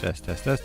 test, test, test.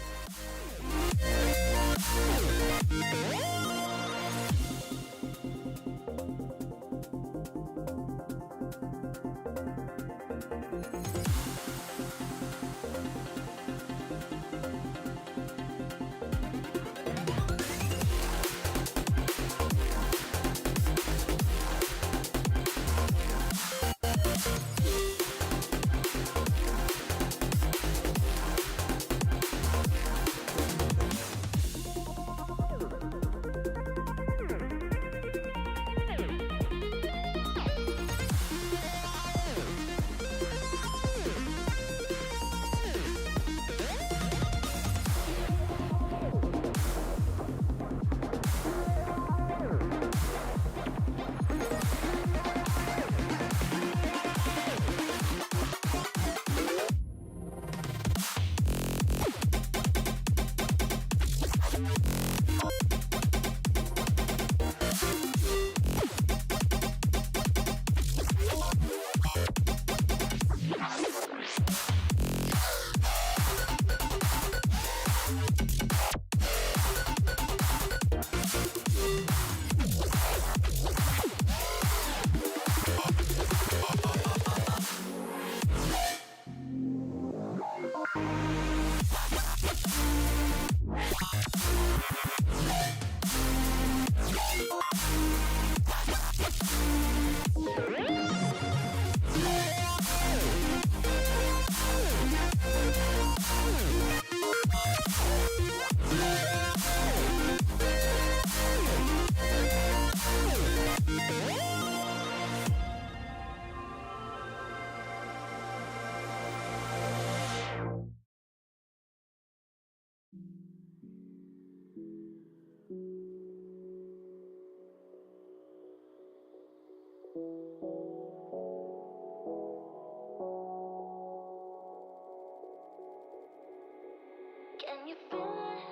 Can you feel it?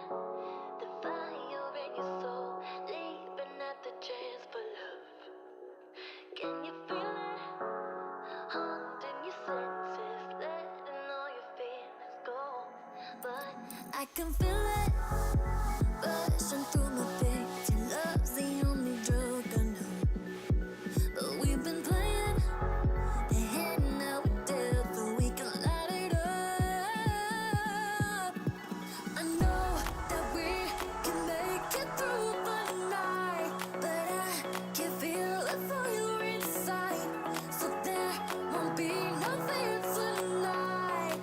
The fire in your soul, leaping at the chance for love. Can you feel it? Haunting your senses, letting all your feelings go. But I can feel it rushing through my veins. Your love's the only drug I know. But we've been playing the hand now we're dealt, so we can light it up. I know that we can make it through the night, but I can feel the fire inside, so there won't be no fear tonight.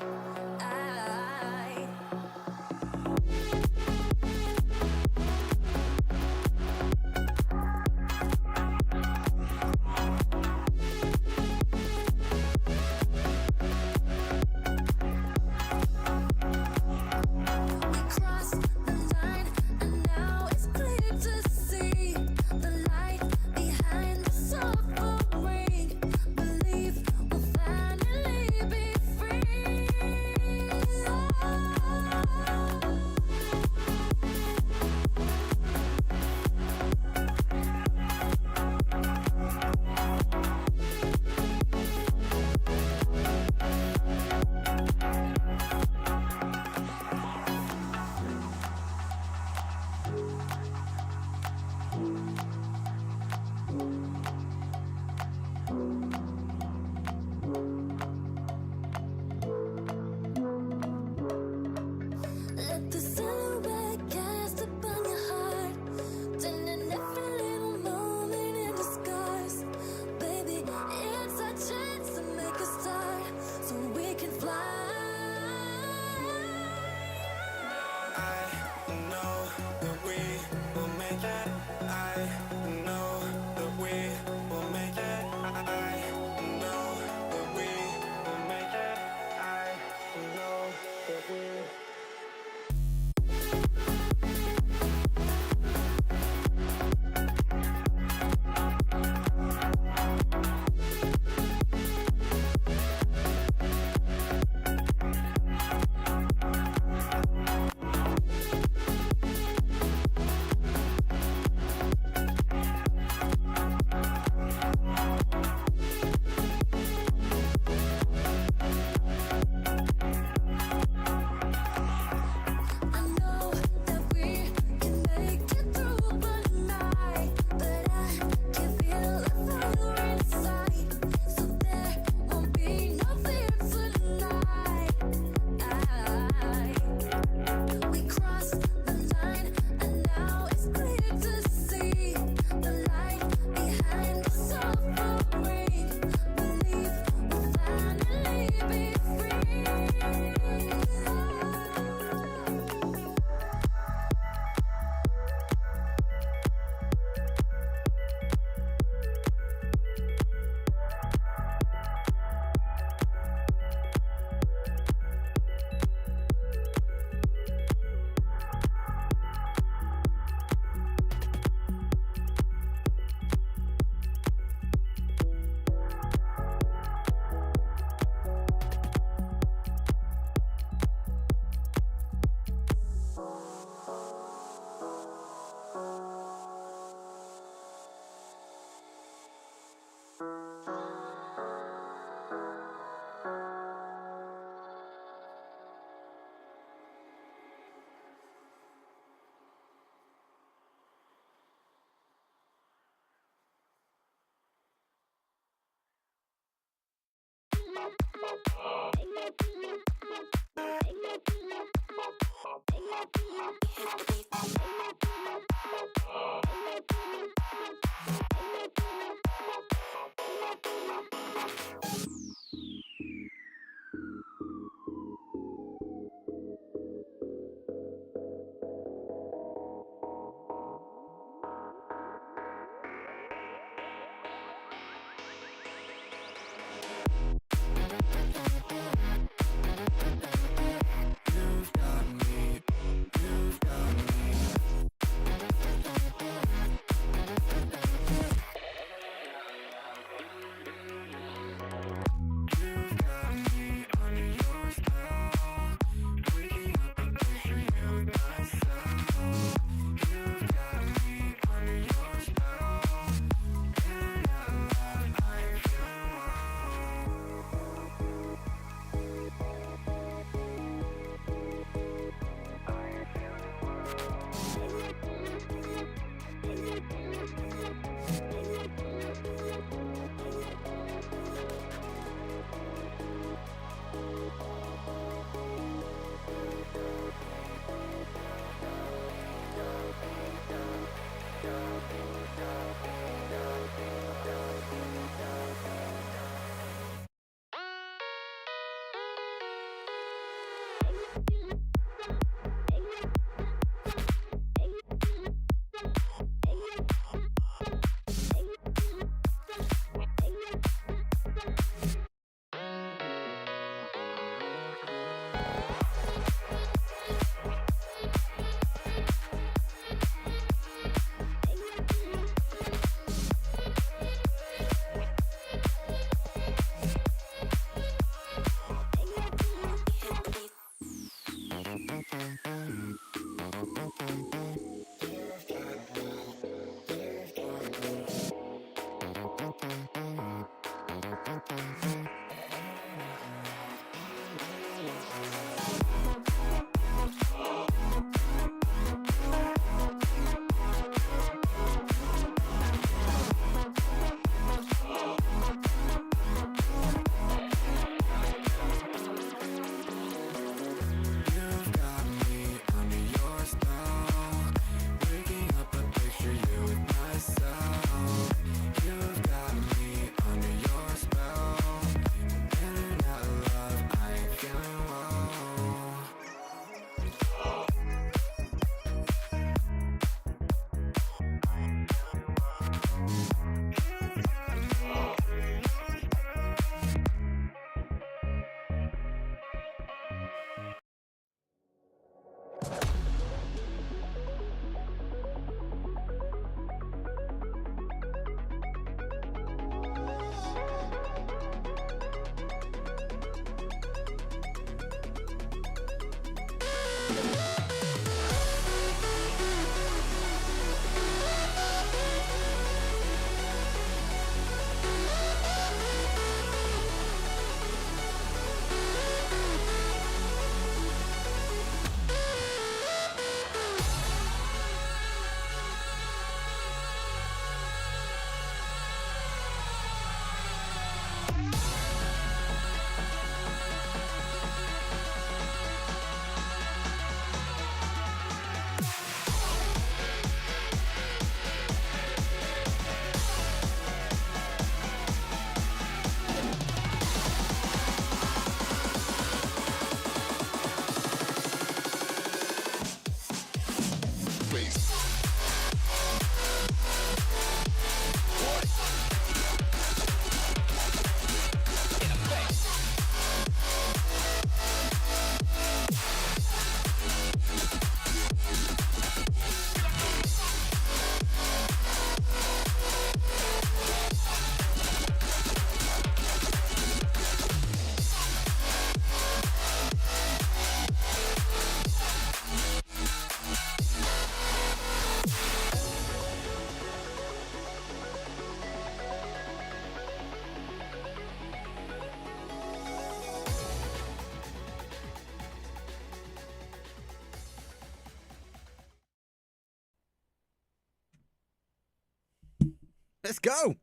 Let's go.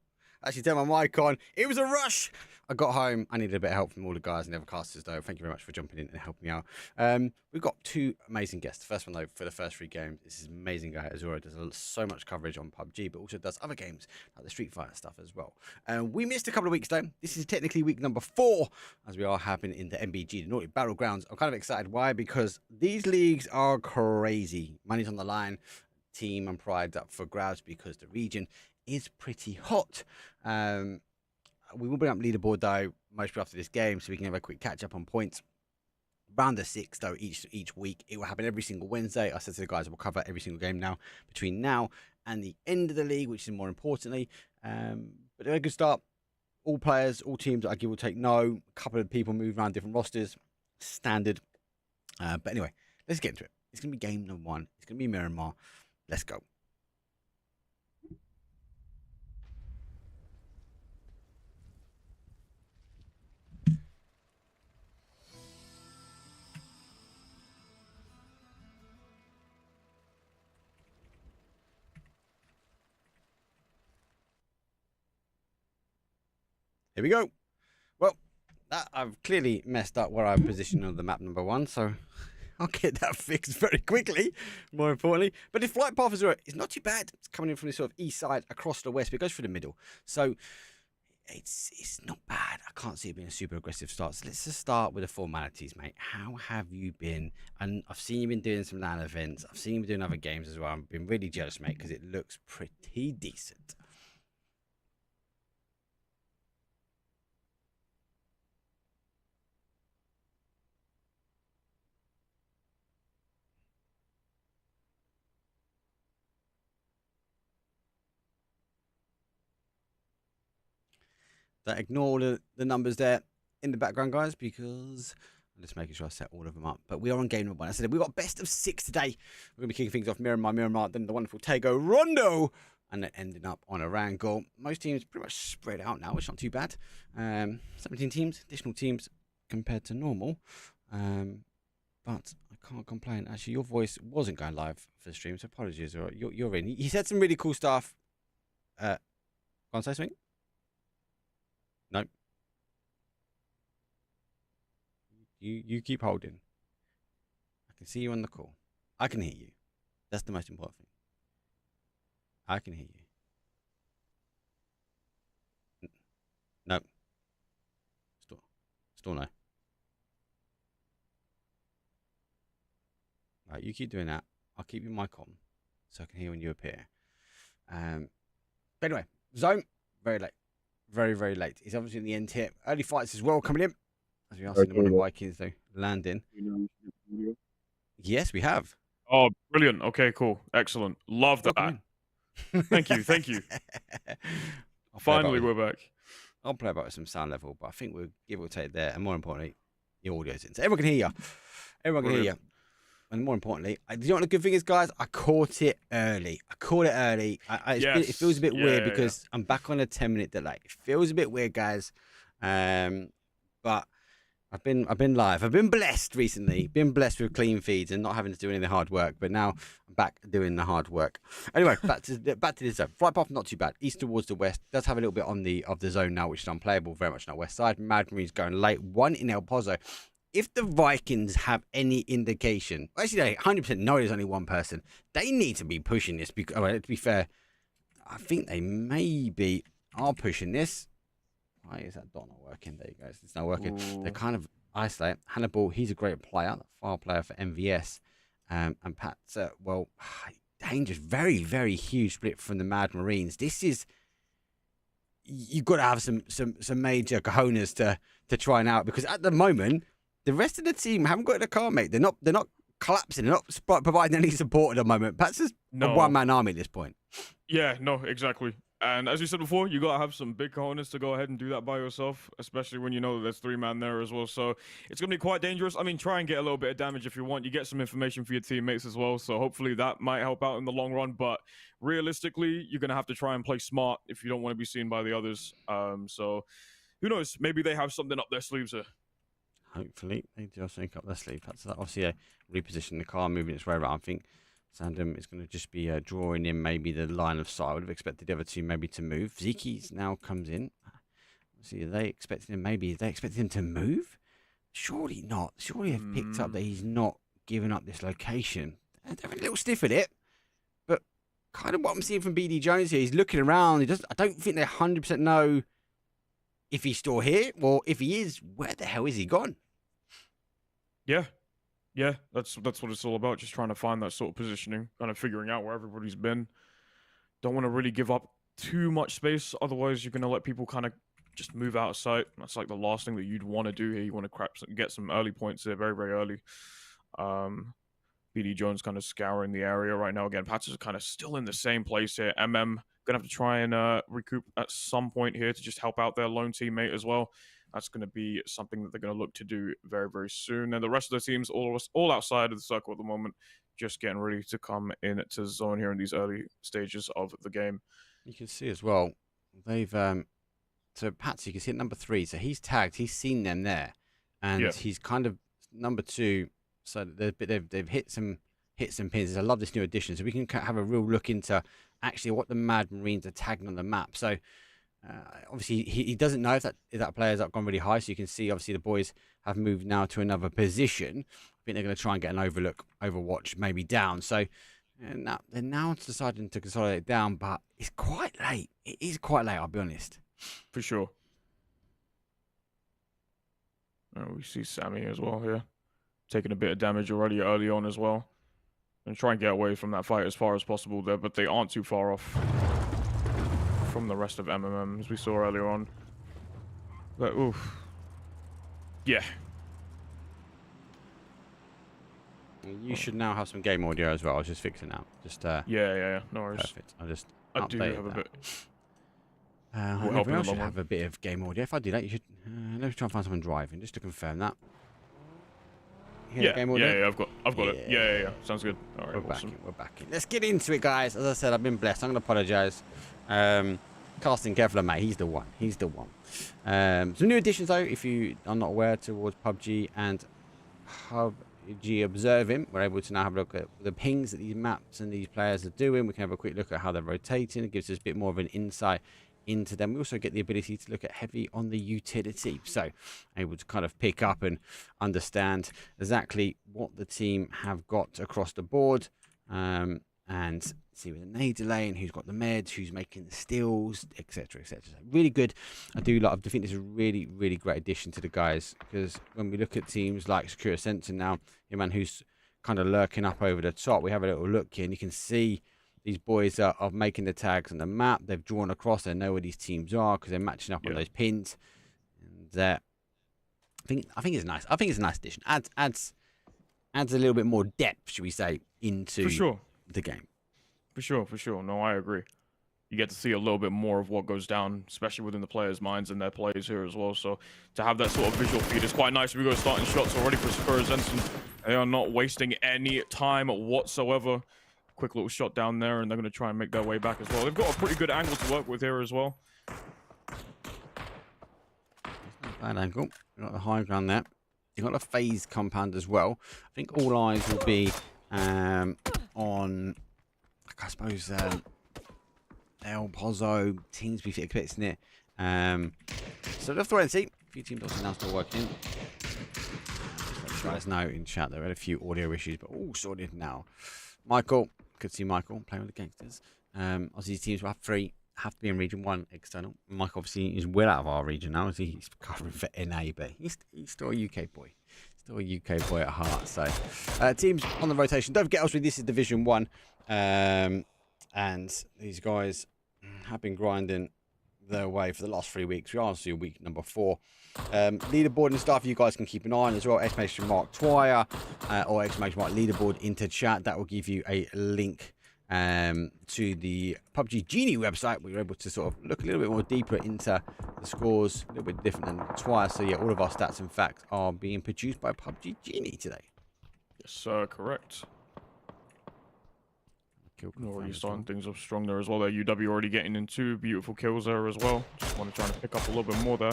Actually, turn my mic on. It was a rush. I got home. I needed a bit of help from all the guys and the other casters, though. Thank you very much for jumping in and helping me out. We've got two amazing guests. The first one, though, for the first 3 games, this is an amazing guy. Azura does so much coverage on PUBG, but also does other games like the Street Fighter stuff as well. We missed a couple of weeks, though. This is technically week number 4, as we are happening in the NBG, the Nordic Battlegrounds. I'm kind of excited. Why? Because these leagues are crazy. Money's on the line. Team and pride up for grabs because the region is pretty hot. We will bring up leaderboard though mostly after this game, so we can have a quick catch up on points. Round the 6 though each week. It will happen every single Wednesday. I said to the guys, we'll cover every single game now between now and the end of the league, which is more importantly. But a good start. All players, all teams, I give or take no. A couple of people move around different rosters, standard. But anyway, let's get into it. It's gonna be game number 1. It's gonna be Miramar. Let's go. Here we go. Well, I've clearly messed up where I positioned on the map number 1, so I'll get that fixed very quickly, more importantly. But the flight path is not too bad. It's coming in from the sort of east side across the west, but it goes through the middle. So it's not bad. I can't see it being a super aggressive start. So let's just start with the formalities, mate. How have you been? And I've seen you been doing some LAN events. I've seen you doing other games as well. I've been really jealous, mate, because it looks pretty decent. Ignore all the numbers there in the background, guys, because I'm just making sure I set all of them up. But we are on game number 1. I said we've got best of 6 today. We're going to be kicking things off Miramar, then the wonderful Tego Rondo, and then ending up on a Wrangle. Most teams pretty much spread out now, which is not too bad. 17 teams, additional teams compared to normal. But I can't complain. Actually, your voice wasn't going live for the stream, so apologies. All right, you're in. He said some really cool stuff. Go on, say something. Nope. You keep holding. I can see you on the call. I can hear you. That's the most important thing. I can hear you. No. Still no. Right, you keep doing that. I'll keep your mic on so I can hear when you appear. But anyway, zone, very late. Very, very late. He's obviously in the end here. Early fights as well coming in. As we are seeing the Vikings though landing. Yes, we have. Oh, brilliant. Okay, cool. Excellent. Love that. Thank you. Thank you. Finally, we're back. I'll play about with some sound level, but I think we'll give or take there. And more importantly, the audio's in. So everyone can hear you. Everyone can hear you. And more importantly, do you know what the good thing is, guys? I caught it early. It feels a bit weird because I'm back on a 10-minute delay. It feels a bit weird, guys. But I've been live. I've been blessed recently. Been blessed with clean feeds and not having to do any of the hard work. But now I'm back doing the hard work. Anyway, back to this zone. Flight path not too bad. East towards the west. Does have a little bit on the zone now, which is unplayable. Very much on the west side. Mad Marine's going late. 1 in El Pozo. If the Vikings have any indication, actually, they 100% know there's only one person. They need to be pushing this. Because, to be fair, I think they maybe are pushing this. Why is that dot not working? There you go. It's not working. Ooh. They're kind of isolated. Hannibal, he's a great player, far player for MVS. And Pat's, dangerous. Very, very huge split from the Mad Marines. This is, you've got to have some major cojones to try and out, because at the moment, the rest of the team haven't got the car, mate. They're not collapsing. They're not providing any support at the moment. Pat's just a one-man army at this point. Yeah, no, exactly. And as you said before, you got to have some big cojones to go ahead and do that by yourself, especially when you know there's 3-man there as well. So it's going to be quite dangerous. I mean, try and get a little bit of damage if you want. You get some information for your teammates as well. So hopefully that might help out in the long run. But realistically, you're going to have to try and play smart if you don't want to be seen by the others. So who knows? Maybe they have something up their sleeves here. Hopefully they do something up their sleeve. That's obviously a reposition the car, moving its way around. I think Sandham is going to just be drawing in maybe the line of sight. I would have expected the other two maybe to move. Ziki's now comes in. See, are they expecting him? Maybe they expected him to move? Surely not. Surely they've picked up that he's not giving up this location. They're a little stiff at it, but kind of what I'm seeing from BD Jones here, he's looking around. I don't think they 100% know if he's still here, or if he is, where the hell is he gone? Yeah, that's what it's all about. Just trying to find that sort of positioning, kind of figuring out where everybody's been. Don't want to really give up too much space, otherwise you're going to let people kind of just move out of sight. That's like the last thing that you'd want to do here. You want to get some early points there, very, very early. BD Jones kind of scouring the area right now. Again, Pats is kind of still in the same place here. MM gonna have to try and recoup at some point here to just help out their lone teammate as well. That's going to be something that they're going to look to do very, very soon. And the rest of the teams, all outside of the circle at the moment, just getting ready to come into zone here in these early stages of the game. You can see as well, they've so Patsy, you can see at number 3, so he's tagged, he's seen them there, and he's kind of number 2. So they've hit some pins. I love this new addition, so we can have a real look into actually what the Mad Marines are tagging on the map. So obviously he doesn't know if that player's up gone really high. So you can see obviously the boys have moved now to another position. I think they're going to try and get an overwatch maybe down. So they're now deciding to consolidate down, but it's quite late. It is quite late, I'll be honest. For sure. We see Sammy as well here, taking a bit of damage already early on as well. And try and get away from that fight as far as possible there, but they aren't too far off from the rest of MMM, as we saw earlier on. But, oof. Yeah. You should now have some game audio as well. I was just fixing out. Just Yeah. No worries. Perfect. I do have a bit. Everyone else should have a bit of game audio. If I do that, you should. Let me try and find someone driving just to confirm that. Game audio? Yeah, I've got it. Yeah. Sounds good. All right, we're back in. Let's get into it, guys. As I said, I've been blessed. I'm going to apologise. Casting Kevlar, mate. He's the one. Some new additions, though, if you are not aware, towards PUBG and PUBG Observing. We're able to now have a look at the pings that these maps and these players are doing. We can have a quick look at how they're rotating. It gives us a bit more of an insight into them. We also get the ability to look at heavy on the utility, so able to kind of pick up and understand exactly what the team have got across the board, and see with the nade delay and who's got the meds, who's making the steals, etc. So really good. I think this is a really, really great addition to the guys, because when we look at teams like Secure Center now, your man who's kind of lurking up over the top, we have a little look here and you can see these boys are making the tags on the map. They've drawn across. They know where these teams are because they're matching up on those pins. And I think it's nice. I think it's a nice addition. Adds a little bit more depth, should we say, into the game. For sure. No, I agree. You get to see a little bit more of what goes down, especially within the players' minds and their plays here as well. So to have that sort of visual feed is quite nice. We go starting shots already for Spurs, and they are not wasting any time whatsoever. Quick little shot down there, and they're going to try and make their way back as well. They've got a pretty good angle to work with here as well. Bad angle. You've got the high ground there. You've got the phase compound as well. I think all eyes will be on, I suppose, El Pozo. Teams be expecting it. So let's wait and see. A few teams also now still working. Just let us know in chat. There had a few audio issues, but all sorted now. Michael. Could see Michael playing with the gangsters. Obviously, these teams will have 3, have to be in region 1 external. Mike obviously is well out of our region now, as he's covering for NA, but he's still a UK boy. Still a UK boy at heart. So, teams on the rotation. Don't forget, also, this is Division 1. And these guys have been grinding their way for the last 3 weeks. We are obviously week number 4. Leaderboard and stuff you guys can keep an eye on as well. Exclamation mark Twire or exclamation mark leaderboard into chat. That will give you a link to the PUBG Genie website, where you're able to sort of look a little bit more deeper into the scores, a little bit different than Twire. So yeah, all of our stats and facts are being produced by PUBG Genie today. Yes, sir, correct. Already starting things up strong there as well. There, UW already getting in 2 beautiful kills there as well. Just want to try and pick up a little bit more there.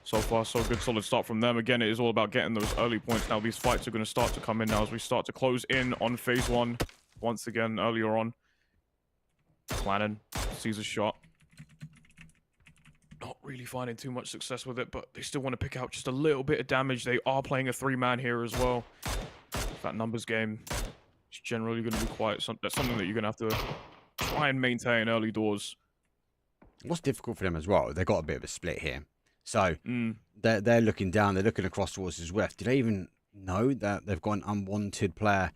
So far, so good. Solid start from them. Again, it is all about getting those early points. Now, these fights are going to start to come in now as we start to close in on phase 1. once again earlier on. Clannon sees a shot. Not really finding too much success with it, but they still want to pick out just a little bit of damage. They are playing a 3-man here as well. That numbers game is generally going to be that's something that you're going to have to try and maintain early doors. What's difficult for them as well, they've got a bit of a split here. So they're looking down, they're looking across towards his left. Do they even know that they've got an unwanted player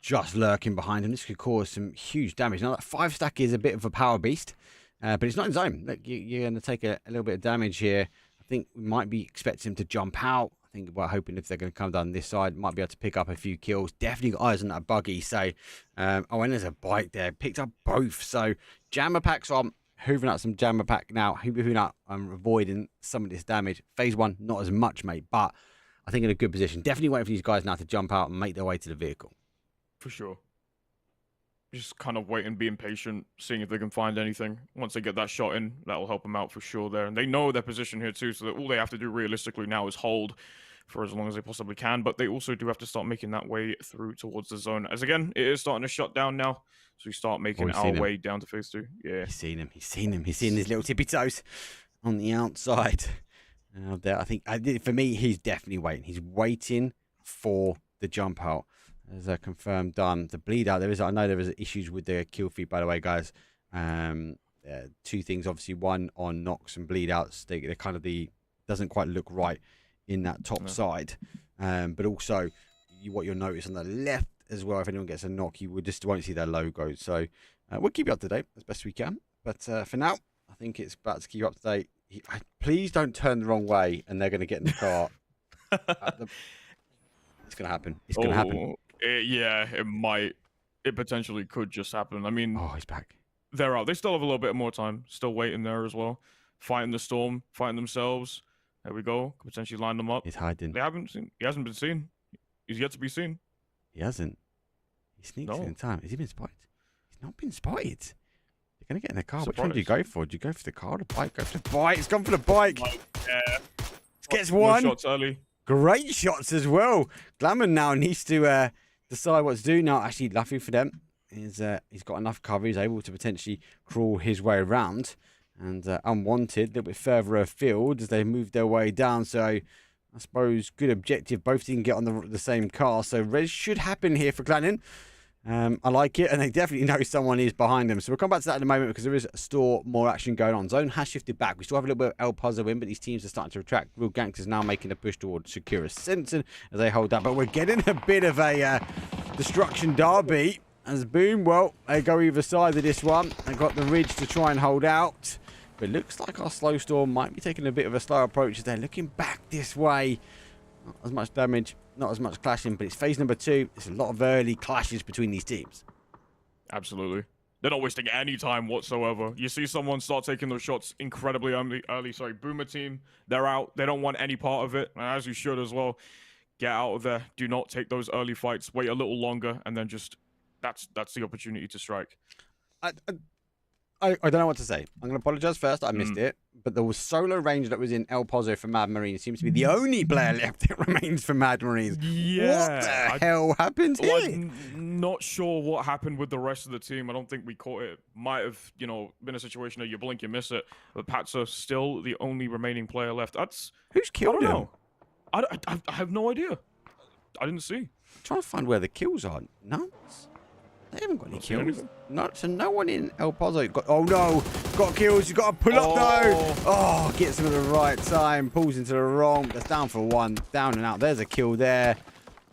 just lurking behind him? This could cause some huge damage. Now, that 5-stack is a bit of a power beast. But it's not in zone. Look, you're going to take a little bit of damage here. I think we might be expecting him to jump out. I think we're hoping if they're going to come down this side, might be able to pick up a few kills. Definitely got eyes on that buggy. So, oh, and there's a bike there. Picked up both. So, jammer packs on. Hoovering out some jammer pack now. Hoovering out and avoiding some of this damage. Phase 1, not as much, mate. But I think in a good position. Definitely waiting for these guys now to jump out and make their way to the vehicle. For sure. Just kind of waiting, being patient, seeing if they can find anything. Once they get that shot in, that'll help them out for sure there. And they know their position here too, so that all they have to do realistically now is hold for as long as they possibly can. But they also do have to start making that way through towards the zone. As again, it is starting to shut down now. So we start making our way down to phase 2. Yeah. He's seen him. He's seen him. He's seen his little tippy toes on the outside. I think for me, he's definitely waiting. He's waiting for the jump out. There's a confirmed done. The bleed out. I know there is issues with the kill feed, by the way, guys. 2 things, obviously. One on knocks and bleed outs. They're kind of doesn't quite look right in that top side. But also, what you'll notice on the left as well, if anyone gets a knock, you just won't see their logo. So we'll keep you up to date as best we can. But for now, I think it's about to keep you up to date. Please don't turn the wrong way, and they're going to get in the car. It's going to happen. It's going to happen. Yeah, it might. It potentially could just happen. I mean, oh, he's back. They're out. They still have a little bit more time. Still waiting there as well. Fighting the storm, fighting themselves. There we go. Could potentially line them up. He's hiding. They haven't seen. He hasn't been seen. He's yet to be seen. He hasn't. He sneaks in time. Has he been spotted? He's not been spotted. They're going to get in the car. Surprise. Which one do you go for? Do you go for the car or the bike? Go for the bike. It's gone for the bike. Yeah. Gets one. Shots early. Great shots as well. Glamour now needs to decide what to do. Now, actually, lucky for them, he's got enough cover. He's able to potentially crawl his way around. And unwanted, a little bit further afield as they move their way down. So, I suppose, good objective. Both didn't get on the same car. So, res should happen here for Glennon. I like it, and they definitely know someone is behind them. So we'll come back to that in a moment because there is more action going on. Zone has shifted back. We still have a little bit of El Paso in, but these teams are starting to retract. Real Gangsters now making a push towards Shakira Simpson as they hold that. But we're getting a bit of a destruction derby as Boom, well, they go either side of this one. They've got the ridge to try and hold out. But it looks like our slow storm might be taking a bit of a slow approach as they're looking back this way. Not as much damage, not as much clashing, but it's phase number 2. There's a lot of early clashes between these teams. Absolutely. They're not wasting any time whatsoever. You see someone start taking those shots incredibly early. Sorry, Boomer team, they're out. They don't want any part of it, as you should as well. Get out of there. Do not take those early fights. Wait a little longer, and then just that's the opportunity to strike. I don't know what to say. I'm going to apologize first. I missed it. But the solo range that was in El Paso for Mad Marines seems to be the only player left that remains for Mad Marines. Yeah. What the hell happened here? I'm not sure what happened with the rest of the team. I don't think we caught it. Might have, been a situation that you blink, you miss it. But Pat's still the only remaining player left. Who's killed him? I have no idea. I didn't see. I'm trying to find where the kills are. None. They haven't got any kills. So no one in El Paso oh no, got kills. You got to pull up though. Oh, gets him at the right time. Pulls into the wrong. That's down for 1. Down and out. There's a kill there.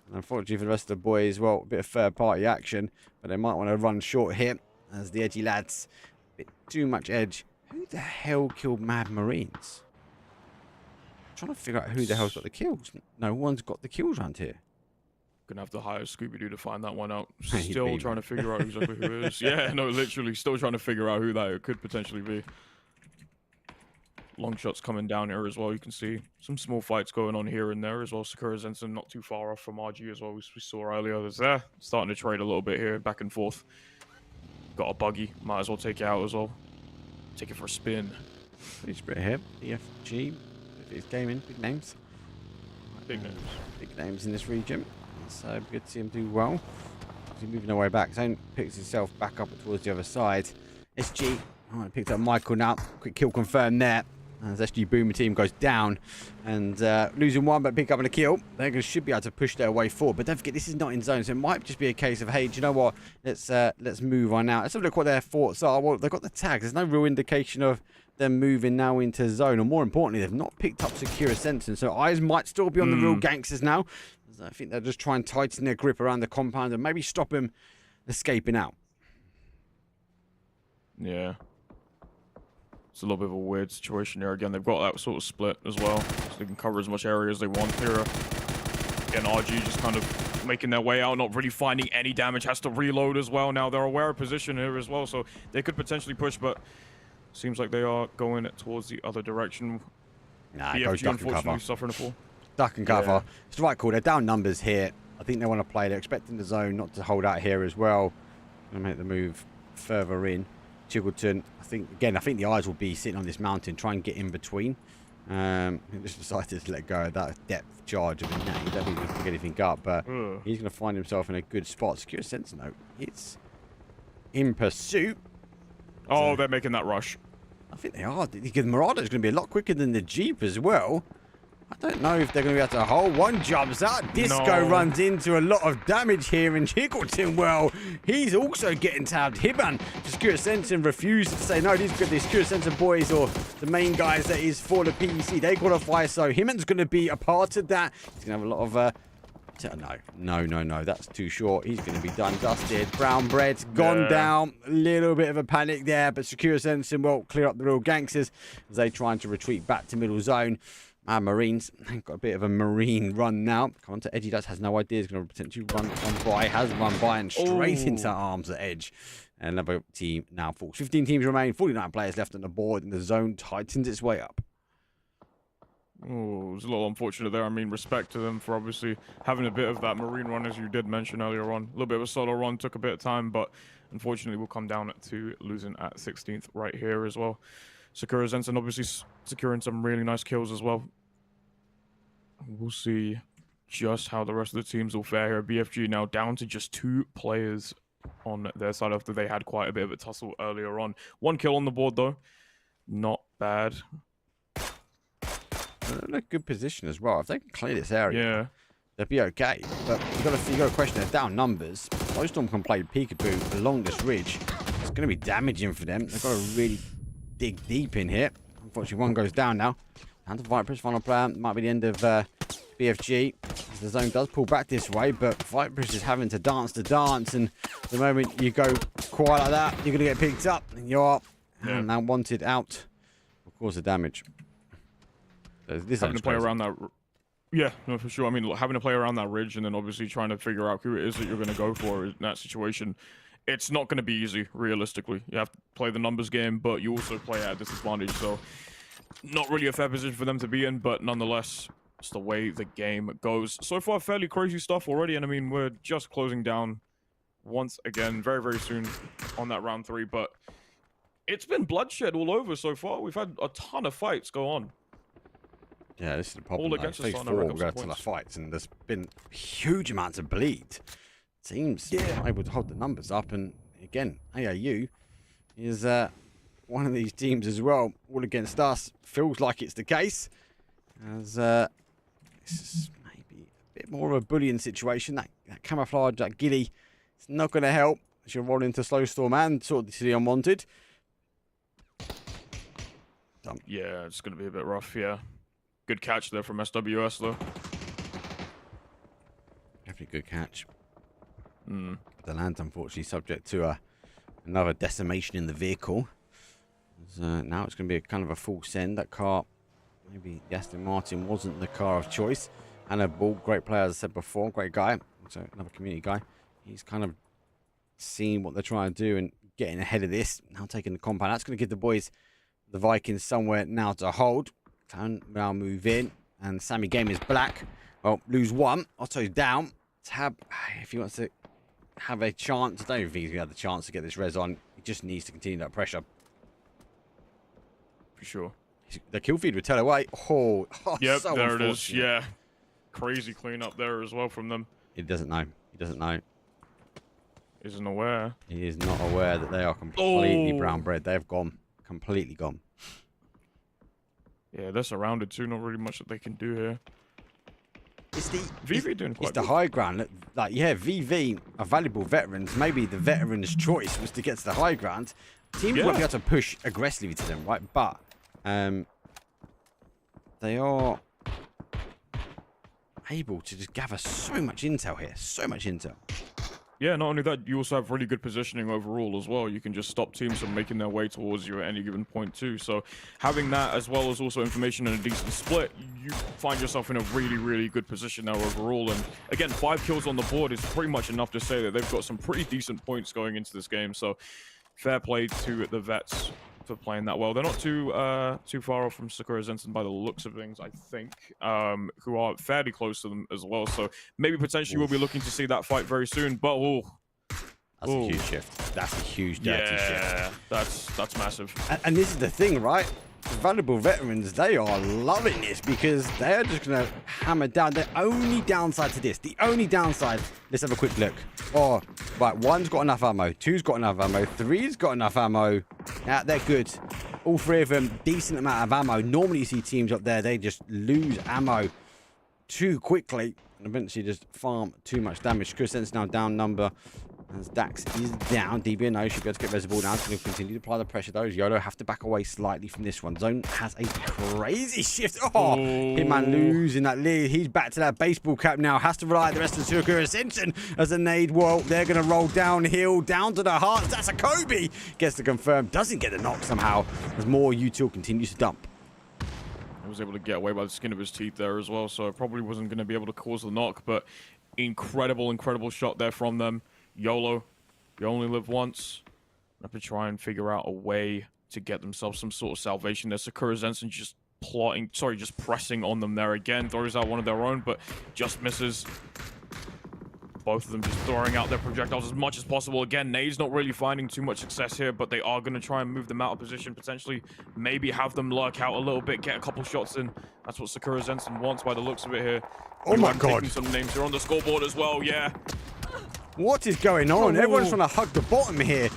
And unfortunately for the rest of the boys, well, a bit of third party action, but they might want to run short here as the edgy lads. A bit too much edge. Who the hell killed Mad Marines? I'm trying to figure out who the hell's got the kills. No one's got the kills around here. Gonna have to hire Scooby-Doo to find that one out. Still trying to figure out exactly who it is. Yeah, no, literally still trying to figure out who that could potentially be. Long shots coming down here as well. You can see some small fights going on here and there as well. Sakura Zenson not too far off from RG as well, as we saw earlier. There's there. Starting to trade a little bit here, back and forth. Got a buggy. Might as well take it out as well. Take it for a spin. Pretty spread here. EFG. It's gaming. Big names. Big names. Big names in this region. So good to see him do well. He's moving their way back. Zone picks himself back up towards the other side. SG, oh, picked up Michael now. Quick kill confirmed there. As SG Boomer team goes down and losing one, but pick up a kill. They should be able to push their way forward. But don't forget, this is not in zone, so it might just be a case of, hey, do you know what? Let's move on now. Let's have a look what their thoughts are. Well, they've got the tags. There's no real indication of them moving now into zone, or more importantly, they've not picked up secure sensing. So eyes might still be on the real gangsters now. I think they'll just try and tighten their grip around the compound and maybe stop him escaping out. Yeah. It's a little bit of a weird situation here. Again, they've got that sort of split as well, so they can cover as much area as they want here. Again, RG just kind of making their way out, not really finding any damage, has to reload as well. Now, they're aware of position here as well, so they could potentially push, but seems like they are going towards the other direction. Nah, BFG, goes duck and unfortunately, cover. suffering a fall. Duck and cover. Yeah. It's the right call. They're down numbers here. I think they want to play. They're expecting the zone not to hold out here as well. Going to make the move further in. Chiggleton, I think the eyes will be sitting on this mountain, try and get in between. He just decided to let go of that depth charge of a net. He definitely didn't pick anything up, but he's going to find himself in a good spot. Secure Sense note. It's in pursuit. Oh, they're making that rush. I think they are. Because Murato's going to be a lot quicker than the Jeep as well. I don't know if they're going to be able to hold. One jumps out. Disco runs into a lot of damage here. And Chiggleton, well, he's also getting tabbed. Hiban, Secure Sensing refuses to say no. These Secure Sensing boys, or the main guys that is for the PEC, they qualify. So Hiban's going to be a part of that. He's going to have a lot of... No. That's too short. He's going to be done, dusted. Brown bread's gone down. A little bit of a panic there. But Secure Sensing will clear up the real gangsters as they trying to retreat back to middle zone. Marines got a bit of a marine run now. Come on to Edgy. Has no idea. He's going to potentially run by. Has run by and straight into arms at Edge. And another team now falls. 15 teams remain. 49 players left on the board. And the zone tightens its way up. Oh, it was a little unfortunate there. I mean, respect to them for obviously having a bit of that marine run, as you did mention earlier on. A little bit of a solo run. Took a bit of time, but unfortunately we'll come down to losing at 16th right here as well. Sakura Zensen obviously securing some really nice kills as well. We'll see just how the rest of the teams will fare here. BFG now down to just 2 players on their side after they had quite a bit of a tussle earlier on. 1 kill on the board though. Not bad. They're in a good position as well. If they can clear this area, yeah, they'll be okay. But you got to question their down numbers. Snowstorm can play peekaboo along this ridge. It's going to be damaging for them. They've got to really dig deep in here. Unfortunately, one goes down now. Down to Viper's final player. Might be the end of BFG. The zone does pull back this way, but Viper's is having to dance the dance. And the moment you go quiet like that, you're going to get picked up. And you're now wanted out. Of course, the damage. This having to play around that. Yeah, no, for sure. I mean, having to play around that ridge and then obviously trying to figure out who it is that you're going to go for in that situation. It's not going to be easy, realistically. You have to play the numbers game, but you also play at a disadvantage. So, not really a fair position for them to be in, but nonetheless, it's the way the game goes. So far, fairly crazy stuff already, and I mean, we're just closing down once again, very, very soon on that round 3, but it's been bloodshed all over so far. We've had a ton of fights go on. Yeah, this is the problem. All against us Phase on 4, our we've got a ton of fights, and there's been huge amounts of bleed. Teams able to hold the numbers up, and again, AAU is one of these teams as well. All against us. Feels like it's the case, as this is maybe a bit more of a bullying situation. That camouflage, that gilly, it's not going to help. She'll roll into slow storm and sort of the unwanted. Yeah, it's going to be a bit rough. Yeah. Good catch there from SWS, though. Definitely good catch. The land, unfortunately, subject to another decimation in the vehicle. Now it's going to be a kind of a full send. That car, maybe Aston Martin wasn't the car of choice. Anna Ball, great player, as I said before, great guy. So another community guy. He's kind of seeing what they're trying to do and getting ahead of this. Now taking the compound. That's going to give the boys, the Vikings, somewhere now to hold. Can now move in, and Sammy Game is black. Well, lose 1. Otto's down. Tab, if he wants to have a chance, I don't even think he's going to have the chance to get this res on. He just needs to continue that pressure. For sure. The kill feed would tell away. Oh yep, so there it is. Yeah. Crazy cleanup there as well from them. He doesn't know. He doesn't know. Isn't aware. He is not aware that they are completely brown bread. They've gone. Completely gone. Yeah, they're surrounded too. Not really much that they can do here. It's the VV doing quite It's the good. high ground. Like, yeah, VV are valuable veterans. Maybe the veteran's choice was to get to the high ground. Teams won't be able to push aggressively to them, right? But they are able to just gather so much intel here. So much intel. Yeah, not only that, you also have really good positioning overall as well. You can just stop teams from making their way towards you at any given point too. So having that as well as also information and a decent split, you find yourself in a really, really good position now overall. And again, 5 kills on the board is pretty much enough to say that they've got some pretty decent points going into this game. So fair play to the vets for playing that well. They're not too far off from Sakura Zenson by the looks of things, I think, who are fairly close to them as well. So maybe potentially we'll be looking to see that fight very soon. But that's a huge shift. That's a huge dirty shift. Yeah, that's massive. And this is the thing, right? The valuable veterans, they are loving this because they're just going to hammer down. The only downside to this, the only downside, let's have a quick look. Oh, right, 1's got enough ammo, 2's got enough ammo, 3's got enough ammo. Yeah, they're good. All 3 of them, decent amount of ammo. Normally you see teams up there, they just lose ammo too quickly and eventually just farm too much damage. Chris Sense now down number. As Dax is down, DBNO should be able to get Reservoir down. It's going to continue to apply the pressure though. YOLO have to back away slightly from this one. Zone has a crazy shift. Oh, Hitman losing that lead. He's back to that baseball cap now. Has to rely on the rest of the Sakura Ascension as a nade. Well, they're going to roll downhill, down to the heart. That's a Kobe. Gets to confirm. Doesn't get the knock somehow as more util continues to dump. He was able to get away by the skin of his teeth there as well, so it probably wasn't going to be able to cause the knock, but incredible shot there from them. YOLO, you only live once. Have to try and figure out a way to get themselves some sort of salvation there. Sakura Zenson just just pressing on them there again. Throws out one of their own, but just misses. Both of them just throwing out their projectiles as much as possible. Again, Nade's not really finding too much success here, but they are going to try and move them out of position, potentially maybe have them lurk out a little bit, get a couple shots in. That's what Sakura Zenson wants by the looks of it here. Oh my god. Taking some names here on the scoreboard as well, yeah. What is going on? Everyone's trying to hug the bottom here.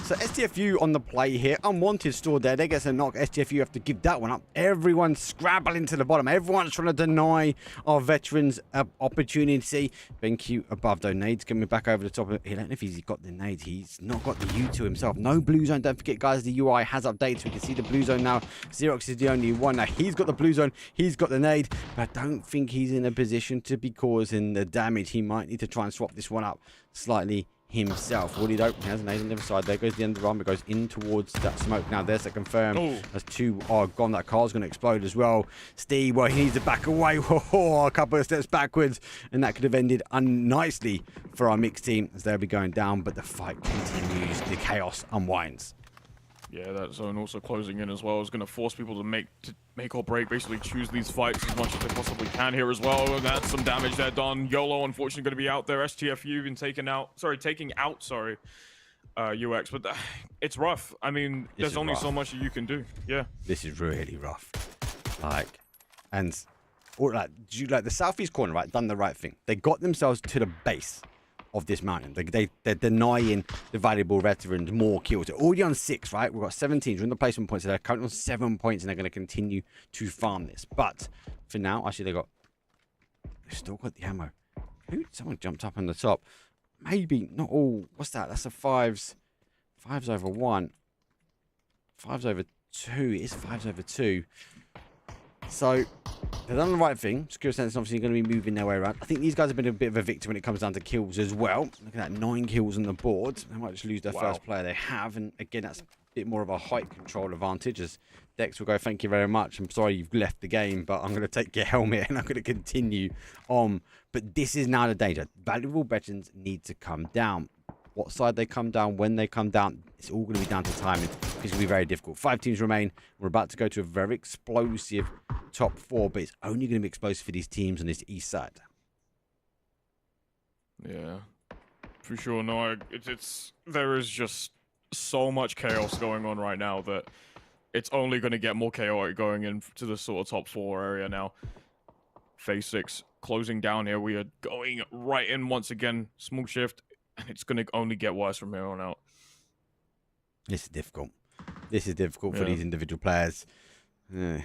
So STFU on the play here. Unwanted stored there. They get a knock. STFU have to give that one up. Everyone's scrabbling to the bottom. Everyone's trying to deny our veterans opportunity. Being cute above though. Nade's coming back over the top. I don't know if he's got the nades. He's not got the U to himself. No blue zone. Don't forget, guys, the UI has updated. So we can see the blue zone now. Xerox is the only one. Now he's got the blue zone. He's got the nade. But I don't think he's in a position to be causing the damage. He might need to try and swap this one up slightly himself. Woody dope. He has an aid on the other side. There goes the end of the run, but goes in towards that smoke. Now there's a confirm. As 2 are gone. That car's going to explode as well. Steve, well, he needs to back away. A couple of steps backwards, and that could have ended nicely for our mixed team as they'll be going down, but the fight continues. The chaos unwinds. Yeah, that zone also closing in as well is going to force people to make or break, basically choose these fights as much as they possibly can here as well. And that's some damage there done. YOLO, unfortunately, going to be out there. STFU been taking out, UX, but it's rough. I mean, there's only so much that you can do. Yeah. This is really rough. The southeast corner, right, done the right thing. They got themselves to the base of this mountain. They're denying the valuable veterans more kills. They're already on 6, right? We've got 17. We're in the placement points. So they're currently on 7 points, and they're going to continue to farm this. But for now, actually, they've still got the ammo. Someone jumped up on the top. Maybe not all. What's that? That's a 5s. 5s over 1. 5s over 2. It is 5s over 2. So they've done the right thing. Secure Sense is obviously going to be moving their way around. I think these guys have been a bit of a victim when it comes down to kills as well. Look at that, 9 kills on the board. They might just lose their first player they have. And again, that's a bit more of a height control advantage as Dex will go, thank you very much. I'm sorry you've left the game, but I'm going to take your helmet and I'm going to continue on. But this is now the danger. Valuable veterans need to come down. What side they come down, when they come down, it's all going to be down to timing. It's going to be very difficult. 5 teams remain. We're about to go to a very explosive top 4, but it's only going to be explosive for these teams on this east side. Yeah, for sure. No, there is just so much chaos going on right now that it's only going to get more chaotic going into the sort of top 4 area now. Phase 6 closing down here. We are going right in once again. Small shift. and it's going to only get worse from here on out. This is difficult. This is difficult for these individual players. I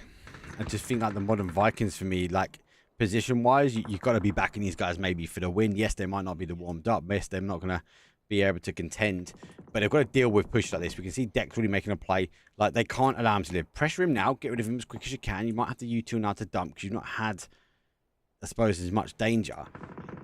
just think like the modern Vikings for me, like position-wise, you've got to be backing these guys maybe for the win. Yes, they might not be the warmed up. Yes, they're not going to be able to contend, but they've got to deal with push like this. We can see Dex really making a play. Like, they can't allow him to live. Pressure him now. Get rid of him as quick as you can. You might have to U2 now to dump because you've not had, I suppose, as much danger.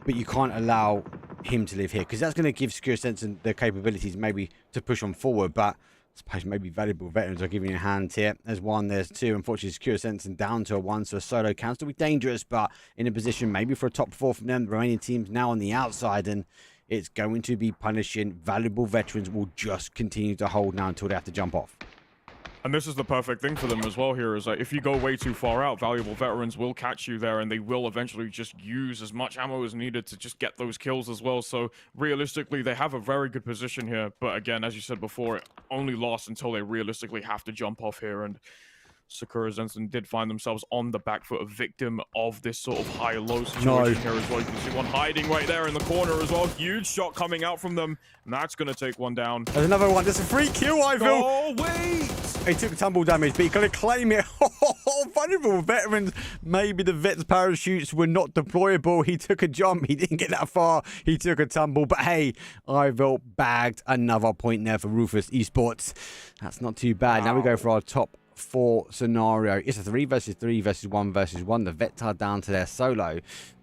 But you can't allow him to live here because that's going to give Secure Sense and the capabilities maybe to push on forward. But I suppose maybe valuable veterans are giving you a hand here. There's one, there's two. Unfortunately, Secure Sense and down to a one, so a solo can still be dangerous, but in a position maybe for a top four from them. The remaining teams now on the outside, and it's going to be punishing. Valuable veterans will just continue to hold now until they have to jump off. And this is the perfect thing for them as well here, is that if you go way too far out, valuable veterans will catch you there, and they will eventually just use as much ammo as needed to just get those kills as well. So realistically, they have a very good position here. But again, as you said before, it only lasts until they realistically have to jump off here. And Sakura Zenson did find themselves on the back foot, a victim of this sort of high-low situation here as well. You can see one hiding right there in the corner as well. Huge shot coming out from them, and that's going to take one down. There's another one. There's a free kill, I feel. Oh, wait! He took tumble damage, but he got to claim it. Vulnerable veterans. Maybe the vet's parachutes were not deployable. He took a jump. He didn't get that far. He took a tumble. But hey, Ivil bagged another point there for Rufus Esports. That's not too bad. Wow. Now we go for our top 4 scenario. It's a 3 versus 3 versus 1 versus 1. The vets are down to their solo.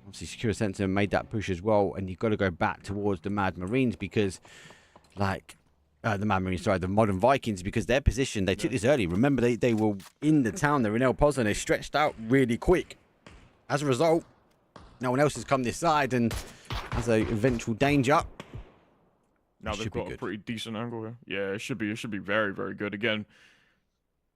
Obviously, Secure Sensor made that push as well, and you've got to go back towards the Mad Marines because, like, the Mad Marines, sorry, the Modern Vikings, because their position, they took this early. Remember, they were in the town, they were in El Pozo, and they stretched out really quick. As a result, no one else has come this side, and as a eventual danger. Now they've got a pretty decent angle here. Yeah, it should be very, very good. Again,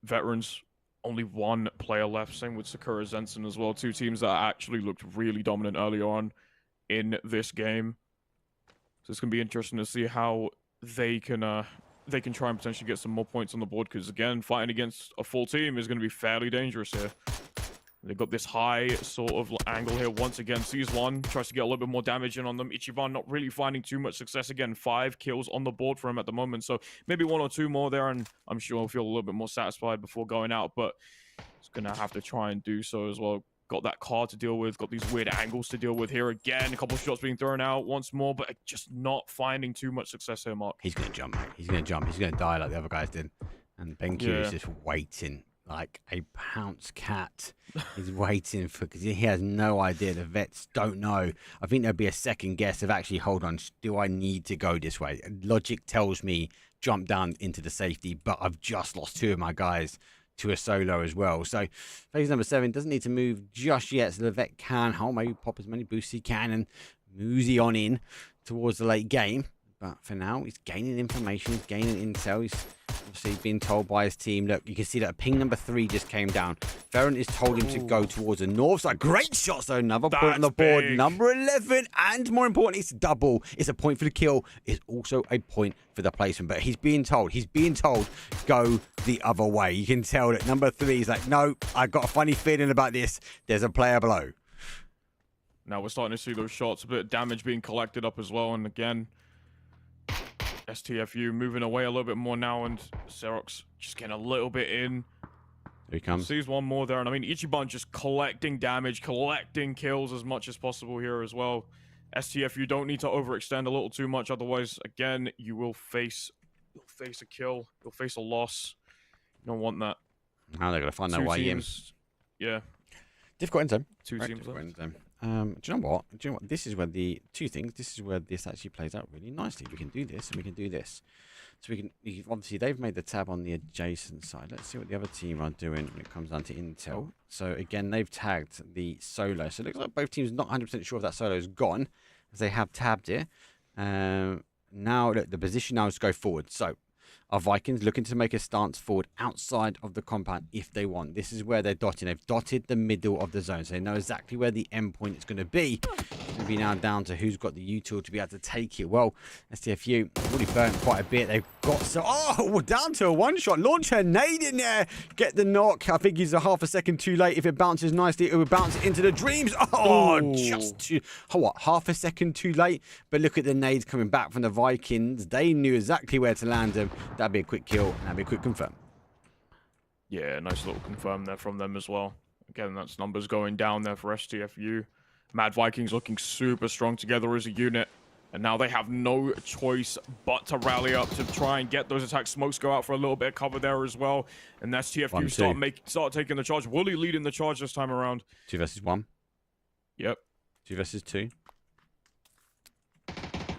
veterans, only one player left. Same with Sakura Zenson as well. 2 teams that actually looked really dominant early on in this game. So it's going to be interesting to see how they can try and potentially get some more points on the board, because again, fighting against a full team is going to be fairly dangerous here. They've got this high sort of angle here. Once again, sees one, tries to get a little bit more damage in on them. Ichiban not really finding too much success. Again, 5 kills on the board for him at the moment. So maybe 1 or 2 more there, and I'm sure he'll feel a little bit more satisfied before going out. But he's going to have to try and do so as well. Got that card to deal with. Got these weird angles to deal with here again. A couple of shots being thrown out once more, but just not finding too much success here, Mark. He's going to jump, mate. He's going to jump. He's going to die like the other guys did. And BenQ is just waiting. Like a pounce cat. He's waiting for, because he has no idea. The vets don't know. I think there'll be a second guess of actually, hold on, do I need to go this way? Logic tells me jump down into the safety, but I've just lost 2 of my guys to a solo as well. So phase number 7 doesn't need to move just yet, so the vet can hold, maybe pop as many boosts he can and mosey on in towards the late game. But for now, he's gaining information, he's gaining intel. He's obviously being told by his team. Look, you can see that ping number 3 just came down. Ferron is told him to go towards the north side. Great shots, though. Another point on the board. Big. Number 11. And more importantly, it's double. It's a point for the kill. It's also a point for the placement. But he's being told, go the other way. You can tell that number 3 is like, no, I've got a funny feeling about this. There's a player below. Now we're starting to see those shots. A bit of damage being collected up as well. And again, STFU moving away a little bit more now, and Serox just getting a little bit in. Here he comes. Sees one more there, and I mean, Ichiban just collecting damage, collecting kills as much as possible here as well. STFU don't need to overextend a little too much, otherwise, again, you'll face a kill, you'll face a loss. You don't want that. Now they're going to find their way in. Yeah. Difficult end zone. 2 teams left. Do you know what? This is where the 2 things. This is where this actually plays out really nicely. We can do this and we can do this. So we can obviously they've made the tab on the adjacent side. Let's see what the other team are doing when it comes down to intel. So again, they've tagged the solo. So it looks like both teams are not 100% sure if that solo is gone, as they have tabbed it. Now look, the position now is to go forward. So our Vikings looking to make a stance forward outside of the compound if they want. This is where they're dotting. They've dotted the middle of the zone, so they know exactly where the end point is going to be. It's going to be now down to who's got the util to be able to take it. Well, STFU already burnt quite a bit. They've got so. Oh, we're down to a one-shot. Launch her nade in there. Get the knock. I think he's a half a second too late. If it bounces nicely, it would bounce it into the dreams. Oh, Ooh. just too. What? Half a second too late. But look at the nades coming back from the Vikings. They knew exactly where to land them. That'd be a quick kill. And that'd be a quick confirm. Yeah, nice little confirm there from them as well. Again, that's numbers going down there for STFU. Mad Vikings looking super strong together as a unit. And now they have no choice but to rally up to try and get those attacks. Smokes go out for a little bit of cover there as well. And that's TFU start taking the charge. Wooly leading the charge this time around. 2 versus 1. Yep. 2 versus 2.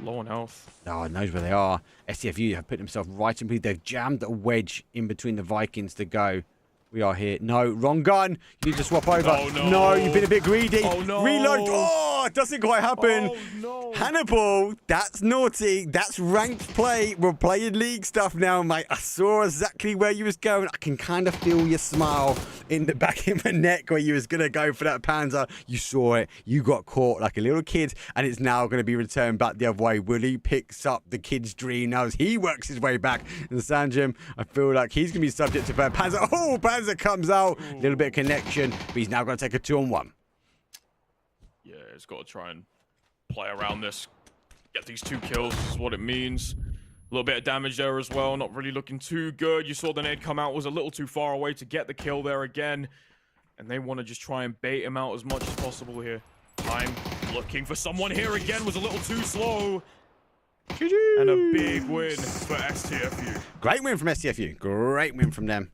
Low on health. Oh, it knows where they are. STFU have put themselves right in between. They've jammed a wedge in between the Vikings to go. We are here. No, wrong gun. You need to swap over. Oh, no. No, you've been a bit greedy. Oh, no. Reload. Oh, it doesn't quite happen. Oh, no. Hannibal, that's naughty. That's ranked play. We're playing league stuff now, mate. I saw exactly where you was going. I can kind of feel your smile in the back of my neck where you was going to go for that Panzer. You saw it. You got caught like a little kid, and it's now going to be returned back the other way. Willie picks up the kid's dream now as he works his way back. And Sanjim, I feel like he's going to be subject to Panzer. Oh, Panzer comes out. A little bit of connection, but he's now going to take a 2-on-1. Yeah, he's got to try and play around this. Get these 2 kills is what it means. A little bit of damage there as well. Not really looking too good. You saw the nade come out. Was a little too far away to get the kill there again. And they want to just try and bait him out as much as possible here. I'm looking for someone here again. Was a little too slow. And a big win for STFU. Great win from STFU. Great win from them.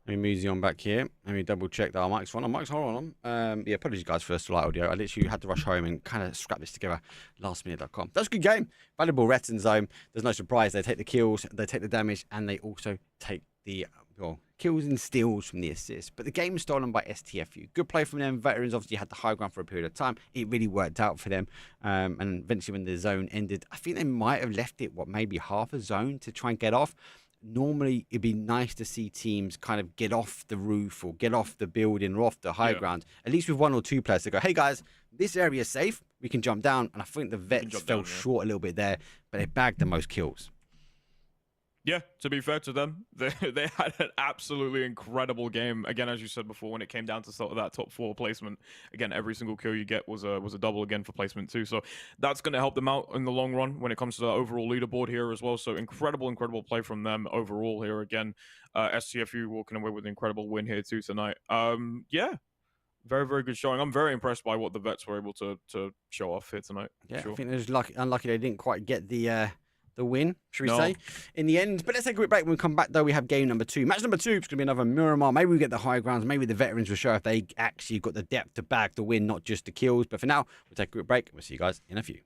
Let me move you on back here. Let me double check that our mic's on. Our mic's on. Yeah, apologies guys for the slight audio. I literally had to rush home and kind of scrap this together. Lastminute.com. That's a good game. Valuable ret in zone. There's no surprise. They take the kills, they take the damage, and they also take the kills and steals from the assists. But the game was stolen by STFU. Good play from them. Veterans obviously had the high ground for a period of time. It really worked out for them. And eventually when the zone ended, I think they might have left it, maybe half a zone to try and get off. Normally, it'd be nice to see teams kind of get off the roof or get off the building or off the high ground, at least with 1 or 2 players to go, hey guys, this area is safe. We can jump down. And I think the Vets fell short a little bit there, but they bagged the most kills. Yeah, to be fair to them, they had an absolutely incredible game. Again, as you said before, when it came down to sort of that top 4 placement, again, every single kill you get was a double again for placement too. So that's going to help them out in the long run when it comes to the overall leaderboard here as well. So incredible play from them overall here again. STFU walking away with an incredible win here too tonight. Yeah, very, very good showing. I'm very impressed by what the Vets were able to show off here tonight. Yeah, sure. I think it was unlucky they didn't quite get the win, should we say, in the end. But let's take a quick break. When we come back, though, we have game number 2. Match number 2 is going to be another Miramar. Maybe we get the high grounds. Maybe the Veterans will show if they actually got the depth to bag the win, not just the kills. But for now, we'll take a quick break. We'll see you guys in a few.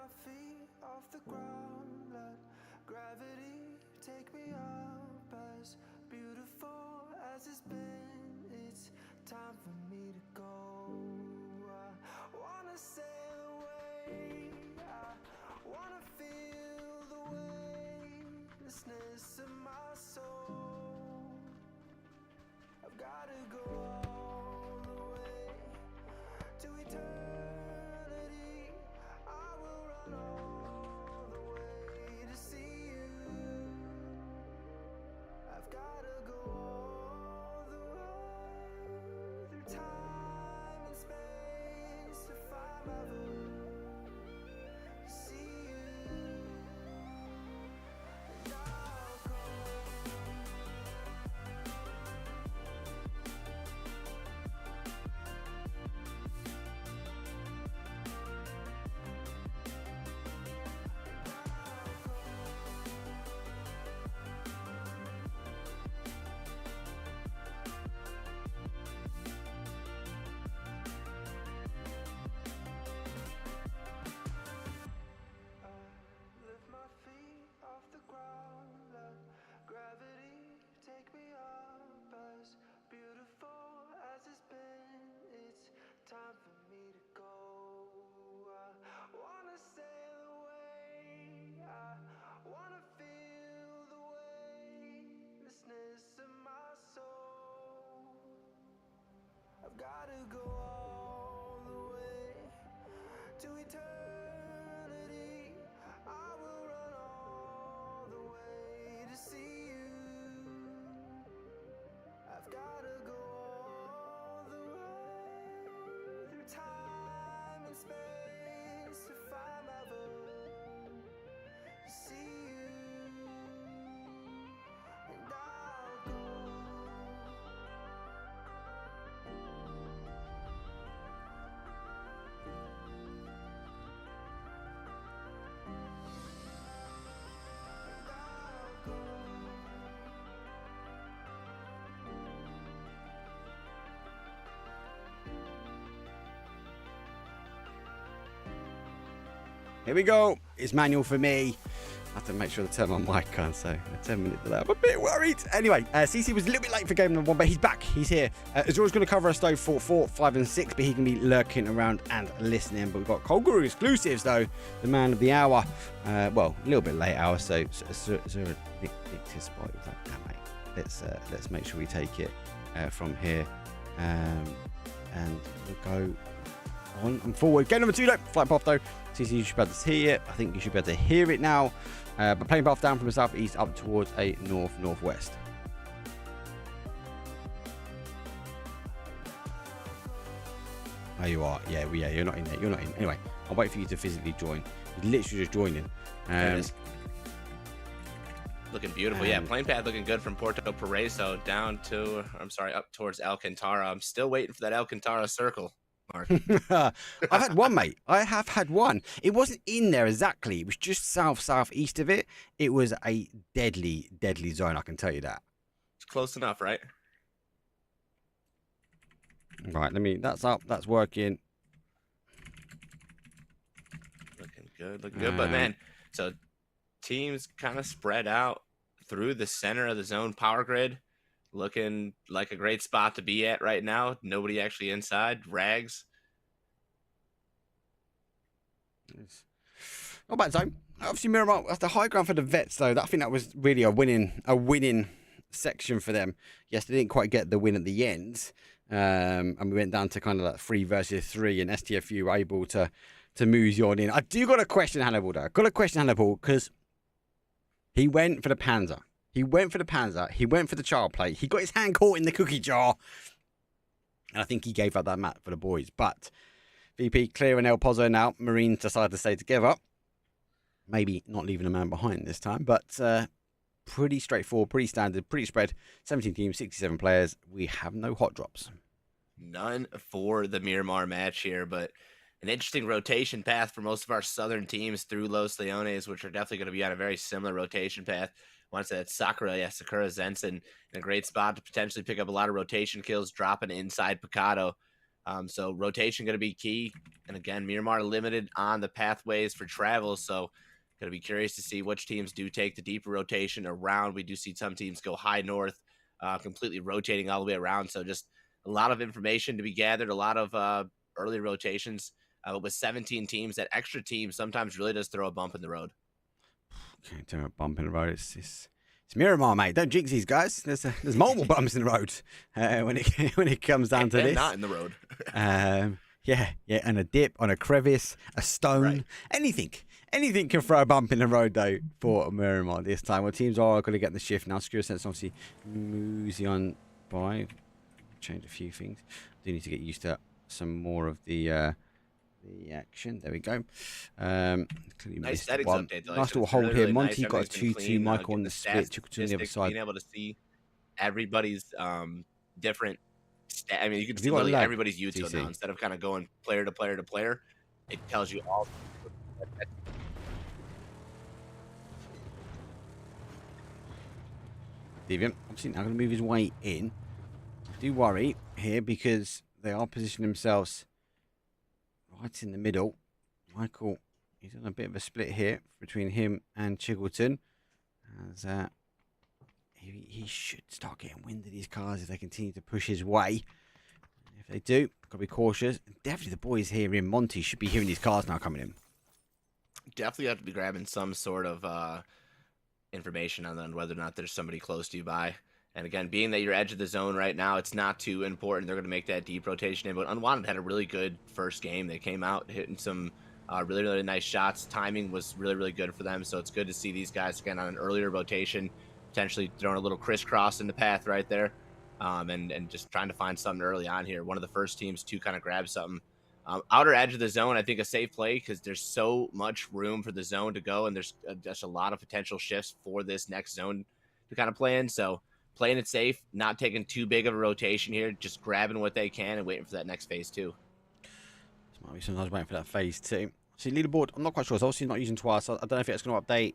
my feet off the ground, let gravity take me up. As beautiful as it's been, it's time for me to go. I wanna sail away, I wanna feel the weightlessness of my soul. I've gotta go all the way to eternity. I will run all the way to see you. I've gotta go all the way through time and space to find my to see you. And I'll go. Lift my feet off the ground, let gravity take me up. As beautiful as it's been, it's time for me to go. I wanna sail away, I wanna feel the weightlessness of my soul. I've gotta go all the way to eternity. I will run all the way to see you. I've gotta go all the way through time and space to find my to see you. And I'll go. Here we go. It's manual for me. I have to make sure to turn my mic on, so a 10-minute delay. I'm a bit worried. Anyway, CC was a little bit late for game number 1, but he's back. He's here. Azura's going to cover us, though, for 4, 5, and 6, but he can be lurking around and listening. But we've got Cold Guru exclusives, though. The man of the hour. Well, a little bit late hour, so Azura picked his spot. He was like, damn, mate. Let's make sure we take it from here. And we'll go on and forward. Game number 2, though. Flight path, though. CC, you should be able to hear it. I think you should be able to hear it now. But playing path down from the southeast up towards a northwest. Oh, you are. Yeah, you're not in there. You're not in. Anyway, I'll wait for you to physically join. You're literally just joining. Looking beautiful. Yeah, plane path looking good from Porto Pareso down to, up towards Alcantara. I'm still waiting for that Alcantara circle, Mark. I've had one, mate. I have had one. It wasn't in there exactly. It was just southeast of it. It was a deadly zone, I can tell you that. It's close enough, right? Right, that's up. That's working. Looking good. But, man, so teams kind of spread out through the center of the zone power grid. Looking like a great spot to be at right now. Nobody actually inside. Rags. Not bad zone. Obviously, Miramar, that's the high ground for the vets, though. I think that was really a winning section for them. Yes, they didn't quite get the win at the end. And we went down to kind of like 3 versus 3, and STFU were able to move on in. I do got a question, Hannibal, though. Because he went for the Panzer. He went for the child plate. He got his hand caught in the cookie jar. And I think he gave up that map for the boys. But VP clearing El Pozo now. Marines decided to stay together. Maybe not leaving a man behind this time. But pretty straightforward, pretty standard, pretty spread. 17 teams, 67 players. We have no hot drops. None for the Miramar match here, but an interesting rotation path for most of our southern teams through Los Leones, which are definitely going to be on a very similar rotation path. Once that Sakura Zensen in a great spot to potentially pick up a lot of rotation kills, dropping inside Picado. So rotation going to be key. And again, Miramar limited on the pathways for travel. So going to be curious to see which teams do take the deeper rotation around. We do see some teams go high north, completely rotating all the way around. So just a lot of information to be gathered, a lot of early rotations. With 17 teams, that extra team sometimes really does throw a bump in the road. Okay, throw a bump in the road. It's Miramar, mate. Don't jinx these guys. There's multiple bumps in the road when it comes down to And this. not in the road. Yeah, and a dip on a crevice, a stone, Right. Anything can throw a bump in the road though for Miramar this time. Well, teams are going to get the shift now. Secure Sense obviously moves on by. Change a few things. Do need to get used to some more of the action. There we go. Nice settings update. Nice little hold here. Monty got a 2-2. Michael on the split. Took to the other side. Being able to see everybody's different. I mean, you can Have see you got a literally lag, everybody's util now instead of kind of going player to player to player. It tells you all. Deviant obviously now going to move his way in. Do worry here because they are positioning themselves right in the middle. Michael, he's on a bit of a split here between him and Chiggleton. As he should start getting wind of these cars if they continue to push his way. If they do, got to be cautious. Definitely the boys here in Monty should be hearing these cars now coming in. Definitely have to be grabbing some sort of information on whether or not there's somebody close to you by. And again, being that you're edge of the zone right now, it's not too important. They're going to make that deep rotation in. But Unwanted had a really good first game. They came out hitting some really, really nice shots. Timing was really, really good for them. So it's good to see these guys again on an earlier rotation, potentially throwing a little crisscross in the path right there, and just trying to find something early on here. One of the first teams to kind of grab something. Outer edge of the zone, I think a safe play because there's so much room for the zone to go, and there's just a lot of potential shifts for this next zone to kind of play in. So playing it safe, not taking too big of a rotation here, just grabbing what they can and waiting for that next phase two. This might be sometimes waiting for that phase two. See, leaderboard, I'm not quite sure. It's obviously not using twice. I don't know if it's going to update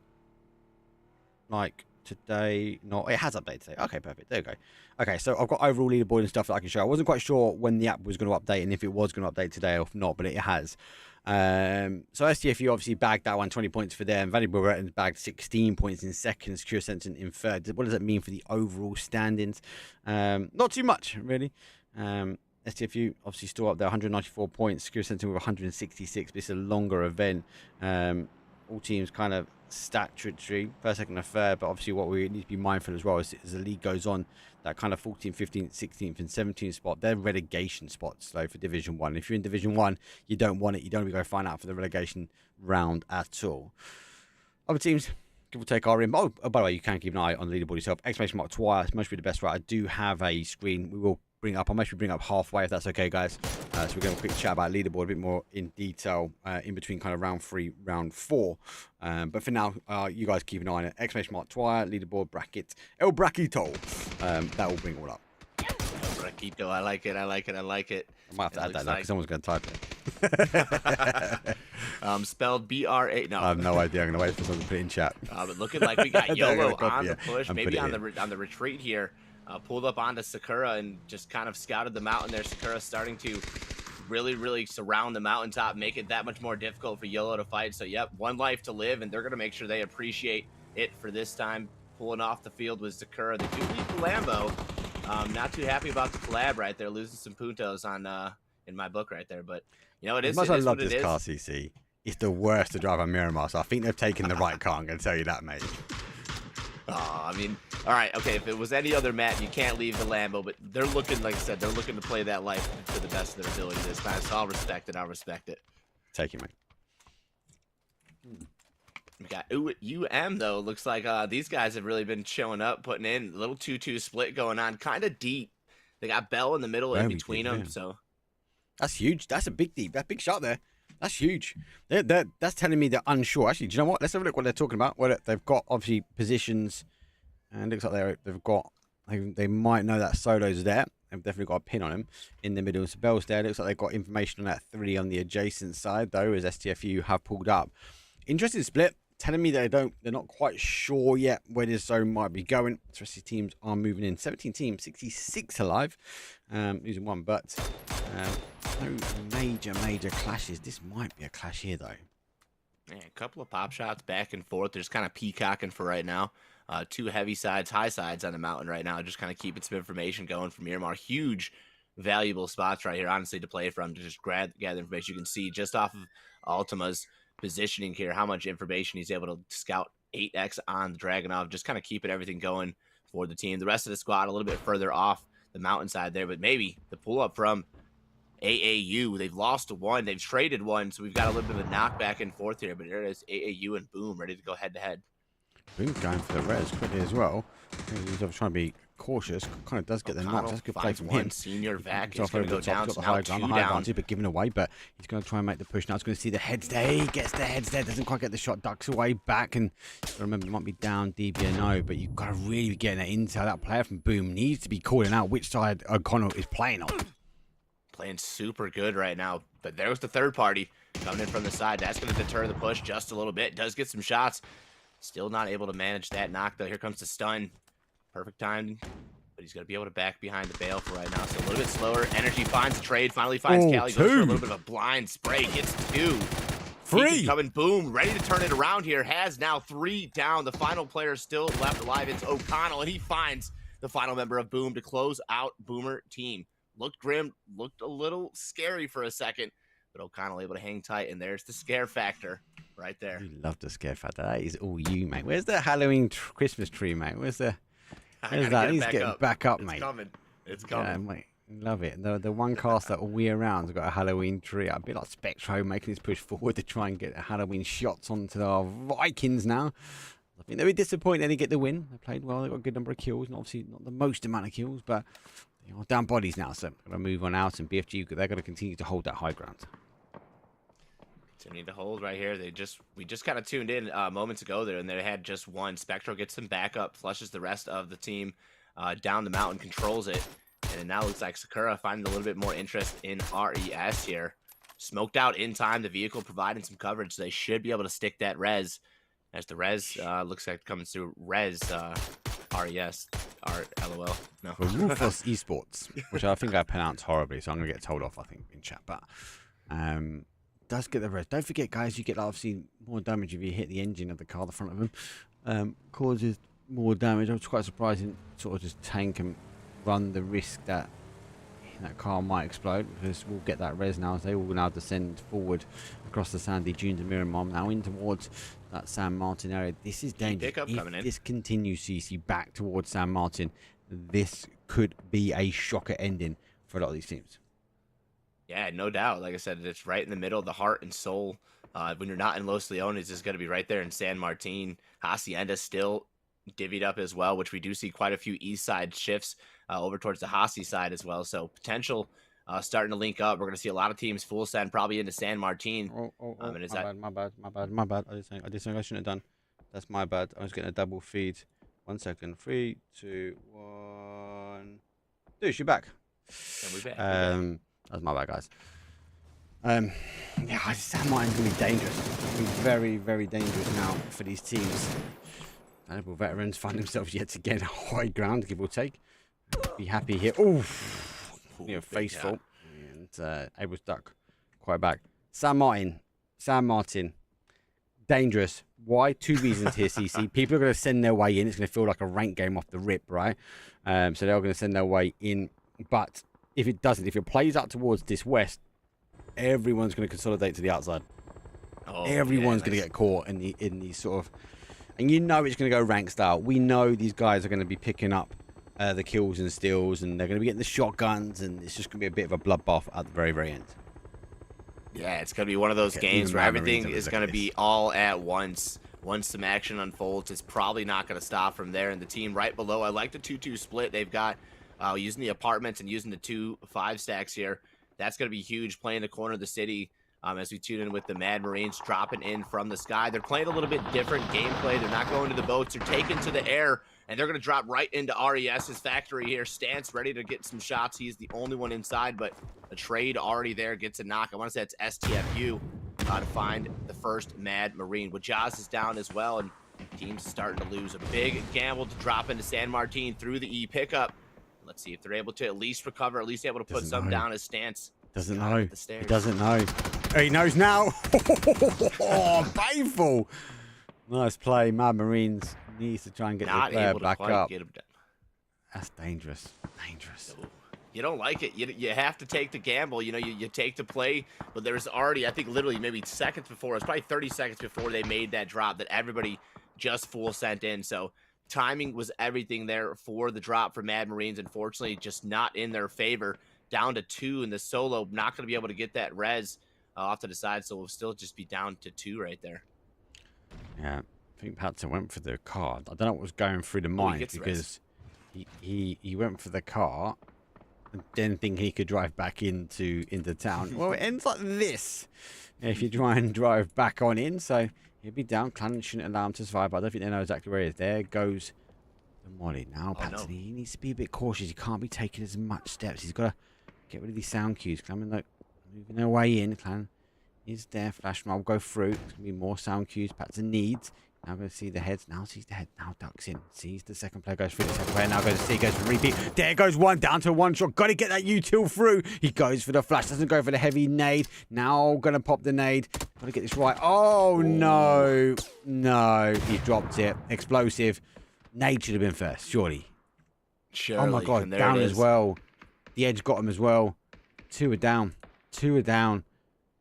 like today. No, it has updated today. Okay, perfect. There you go. Okay, so I've got overall leaderboard and stuff that I can show. I wasn't quite sure when the app was going to update and if it was going to update today or not, but it has. So STFU obviously bagged that one, 20 points for them. Valuable Retons bagged 16 points in second. Secure Sense in third. What does that mean for the overall standings? Not too much, really. STFU obviously still up there, 194 points. Secure Sense with 166, but it's a longer event. All teams kind of statutory, first, second, and third, but obviously what we need to be mindful as well is as the league goes on, that kind of 14th, 15th, 16th, and 17th spot, they're relegation spots, though, for Division 1. If you're in Division 1, you don't want it. You don't want to go find out for the relegation round at all. Other teams, give or take, are in. Oh, by the way, you can keep an eye on the leaderboard yourself. Exclamation mark twice, must be the best, right? I do have a screen. We will bring up. I'll maybe bring up halfway if that's okay, guys. So we're going to have a quick chat about leaderboard a bit more in detail in between kind of round 3, round 4. But for now, you guys keep an eye on it. Exclamation mark Twire, leaderboard bracket, El Braquito. That will bring all up. Braquito, I like it. I like it. I like it. I might have to add that now because someone's going to type it. Spelled B-R-A. No, I have no idea. I'm going to wait for someone to put it in chat. But looking like we got I'm YOLO gonna on copy the it push, and maybe put on it the retreat here. Pulled up onto Sakura and just kind of scouted the mountain there. Sakura starting to really, really surround the mountaintop, make it that much more difficult for YOLO to fight. So, yep, one life to live, and they're going to make sure they appreciate it for this time. Pulling off the field was Sakura. They do leave the Lambo. Not too happy about the collab right there, losing some puntos on in my book right there. But, you know, it is. As much as I love what this car, CC, it's the worst to drive on Miramar, so I think they've taken the right car. I'm going to tell you that, mate. Oh, I mean, all right, okay, if it was any other map, you can't leave the Lambo, but they're looking, like I said, they're looking to play that life to the best of their ability this time, so I'll respect it. I'll respect it. Take it, mate. We got UM, though. Looks like these guys have really been showing up, putting in a little 2-2 split going on, kind of deep. They got Bell in the middle in between them, so. That's huge. That's a big deep. That big shot there. That's huge. That's telling me they're unsure. Actually, do you know what? Let's have a look what they're talking about. Well, they've got obviously positions, and it looks like they've got. They might know that Solo's there. They've definitely got a pin on him in the middle. So Bell's there. It looks like they've got information on that 3 on the adjacent side, though, as STFU have pulled up. Interesting split. Telling me they're not quite sure yet where this zone might be going. The rest of the teams are moving in. 17 teams, 66 alive, losing 1, but no major clashes. This might be a clash here, though. Yeah, a couple of pop shots back and forth. They're just kind of peacocking for right now. Two heavy sides, high sides on the mountain right now. Just kind of keeping some information going from Miramar. Huge, valuable spots right here, honestly, to play from, to just gather information. You can see just off of Ultima's positioning here how much information he's able to scout 8x on the Dragunov, just kind of keeping everything going for the team. The rest of the squad a little bit further off the mountainside there, but maybe the pull-up from AAU. They've lost one. They've traded one, so we've got a little bit of a knock back and forth here, but there it is, AAU and Boom ready to go head-to-head. Boom's going for the res quickly as well. He's trying to be cautious. Kind of does get the knock. That's a good play from him. Senior Vac He's is going to go down. Got So the now high two ground, the high down. advantage, but giving away. But he's going to try and make the push now. He's going to see the heads there. He gets the heads there. Doesn't quite get the shot. Ducks away back. And remember, you might be down DBNO, but you've got to really be getting that intel. That player from Boom needs to be calling out which side O'Connell is playing on. Playing super good right now. But there's the third party coming in from the side. That's going to deter the push just a little bit. Does get some shots. Still not able to manage that knock, though. Here comes the stun. Perfect timing. But he's going to be able to back behind the bail for right now. So a little bit slower. Energy finds the trade. Finally finds Cali. Goes for a little bit of a blind spray. Gets two. Free. Coming. Boom. Ready to turn it around here. Has now 3 down. The final player still left alive. It's O'Connell. And he finds the final member of Boom to close out Boomer team. Looked grim. Looked a little scary for a second. But O'Connell able to hang tight. And there's the scare factor right there. We love the scare factor. That is all you, mate. Where's the Halloween Christmas tree, mate? Where's that? He's getting back up, mate. It's coming. It's coming. Yeah, mate. Love it. The one caster all year round has got a Halloween tree. A bit like Spectro making his push forward to try and get Halloween shots onto our Vikings now. I think they'll be disappointed they didn't get the win. They played well. They got a good number of kills. And obviously not the most amount of kills, but they are down bodies now. So got to move on out. And BFG, they're going to continue to hold that high ground. Continue to hold right here. We just kind of tuned in moments ago there, and they had just one. Spectro gets some backup, flushes the rest of the team down the mountain, controls it, and it now looks like Sakura finding a little bit more interest in RES here. Smoked out in time, the vehicle providing some coverage, so they should be able to stick that res. As the res looks like coming through res RES LOL. No. For Ruthless Esports, which I think I pronounced horribly, so I'm gonna get told off I think in chat, but does get the res. Don't forget, guys, you get obviously more damage if you hit the engine of the car, the front of them. Causes more damage. I was quite surprising, sort of just tank and run the risk that that car might explode, because we'll get that res now as they will now descend forward across the sandy dunes of Miramar, now in towards that San Martin area. This is dangerous. If this continues, CC, back towards San Martin, this could be a shocker ending for a lot of these teams. Yeah, no doubt. Like I said, it's right in the middle of the heart and soul. When you're not in Los Leones, it's going to be right there in San Martin. Hacienda still divvied up as well, which we do see quite a few east side shifts over towards the Hasi side as well. So potential starting to link up. We're going to see a lot of teams full send probably into San Martin. My bad. I did something I shouldn't have done. That's my bad. I was getting a double feed. 1 second. 3, 2, 1. Dude, you're back. And we're back. That's my bad, guys. Yeah, San Martin's going to be dangerous. It's going to be very, very dangerous now for these teams. Valuable veterans find themselves yet again high ground, give or take. Be happy here. Oh, face fault. And able to duck quite back. San Martin, dangerous. Why? 2 reasons here, CC. People are going to send their way in. It's going to feel like a rank game off the rip, right? So they're going to send their way in. But if it doesn't, if it plays out towards this west, everyone's going to consolidate to the outside. Everyone's going to get caught in these sort of, and you know it's going to go rank style. We know these guys are going to be picking up the kills and steals, and they're going to be getting the shotguns, and it's just going to be a bit of a bloodbath at the very, very end. Yeah, it's going to be one of those games where everything is going to be all at once. Once some action unfolds, it's probably not going to stop from there. And the team right below, I like the 2-2 split they've got. Using the apartments and using the 2 5 stacks here. That's going to be huge, playing the corner of the city as we tune in with the Mad Marines dropping in from the sky. They're playing a little bit different gameplay. They're not going to the boats. They're taking to the air, and they're going to drop right into RES's factory here. Stance ready to get some shots. He's the only one inside, but a trade already there gets a knock. I want to say it's STFU to find the first Mad Marine. Wajaz is down as well, and team's starting to lose. A big gamble to drop into San Martin through the E pickup. Let's see if they're able to at least recover, at least able to put some down as Stance Doesn't Got him know. at the He stairs. doesn't know. He knows now. Oh, painful. Nice play. Mad Marines needs to try and get the Not player able to back quite up. get him down. That's dangerous. Dangerous. You don't like it. You have to take the gamble. You know, you take the play, but there's already, I think, literally maybe seconds before, it's probably 30 seconds before they made that drop that everybody just full sent in. So timing was everything there for the drop for Mad Marines. Unfortunately, just not in their favor. Down to 2 in the solo, not going to be able to get that res off to the side. So we'll still just be down to 2 right there. Yeah, I think Patson went for the card. I don't know what was going through the he mind gets the because he went for the car and then thinking he could drive back into town. Well, it ends like this if you try and drive back on in. So he'll be down. Clan shouldn't allow him to survive, but I don't think they know exactly where he is. There goes the Molly. Now Patson, he needs to be a bit cautious. He can't be taking as much steps. He's got to get rid of these sound cues. Clan like moving their way in. Clan is there. Flash mob go through. There's going to be more sound cues Patson needs. Now going to see the heads. Now sees the head. Now ducks in. Sees the second player goes through the second player. Now goes to see. Goes for repeat. There goes one. Down to one shot. Got to get that util through. He goes for the flash. Doesn't go for the heavy nade. Now going to pop the nade. Got to get this right. Oh, no. No. He dropped it. Explosive. Nade should have been first. Surely. Surely. Oh, my God. And there Down it as is. well. The edge got him as well. 2 are down. 2 are down.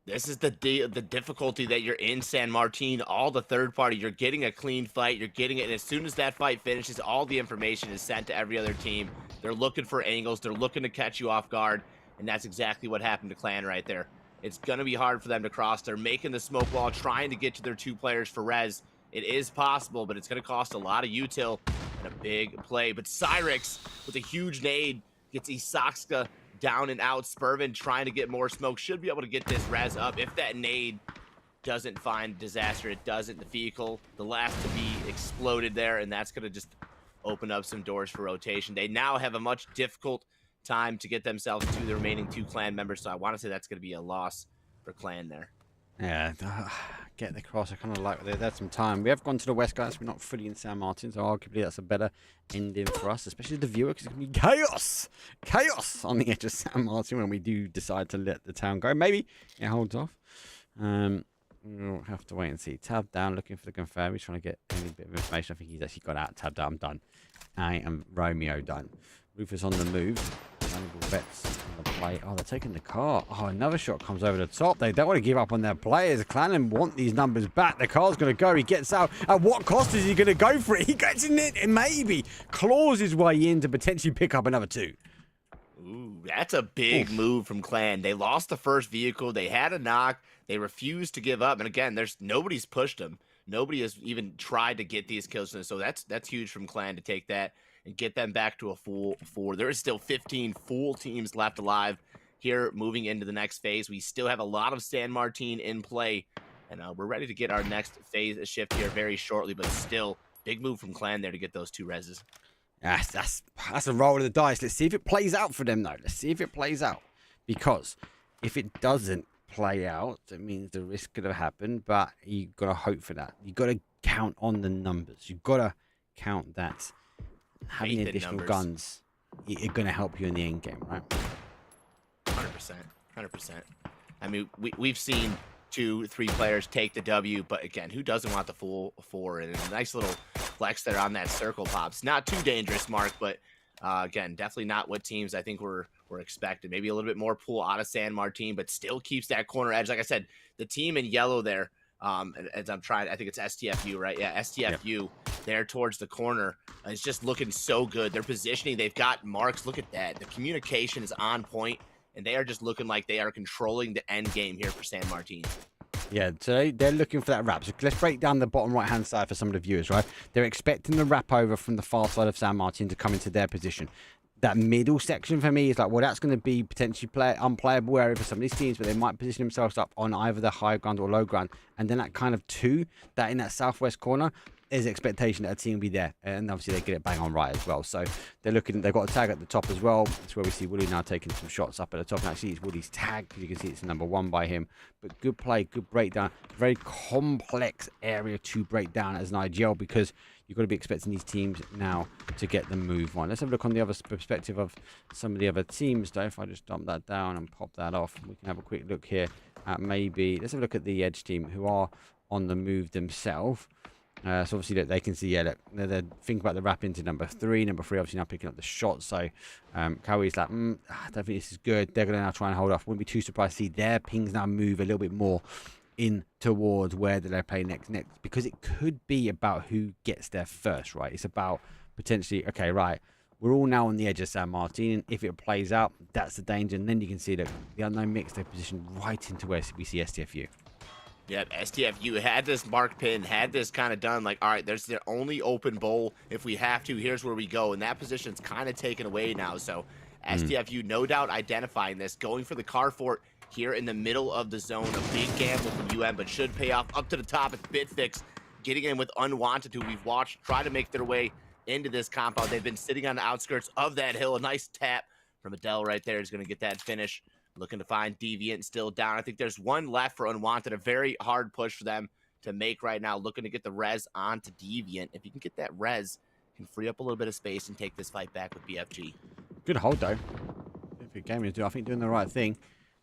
This is the difficulty that you're in San Martin. All the third party, you're getting a clean fight. You're getting it, and as soon as that fight finishes, all the information is sent to every other team. They're looking for angles. They're looking to catch you off guard, and that's exactly what happened to Clan right there. It's gonna be hard for them to cross. They're making the smoke wall, trying to get to their 2 players for res. It is possible, but it's gonna cost a lot of util and a big play. But Cyrix with a huge nade gets Isakska down and out. Spurvin trying to get more smoke. Should be able to get this res up. If that nade doesn't find disaster, it doesn't. The vehicle, the last to be exploded there, and that's going to just open up some doors for rotation. They now have a much difficult time to get themselves to the remaining 2 clan members, so I want to say that's going to be a loss for clan there. Yeah, get the cross. I kind of like there's some time. We have gone to the west, guys. We're not fully in San Martin, so arguably that's a better ending for us, especially the viewer, because it's going to be chaos on the edge of San Martin when we do decide to let the town go. Maybe it holds off. We'll have to wait and see. Tab down, looking for the confirm. He's trying to get any bit of information. I think he's actually got out. Tab down, I'm done. I am Romeo done. Rufus on the move. Valuable bets on the play. Oh, they're taking the car. Oh, another shot comes over the top. They don't want to give up on their players. Clannan want these numbers back. The car's going to go. He gets out. At what cost is he going to go for it? He gets in it and maybe claws his way in to potentially pick up another 2. Ooh, that's a big move from Clan. They lost the first vehicle. They had a knock. They refused to give up. And again, nobody's pushed them. Nobody has even tried to get these kills. So that's huge from Clan to take that and get them back to a full 4. There is still 15 full teams left alive here moving into the next phase. We still have a lot of San Martin in play, and we're ready to get our next phase shift here very shortly, but still big move from Clan there to get those 2 reses. That's a roll of the dice. Let's see if it plays out for them, though. Let's see if it plays out. Because if it doesn't play out, it means the risk could have happened, but you got to hope for that. You got to count on the numbers. You got to count that having Faith in additional numbers. guns is going to help you in the end game, right? 100%. I mean, we've seen 2-3 players take the W, but again, who doesn't want the full 4? And a nice little flex there on that circle pops. Not too dangerous, Mark, but again, definitely not what teams I think were expected. Maybe a little bit more pull out of San Martin, but still keeps that corner edge. Like I said, the team in yellow there, as I'm trying, I think it's STFU, right? Yeah, STFU there towards the corner. It's just looking so good. Their positioning, they've got marks. Look at that. The communication is on point, and they are just looking like they are controlling the end game here for San Martin. Yeah, so they're looking for that wrap. So let's break down the bottom right-hand side for some of the viewers, right? They're expecting the wrap over from the far side of San Martin to come into their position. That middle section for me is like, well, that's going to be potentially unplayable area for some of these teams, but they might position themselves up on either the high ground or low ground. And then that kind of 2, that in that southwest corner, there's expectation that a team will be there, and obviously they get it bang on right as well. So they're looking, they've got a tag at the top as well. That's where we see Woody now taking some shots up at the top. And actually, it's Woody's tag, because you can see it's number 1 by him. But good play, good breakdown. Very complex area to break down as an IGL, because you've got to be expecting these teams now to get the move on. Let's have a look on the other perspective of some of the other teams, though. If I just dump that down and pop that off, we can have a quick look here at maybe, let's have a look at the Edge team, who are on the move themselves. So obviously look, they can see, yeah, look, they're think about the wrap into number 3. Number 3 obviously now picking up the shot. So Kawhi's like, I don't think this is good. They're going to now try and hold off. Wouldn't be too surprised to see their pings now move a little bit more in towards where do they play next, because it could be about who gets there first, right? It's about potentially, okay, right, we're all now on the edge of San Martin, and if it plays out, that's the danger. And then you can see that the unknown mix, they're positioned right into where we see STFU. Yep, STFU had this mark pin, had this kind of done, like, all right, there's their only open bowl. If we have to, here's where we go. And that position's kind of taken away now. So STFU, no doubt identifying this, going for the car fort here in the middle of the zone. A big gamble from UM, but should pay off. Up to the top, it's Bitfix getting in with Unwanted, who we've watched try to make their way into this compound. They've been sitting on the outskirts of that hill. A nice tap from Adele right there is going to get that finish. Looking to find Deviant still down. I think there's one left for Unwanted. A very hard push for them to make right now. Looking to get the res onto Deviant. If you can get that res, you can free up a little bit of space and take this fight back with BFG. Good hold, though. If Gamers do, I think, doing the right thing,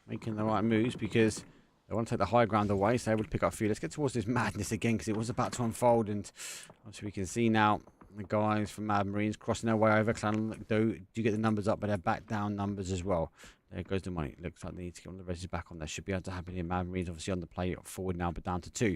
making the right moves, because they want to take the high ground away, so they would pick up a few. Let's get towards this madness again, because it was about to unfold, and obviously we can see now the guys from Mad Marines crossing their way over. Clan do get the numbers up, but they're back down numbers as well. There goes the money. Looks like they need to get on the reses back on. That should be able to happen here. Mad Marines obviously on the play forward now, but down to 2.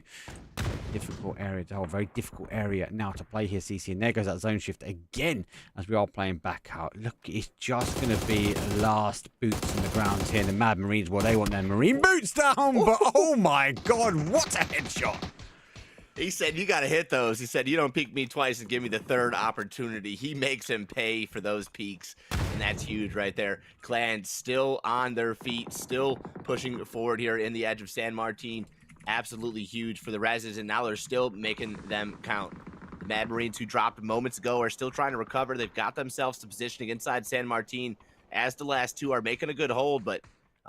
Difficult area to hold. Very difficult area now to play here, CC. And there goes that zone shift again as we are playing back out. Look, it's just going to be last boots on the ground here. And the Mad Marines, well, they want their Marine boots down, but oh my God, what a headshot. He said, you got to hit those. He said, you don't peek me twice and give me the third opportunity. He makes him pay for those peaks, and that's huge right there. Clan still on their feet, still pushing forward here in the edge of San Martin. Absolutely huge for the reses, and now they're still making them count. The Mad Marines, who dropped moments ago, are still trying to recover. They've got themselves to positioning inside San Martin, as the last 2 are making a good hold, but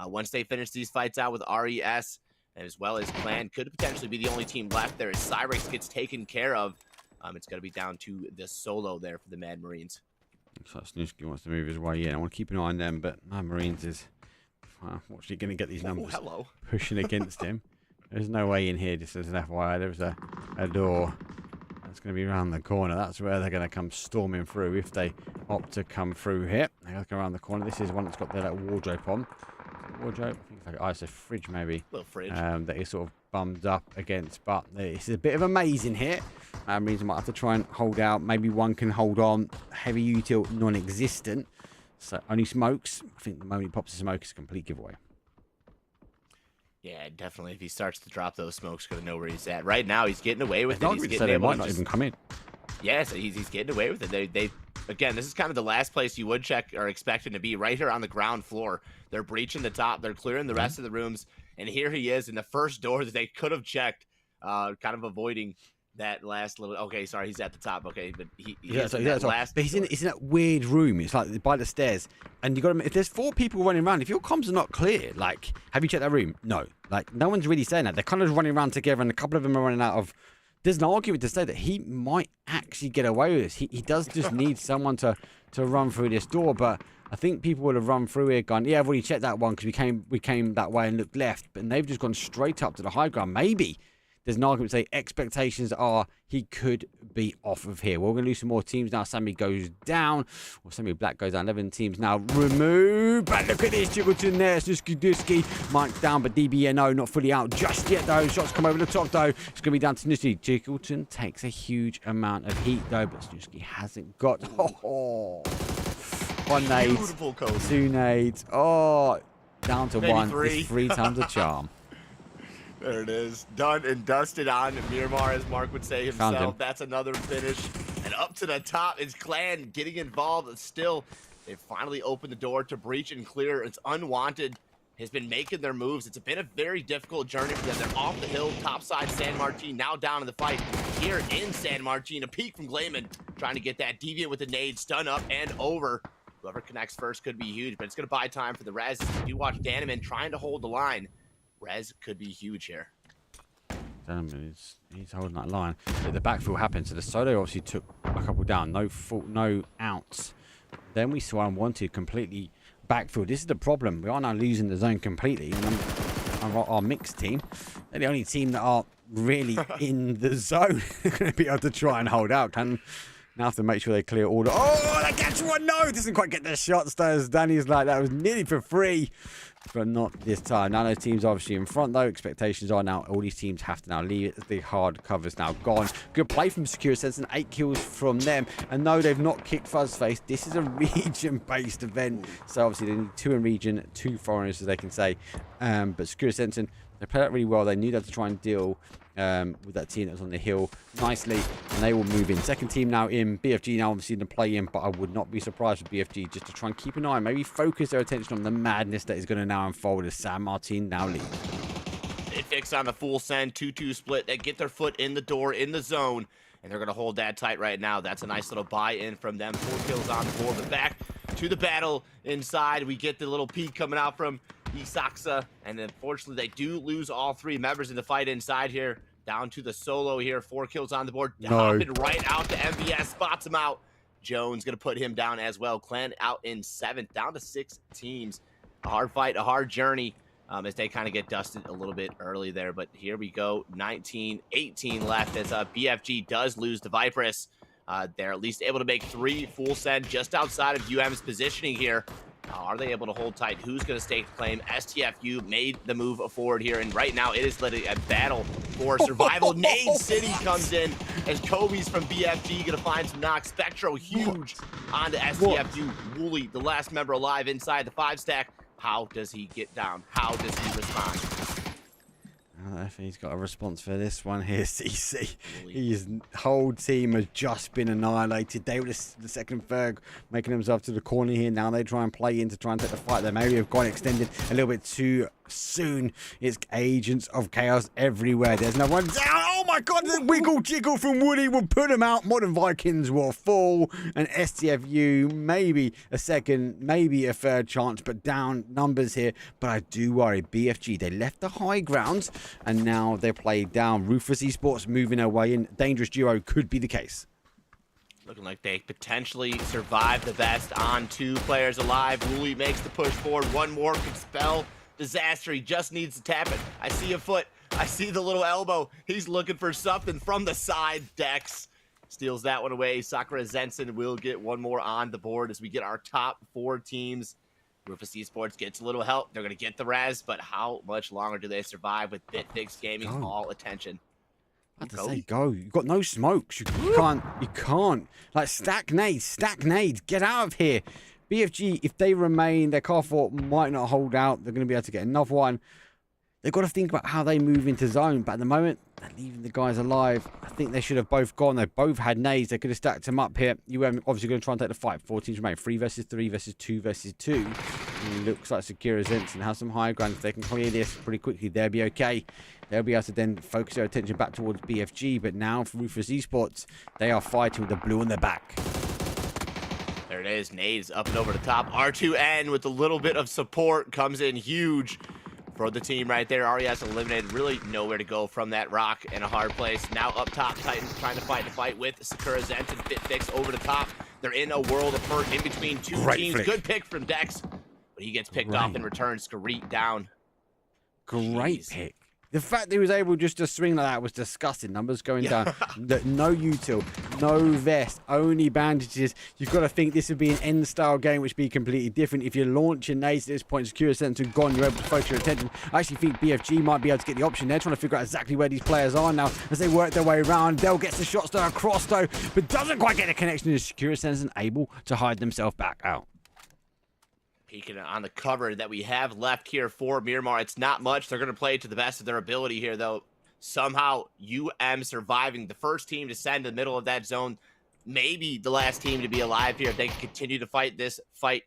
once they finish these fights out with RES, as well as Clan, could potentially be the only team left there as Cyrex gets taken care of. It's going to be down to the solo there for the Mad Marines. Looks like Snooski wants to move his way in. I want to keep an eye on them, but Mad Marines is fortunately going to get these numbers pushing against him. There's no way in here, just as an FYI. There's a door that's going to be around the corner. That's where they're going to come storming through if they opt to come through here. They're going to go around the corner. This is one that's got their wardrobe on. Wardrobe, I think it's like a fridge maybe. Little fridge. That is sort of bummed up against, but this is a bit of a maze in here. Marines might have to try and hold out. Maybe one can hold on. Heavy util non-existent, so only smokes. I think the moment he pops the smoke is a complete giveaway. Yeah, definitely. If he starts to drop those smokes, gonna know where he's at. Right now, he's getting away with it. He's getting they might not even come in. Yeah, so he's getting away with it. They again, this is kind of the last place you would check or expect him to be, right here on the ground floor. They're breaching the top. They're clearing the rest of the rooms. And here he is in the first door that they could have checked, kind of avoiding that last little. Okay, sorry, he's at the top. Okay, but he's in that weird room. It's like by the stairs. And you got to, if there's 4 people running around, if your comms are not clear, like, have you checked that room? No. Like, no one's really saying that. They're kind of running around together, and a couple of them are running out of. There's an argument to say that he might actually get away with this. He does just need someone to run through this door, but I think people would have run through here, gone, yeah, I've already checked that one because we came that way and looked left, but they've just gone straight up to the high ground. Maybe there's an argument to say expectations are he could be off of here. We're going to lose some more teams now. Sammy goes down, or Sammy Black goes down. 11 teams now removed. But look at this, Jiggleton there. Snooski Mike down, but DBNO not fully out just yet, though. Shots come over the top, though. It's going to be down to Snooski. Jiggleton takes a huge amount of heat, though, but Snooski hasn't got. One nade, 2 nades. Oh, down to maybe 1. 3. It's 3 times a charm. There it is. Done and dusted on Miramar, as Mark would say himself. That's another finish. And up to the top is Clan getting involved. Still, they finally opened the door to breach and clear. It's Unwanted has been making their moves. It's been a very difficult journey for them. They're off the hill, topside San Martin, now down in the fight here in San Martin. A peek from Glayman, trying to get that deviant with the nade, stun up and over. Whoever connects first could be huge, but it's going to buy time for the Rez. You do watch Daneman trying to hold the line. Rez could be huge here. He's holding that line. The backfill happened, so the solo obviously took a couple down. No fault, no outs. Then we saw unwanted completely backfield. This is the problem. We are now losing the zone completely. And our mixed team, they're the only team that are really in the zone. They're going to be able to try and hold out. Now have to make sure they clear all the... Oh, they catch one! No! Doesn't quite get the shots, though. Danny's like, that was nearly for free. But not this time. Now those teams are obviously in front, though. Expectations are now all these teams have to now leave it. The hard cover's now gone. Good play from Secure Sense and 8 kills from them. And no, they've not kicked Fuzzface. This is a region-based event. So obviously they need 2 in region, 2 foreigners, as they can say. But Secure Sense, they played that really well. They knew that to try and deal with that team that was on the hill nicely, and they will move in. Second team now in. BFG now obviously in the play-in, but I would not be surprised with BFG just to try and keep an eye, maybe focus their attention on the madness that is going to now unfold as San Martin now lead. They fix on the full send, 2-2 split. They get their foot in the door, in the zone, and they're going to hold that tight right now. That's a nice little buy-in from them. 4 kills on the board, but back to the battle inside. We get the little peek coming out from Isaksa, and unfortunately they do lose all 3 members in the fight inside here. Down to the solo here, 4 kills on the board. Hopping right out to MVS, spots him out. Jones gonna put him down as well. Clan out in 7th, down to 6 teams. A hard fight, a hard journey, as they kind of get dusted a little bit early there. But here we go, 19-18 left as BFG does lose the Viperous. They're at least able to make 3 full send just outside of UM's positioning here. Are they able to hold tight? Who's going to stake the claim? STFU made the move forward here, and right now it is literally a battle for survival. Nade City comes in as Kobe's from BFG going to find some knocks. Spectro huge onto STFU. Wooly, the last member alive inside the 5-stack. How does he get down? How does he respond? I don't know if he's got a response for this one here, CC. His whole team has just been annihilated. They were the second and third, making themselves to the corner here. Now they try and play in to try and take the fight. They maybe have gone extended a little bit too soon. It's agents of chaos everywhere. There's no one down. Oh my god, the wiggle jiggle from Woody will put him out. Modern Vikings will fall. And STFU, maybe a second, maybe a third chance, but down numbers here. But I do worry. BFG, they left the high ground and now they play down. Ruthless Esports moving away, and Dangerous Duo could be the case. Looking like they potentially survive the best on 2 players alive. Wooly makes the push forward. One more could spell disaster. He just needs to tap it. I see a foot. I see the little elbow. He's looking for something from the side. Dex steals that one away. Sakura Zensen will get one more on the board as we get our top 4 teams. Rufus Esports gets a little help. They're going to get the res, but how much longer do they survive with BitFix Gaming all attention? I have to say, go. You've got no smokes. You can't. Like, stack nades, get out of here. BFG, if they remain, their car fort might not hold out. They're going to be able to get another one. They've got to think about how they move into zone. But at the moment, they're leaving the guys alive. I think they should have both gone. They both had nades. They could have stacked them up here. Obviously going to try and take the fight. 4 teams remain. 3 versus 3 versus 2 versus 2. And looks like Secure Zensen has some high ground. If they can clear this pretty quickly, they'll be okay. They'll be able to then focus their attention back towards BFG. But now for Ruthless Esports, they are fighting with the blue on their back. There it is. Nades up and over the top. R2N with a little bit of support comes in huge for the team right there. RES eliminated. Really nowhere to go from that rock in a hard place. Now up top, Titans trying to fight with Sakura Zent and BitFix over the top. They're in a world of hurt in between 2 teams. Flick. Good pick from Dex, but he gets picked off in return. Skarit down. Great pick. The fact that he was able just to swing like that was disgusting. Numbers going down. No util, no vest, only bandages. You've got to think this would be an end-style game, which would be completely different. If you're launching nades at this point, Secure Sense are gone, you're able to focus your attention. I actually think BFG might be able to get the option. They're trying to figure out exactly where these players are now as they work their way around. Dell gets the shots though across though, but doesn't quite get the connection. Secure Sense and able to hide themselves back out. Peeking on the cover that we have left here for Miramar. It's not much. They're going to play to the best of their ability here, though. Somehow, surviving. The first team to send in the middle of that zone. Maybe the last team to be alive here if they can continue to fight this fight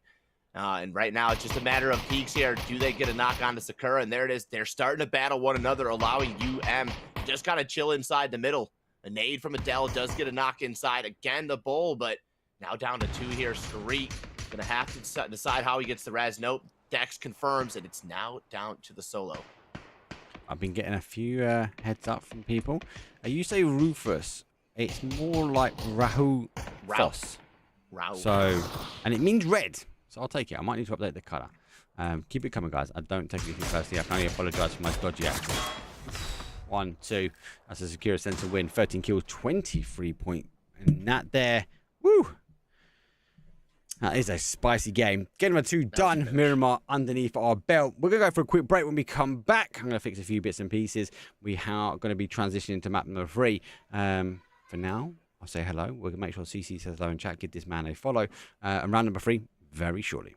And right now, it's just a matter of peaks here. Do they get a knock on to Sakura? And there it is. They're starting to battle one another, allowing UM just kind of chill inside the middle. A nade from Adele does get a knock inside. Again, the bull, but now down to 2 here. Streak going to have to decide how he gets the res. Nope. Dex confirms, and it's now down to the solo. I've been getting a few heads up from people. You say Rufus. It's more like Rahu Foss. Rahu. So, and it means red. So I'll take it. I might need to update the colour. Keep it coming, guys. I don't take anything personally. I can only apologise for my dodgy action. 1, 2. That's a Secure Center win. 13 kills, 23 point. And that there. Woo! That is a spicy game. Game number 2 done. Miramar underneath our belt. We're going to go for a quick break. When we come back, I'm going to fix a few bits and pieces. We are going to be transitioning to map number 3. For now, I'll say hello. We're going to make sure CC says hello in chat. Give this man a follow. And round number 3, very shortly.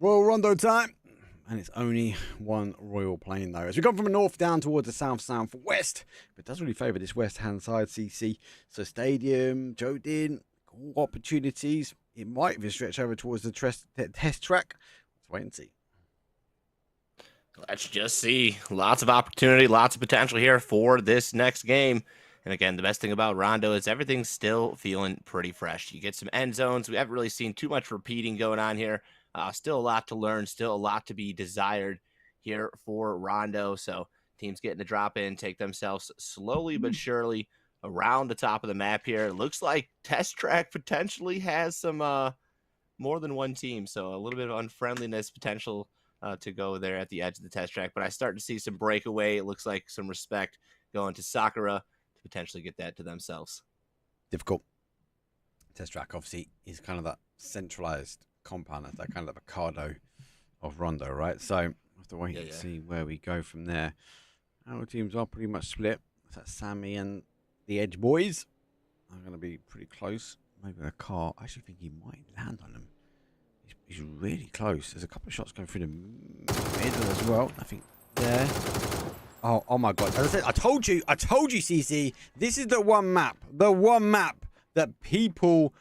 Royal Rondo time. And it's only one Royal plane, though. As we come from the north down towards the southwest, but it does really favour this west-hand side, CC. So stadium, Jodin, opportunities. It might even stretch over towards the test track. Let's wait and see. Let's just see. Lots of opportunity, lots of potential here for this next game. And again, the best thing about Rondo is everything's still feeling pretty fresh. You get some end zones. We haven't really seen too much repeating going on here. Still a lot to learn, still a lot to be desired here for Rondo. So teams getting to drop in, take themselves slowly but surely around the top of the map here. It looks like Test Track potentially has some more than one team. So a little bit of unfriendliness potential to go there at the edge of the Test Track. But I start to see some breakaway. It looks like some respect going to Sakura to potentially get that to themselves. Difficult. Test Track obviously is kind of that centralized compound, that kind of avocado of Rondo, right? So we'll have to wait and see where we go from there. Our teams are pretty much split. That's Sammy and the Edge boys are going to be pretty close. Maybe a car. I actually think he might land on them. He's really close. There's a couple of shots going through the middle as well. I think there. Oh my God. As I said, I told you, CC, this is the one map that people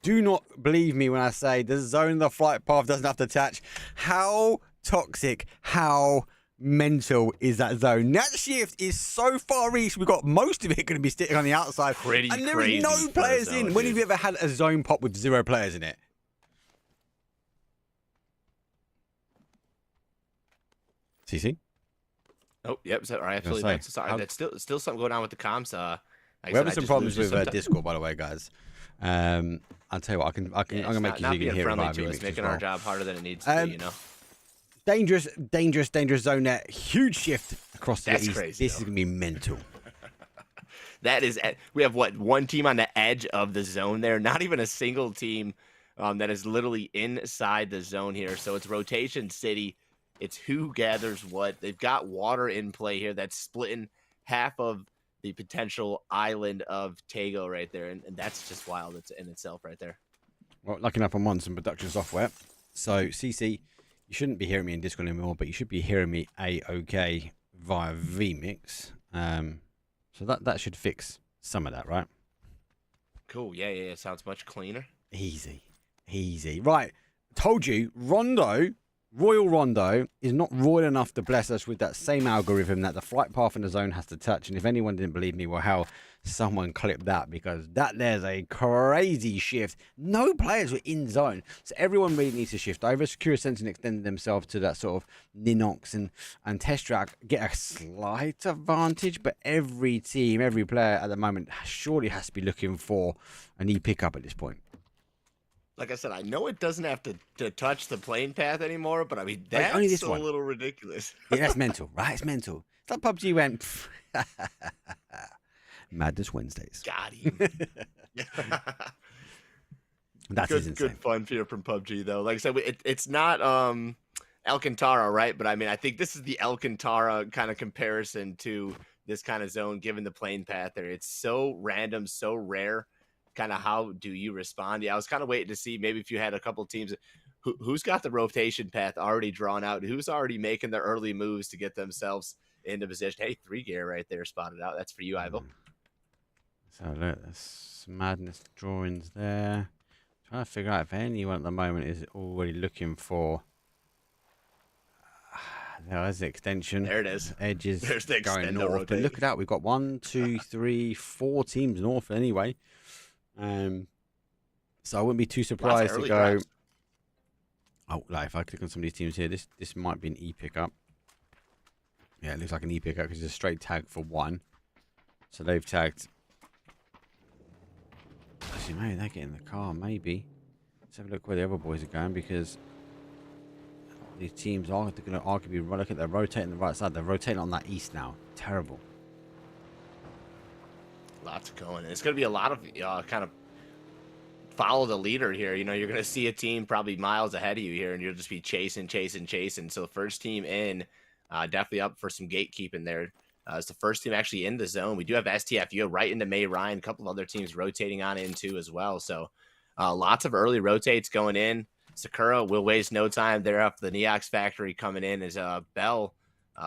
do not believe me when I say the zone, the flight path doesn't have to attach. How toxic, how mental is that zone? That shift is so far east. We've got most of it going to be sitting on the outside. Pretty and there crazy is no players in. When have you ever had a zone pop with 0 players in it? CC? Oh, yep. So, I absolutely. Sorry. Sorry, that's still something going on with the comms. We're having some problems with Discord, by the way, guys. I'll tell you what, I'm gonna make you can hear it via to us, making our job harder than it needs to be, you know. Dangerous zone there. Huge shift across the east. Crazy, this is gonna be mental. That is, we have what, one team on the edge of the zone there. Not even a single team that is literally inside the zone here. So it's rotation city. It's who gathers what. They've got water in play here that's splitting half of the potential island of Tago right there. And that's just wild in itself right there. Well, lucky enough, I'm on some production software. So, CC, you shouldn't be hearing me in Discord anymore, but you should be hearing me A-OK via vMix. So that should fix some of that, right? Cool. Yeah. Sounds much cleaner. Easy. Right. Told you, Royal Rondo is not royal enough to bless us with that same algorithm that the flight path in the zone has to touch. And if anyone didn't believe me, well, hell, someone clipped that, because there's a crazy shift. No players were in zone. So everyone really needs to shift over. Secure Sense and extend themselves to that sort of Ninox and Test Track, get a slight advantage. But every team, every player at the moment surely has to be looking for an E pickup at this point. Like I said, I know it doesn't have to touch the plane path anymore, but I mean, that's only this a little ridiculous. Yeah, that's mental, right? It's mental. It's like PUBG went, Madness Wednesdays. Got him. That's good fun here from PUBG, though. Like I said, it's not Alcantara, right? But I mean, I think this is the Alcantara kind of comparison to this kind of zone, given the plane path there. It's so random, so rare. Kind of how do you respond? Yeah, I was kind of waiting to see maybe if you had a couple of teams who's got the rotation path already drawn out, who's already making their early moves to get themselves into position. Hey, 3 gear right there spotted out. That's for you, Ivo. So look, there's some madness drawings there. Trying to figure out if anyone at the moment is already looking for. There's the extension. There it is. Edges. There's the going north. But look at that. We've got 1, 2, 3, 4 teams north anyway. So I wouldn't be too surprised to go. Grabs. Oh, like if I click on some of these teams here, this might be an E pickup. Yeah, it looks like an E pickup because it's a straight tag for 1. So they've tagged. Actually, maybe they're getting the car. Maybe. Let's have a look where the other boys are going, because these teams are going to arguably look at they're rotating the right side. They're rotating on that east now. Terrible. Lots going. It's going to be a lot of kind of follow the leader here. You know, you're going to see a team probably miles ahead of you here, and you'll just be chasing. So the first team in, definitely up for some gatekeeping there. It's the first team actually in the zone. We do have STFU right into May Ryan, a couple of other teams rotating on in too as well. So lots of early rotates going in. Sakura will waste no time there up the Neox factory coming in as Bell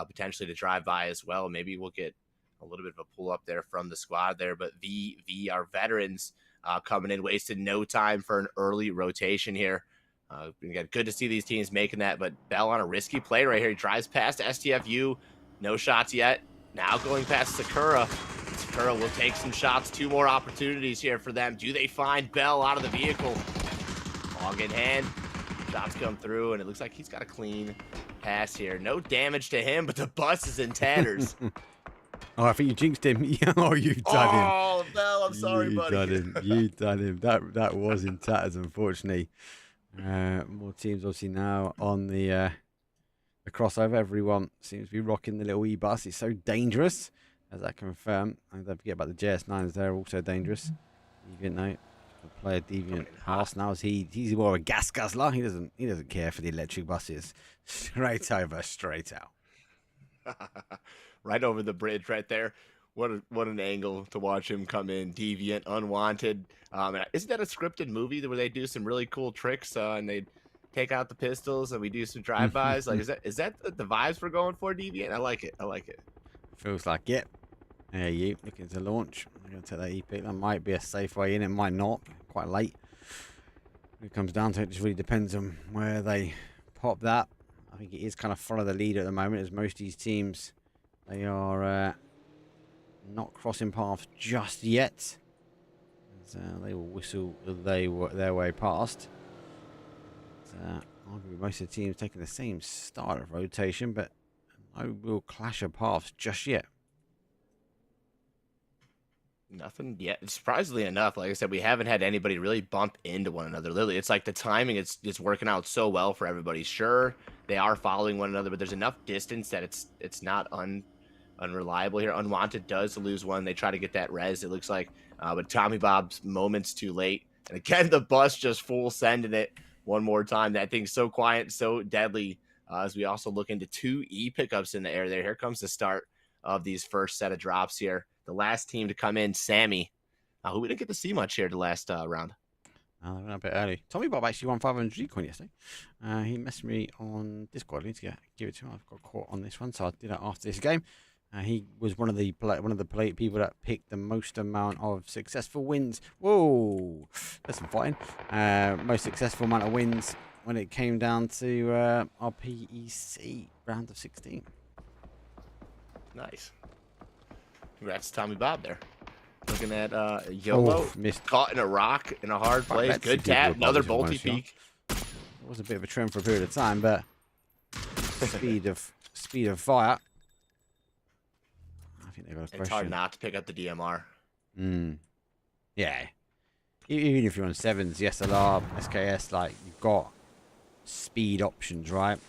potentially to drive by as well. Maybe we'll get a little bit of a pull up there from the squad there, but our veterans coming in, wasted no time for an early rotation here. Again, good to see these teams making that, but Bell on a risky play right here. He drives past STFU, no shots yet. Now going past Sakura. Sakura will take some shots. 2 more opportunities here for them. Do they find Bell out of the vehicle? Log in hand. Shots come through, and it looks like he's got a clean pass here. No damage to him, but the bus is in tatters. Oh, I think you jinxed him. Oh, you done him. Oh, Bell, I'm sorry, buddy. Done him. You done him. That was in tatters, unfortunately. More teams obviously now on the crossover. Everyone seems to be rocking the little e-bus. It's so dangerous, as I confirm. And don't forget about the JS9s. They're also dangerous. Deviant, no. Player Deviant Haas now. He's more of a gas guzzler. He doesn't care for the electric buses. Straight over, straight out. Right over the bridge right there. What an angle to watch him come in. Deviant, unwanted. Isn't that a scripted movie where they do some really cool tricks and they take out the pistols and we do some drive-bys? Like, is that the vibes we're going for, Deviant? I like it. Feels like it. There you looking to launch. I'm going to take that EP. That might be a safe way in. It might not. Quite late. When it comes down to it, it just really depends on where they pop that. I think it is kind of follow the leader at the moment, as most of these teams, they are not crossing paths just yet. As, they will whistle their way past. Arguably most of the teams taking the same start of rotation, but no real clash of paths just yet. Nothing yet. Surprisingly enough, like I said, we haven't had anybody really bump into one another. Literally, it's like the timing it's working out so well for everybody. Sure, they are following one another, but there's enough distance that it's not unreliable here. Unwanted does lose one. They try to get that res, it looks like. But Tommy Bob's moments too late. And again, the bus just full sending it one more time. That thing's so quiet, so deadly. As we also look into 2 E pickups in the air there. Here comes the start of these first set of drops here. The last team to come in, Sammy, who we didn't get to see much here the last round. They went a bit early. Tommy Bob actually won 500 G-Coin yesterday. He messaged me on Discord. I need to give it to him. I've got caught on this one, so I'll do that after this game. He was one of the people that picked the most amount of successful wins. Whoa, that's some fighting. Most successful amount of wins when it came down to our PEC round of 16. Nice. Congrats to Tommy Bob there. Looking at YOLO. Missed. Caught in a rock in a hard place. Good tap. Another bolty peek. It was a bit of a trend for a period of time, but speed of fire. I think they got a question. It's hard not to pick up the DMR. Yeah. Even if you're on 7s, the SLR, SKS, like, you've got speed options, right?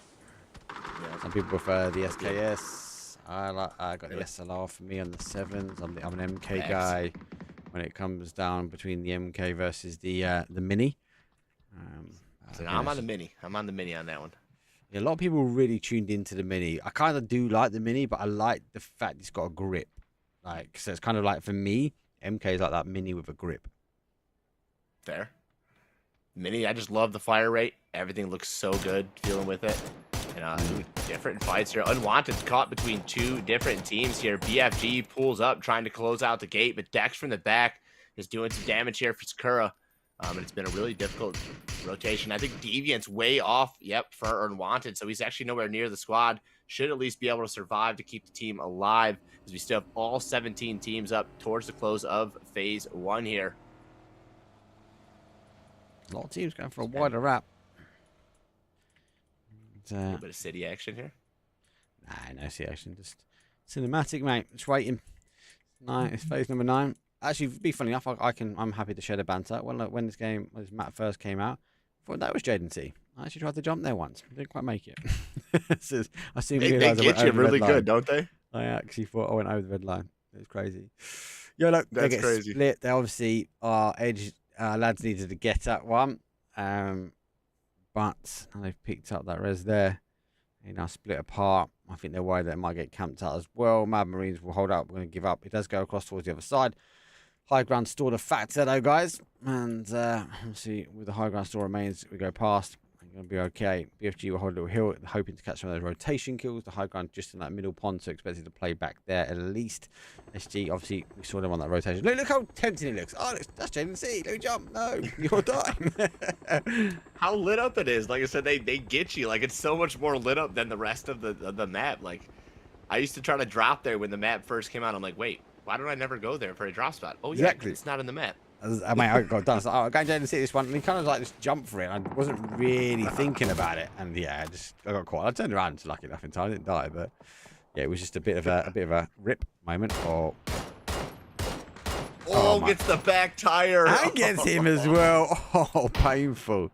Yeah. Some people prefer the SKS. I got the SLR for me on the 7s. I'm an MK guy when it comes down between the MK versus the Mini. So I'm on the Mini. I'm on the Mini on that one. Yeah, a lot of people really tuned into the Mini. I kind of do like the Mini, but I like the fact it's got a grip. Like, so it's kind of like, for me, MK is like that Mini with a grip. Fair. Mini, I just love the fire rate. Everything looks so good feeling with it. And different fights here. Unwanted caught between 2 different teams here. BFG pulls up, trying to close out the gate, but Dex from the back is doing some damage here for Sakura. And it's been a really difficult rotation. I think Deviant's way off, for Unwanted, so he's actually nowhere near the squad. Should at least be able to survive to keep the team alive, as we still have all 17 teams up towards the close of Phase 1 here. A lot of teams going for a wider wrap. A little bit of city action here. Nah, no city action. Just cinematic, mate. Just waiting. It's phase number 9. Actually, be funny enough, I'm happy to share the banter. When this map first came out, I thought that was Jaden T. I actually tried to jump there once. I didn't quite make it. I soon realised they get you really good, don't they? I actually thought I went over the red line. It was crazy. Yo, look, that's they get crazy. Split. They obviously, our edge lads needed to get that one. But now they've picked up that res there. They now split apart. I think they're worried that it might get camped out as well. Mad Marines will hold out. We're going to give up. It does go across towards the other side. High ground stored a factor though, guys. And obviously, with the high ground store remains, we go past. Going to be okay. BFG will hold a little hill, hoping to catch some of those rotation kills. The high ground just in that middle pond, so expected to play back there at least. SG, obviously, we saw them on that rotation. Look how tempting it looks. Oh, that's Jaden C. Let me jump. No, you're dying. How lit up it is. Like I said, they get you. Like, it's so much more lit up than the rest of the map. Like, I used to try to drop there when the map first came out. I'm like, wait, why don't I never go there for a drop spot? Oh, yeah, Exactly. it's not in the map. I mean, I got done. I was like, oh, I'm going to see this one. And he kind of like just jumped for it. I wasn't really thinking about it. And yeah, I got caught. I turned around, lucky enough in time. I didn't die, but yeah, it was just a bit of a rip moment. Oh, gets the back tire. And gets him as well. Oh, painful.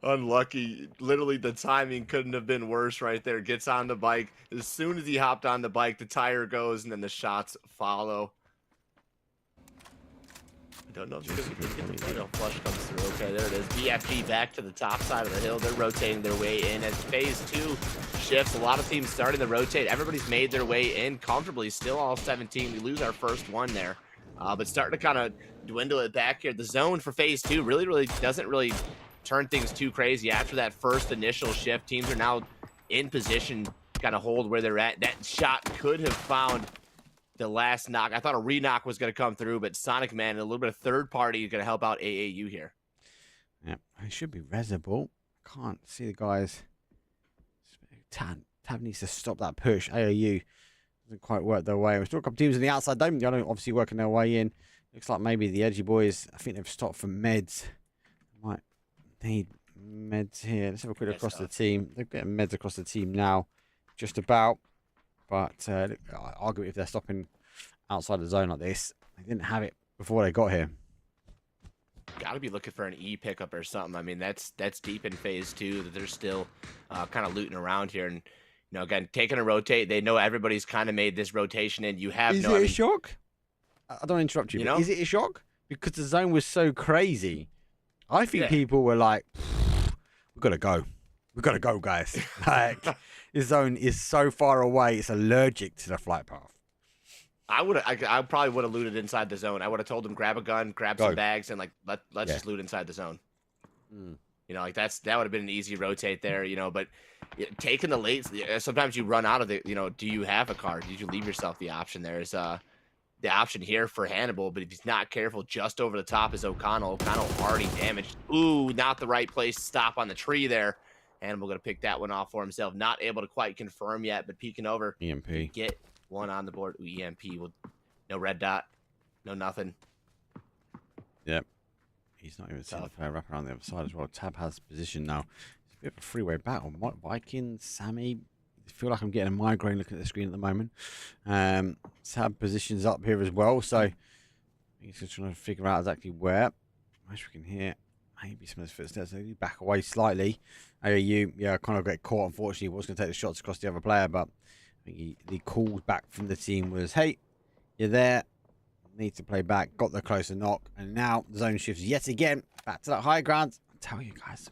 Unlucky. Literally, the timing couldn't have been worse right there. Gets on the bike. As soon as he hopped on the bike, the tire goes, and then the shots follow. I don't know if you can get the flush comes through. Okay, there it is. BFG back to the top side of the hill. They're rotating their way in as phase 2 shifts. A lot of teams starting to rotate. Everybody's made their way in comfortably. Still all 17. We lose our first one there. But starting to kind of dwindle it back here. The zone for phase 2 really doesn't really turn things too crazy. After that first initial shift, teams are now in position to kind of hold where they're at. That shot could have found the last knock. I thought a re-knock was going to come through, but Sonic Man and a little bit of third party is going to help out AAU here. Yeah, it should be Resable. Can't see the guys. Tab needs to stop that push. AAU doesn't quite work their way. We've still got teams on the outside dome. They're obviously working their way in. Looks like maybe the Edgy boys, I think they've stopped for meds. Might need meds here. Let's have a quick look across the team. They're getting meds across the team now. Just about. But I argue if they're stopping outside the zone like this, they didn't have it before they got here. Got to be looking for an E pickup or something. I mean, that's deep in phase 2 that they're still kind of looting around here. And, you know, again, taking a rotate, they know everybody's kind of made this rotation, and you have Is it a shock? I don't want to interrupt you, but is it a shock? Because the zone was so crazy. I think people were like, we've got to go. We've got to go, guys. Like, the zone is so far away, it's allergic to the flight path. I probably would have looted inside the zone. I would have told them grab a gun, grab some bags, and like let's just loot inside the zone. You know, like that would have been an easy rotate there. You know, but taking the late, sometimes you run out of the. You know, do you have a car? Did you leave yourself the option? There's the option here for Hannibal, but if he's not careful, just over the top is O'Connell. O'Connell already damaged. Ooh, not the right place to stop on the tree there. Hannibal going to pick that one off for himself. Not able to quite confirm yet, but peeking over. EMP. Get one on the board. Ooh, EMP with no red dot, no nothing. Yep. He's not even seeing the player wrap around the other side as well. Tab has position now. It's a bit of a freeway battle. Viking, Sammy. I feel like I'm getting a migraine looking at the screen at the moment. Tab positions up here as well, so he's just trying to figure out exactly where. As we can hear, maybe some of his footsteps. They back away slightly. AAU, yeah, kind of got caught. Unfortunately, he was going to take the shots across the other player, but I think the call back from the team was, "Hey, you're there. Need to play back." Got the closer knock, and now the zone shifts yet again back to that high ground. I tell you guys,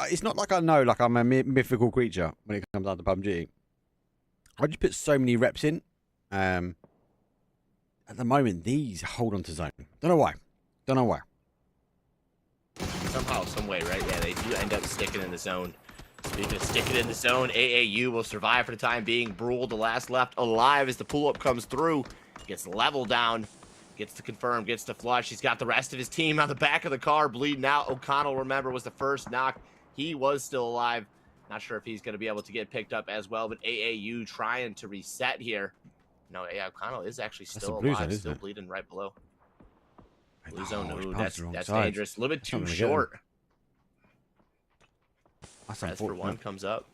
it's not like I know, like I'm a mythical creature when it comes down to PUBG. I just put so many reps in. At the moment, these hold on to zone. Don't know why. Don't know why. Somehow, some way, right? Yeah, they do end up sticking in the zone. Speaking of sticking in the zone, AAU will survive for the time being. Brule, the last left alive as the pull-up comes through. Gets leveled down. Gets to confirm, gets to flush. He's got the rest of his team on the back of the car bleeding out. O'Connell, remember, was the first knock. He was still alive. Not sure if he's going to be able to get picked up as well, but AAU trying to reset here. No, yeah, O'Connell is actually still alive, zone, still bleeding right below. Blue zone, ooh, that's dangerous. A little bit too short. Press for one comes up.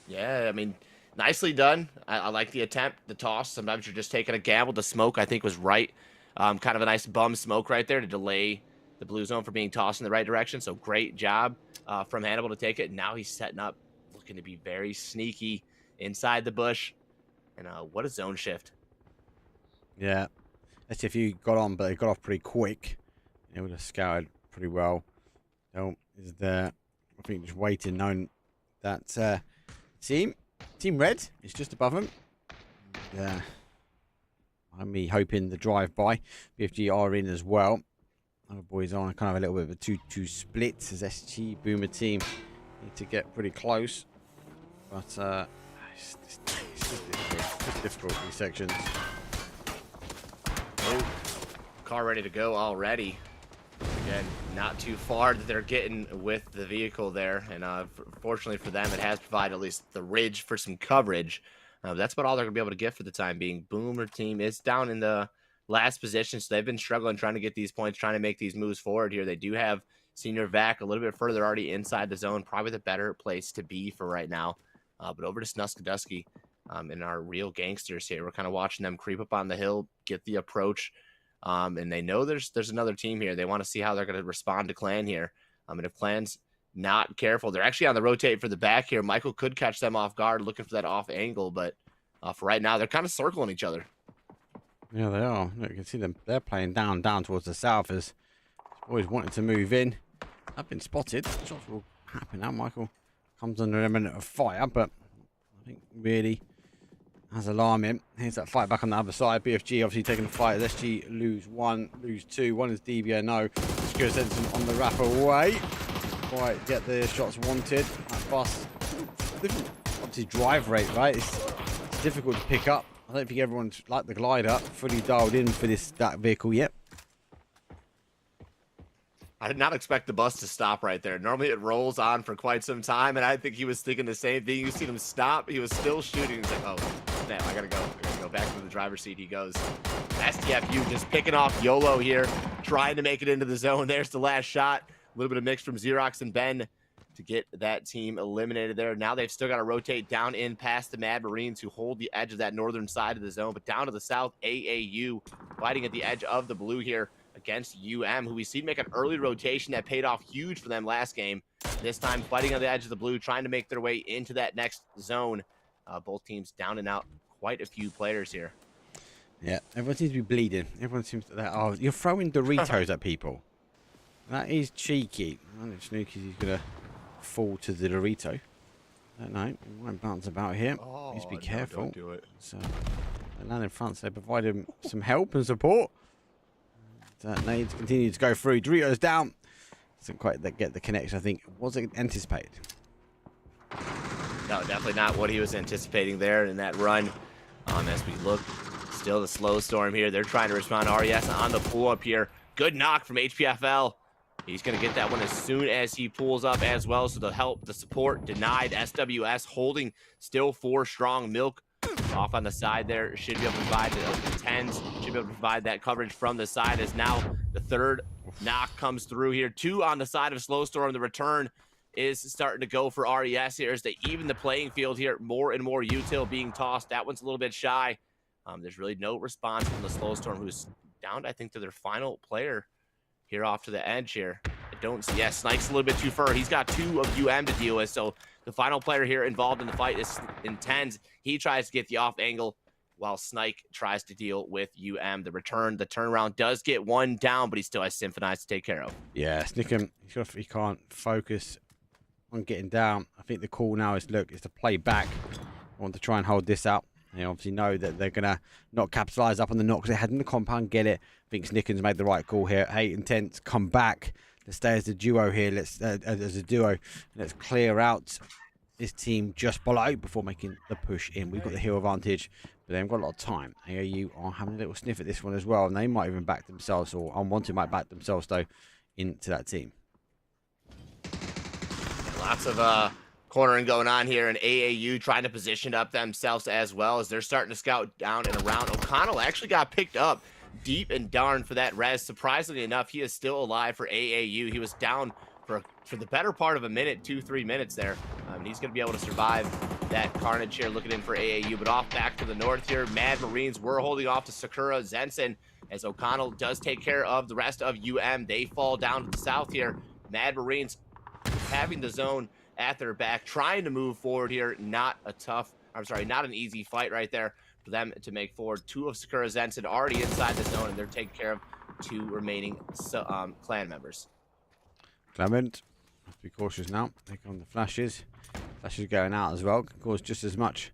Yeah, I mean, nicely done. I like the attempt, the toss. Sometimes you're just taking a gamble. The smoke, I think, was right. Kind of a nice bum smoke right there to delay the blue zone from being tossed in the right direction. So great job from Hannibal to take it. Now he's setting up, looking to be very sneaky inside the bush. And what a zone shift. Yeah. Let's see if you got on, but they got off pretty quick. They would have scouted pretty well. So is there, I think, just waiting, knowing that Team Red is just above them. Yeah. I'm hoping the drive-by. BFG are in as well. Other boys on kind of a little bit of a 2-2 split as SG Boomer team need to get pretty close. But it's just difficult these sections. Oh, car ready to go already. Again, not too far that they're getting with the vehicle there, and fortunately for them, it has provided at least the ridge for some coverage. That's about all they're gonna be able to get for the time being. Boomer team is down in the last position, so they've been struggling trying to get these points, trying to make these moves forward here. They do have Senior Vac a little bit further already inside the zone, probably the better place to be for right now. But over to Snuskadusky and our real gangsters here. We're kind of watching them creep up on the hill, get the approach. And they know there's another team here. They want to see how they're going to respond to Clan here. And if Clan's not careful, they're actually on the rotate for the back here. Michael could catch them off guard looking for that off angle, but for right now, they're kind of circling each other. Yeah, they are. Look, you can see them. They're playing down towards the south as boys wanting to move in. I've been spotted. Shots will happen now. Michael comes under a minute of fire, but I think really has alarming. Here's that fight back on the other side. BFG obviously taking the fight as SG lose 1, lose 2. One is DBO no. Secure Sensen on the wrap away. Quite get the shots wanted. That bus. Different, obviously drive rate, right? It's difficult to pick up. I don't think everyone's like the glider fully dialed in for that vehicle yet. I did not expect the bus to stop right there. Normally it rolls on for quite some time, and I think he was thinking the same thing. You see him stop. He was still shooting. He's like, oh, damn, I gotta go. Back to the driver's seat he goes. STFU just picking off YOLO here, trying to make it into the zone. There's the last shot. A little bit of mix from Xerox and Ben to get that team eliminated there. Now they've still got to rotate down in past the Mad Marines who hold the edge of that northern side of the zone, but down to the south, AAU fighting at the edge of the blue here against who we see make an early rotation that paid off huge for them last game. This time fighting on the edge of the blue, trying to make their way into that next zone. Both teams down and out quite a few players here. Yeah, everyone seems to be bleeding. Everyone seems to... Oh, you're throwing Doritos at people. That is cheeky. I don't know if Snooky's going to fall to the Dorito. I don't know. He might bounce about here. Oh, Needs to be careful. Don't do it. So, they land in front, so they provide him some help and support. Nades continue to go through. Doritos down. Doesn't quite get the connection, I think. Was it anticipated? No, definitely not what he was anticipating there in that run. As we look, still the slow storm here. They're trying to respond to RES on the pull up here. Good knock from HPFL. He's going to get that one as soon as he pulls up as well. So the help, the support denied. SWS holding still 4 strong. Milk off on the side there. Should be able to provide the 10s. Should be able to provide that coverage from the side as now the third knock comes through here. 2 on the side of Slow Storm. The return is starting to go for RES here as they even the playing field here. More and more util being tossed. That one's a little bit shy. There's really no response from the Slow Storm, who's down, I think, to their final player here off to the edge here. I don't see. Yeah, Snike's a little bit too far. He's got 2 of to deal with. So the final player here involved in the fight is Intens. He tries to get the off angle while Snike tries to deal with The return, the turnaround does get 1 down, but he still has Symphonize to take care of. Yeah, Snickham, he can't focus on getting down. I think the call now is to play back. I want to try and hold this out. They obviously know that they're going to not capitalise up on the knock because they had in the compound, get it. I think Snickens made the right call here. Hey, Intense, come back. Let's stay as a duo here. Let's as a duo. Let's clear out this team just below before making the push in. We've got the hill advantage, but they've got a lot of time. AAU are having a little sniff at this one as well, and they might even back themselves, or Unwanted might back themselves, though, into that team. Lots of cornering going on here, and AAU trying to position up themselves as well as they're starting to scout down and around. O'Connell actually got picked up deep and darn for that res. Surprisingly enough, he is still alive for AAU. He was down for the better part of a minute, 2-3 minutes there. He's going to be able to survive that carnage here, looking in for AAU. But off back to the north here, Mad Marines were holding off to Sakura Zensen as O'Connell does take care of the rest of They fall down to the south here. Mad Marines having the zone at their back, trying to move forward here. Not an easy fight right there for them to make forward. 2 of Sakura Zensen already inside the zone, and they're taking care of 2 remaining clan members. Clement, have to be cautious now. Take on the flashes. Flashes going out as well. Can cause just as much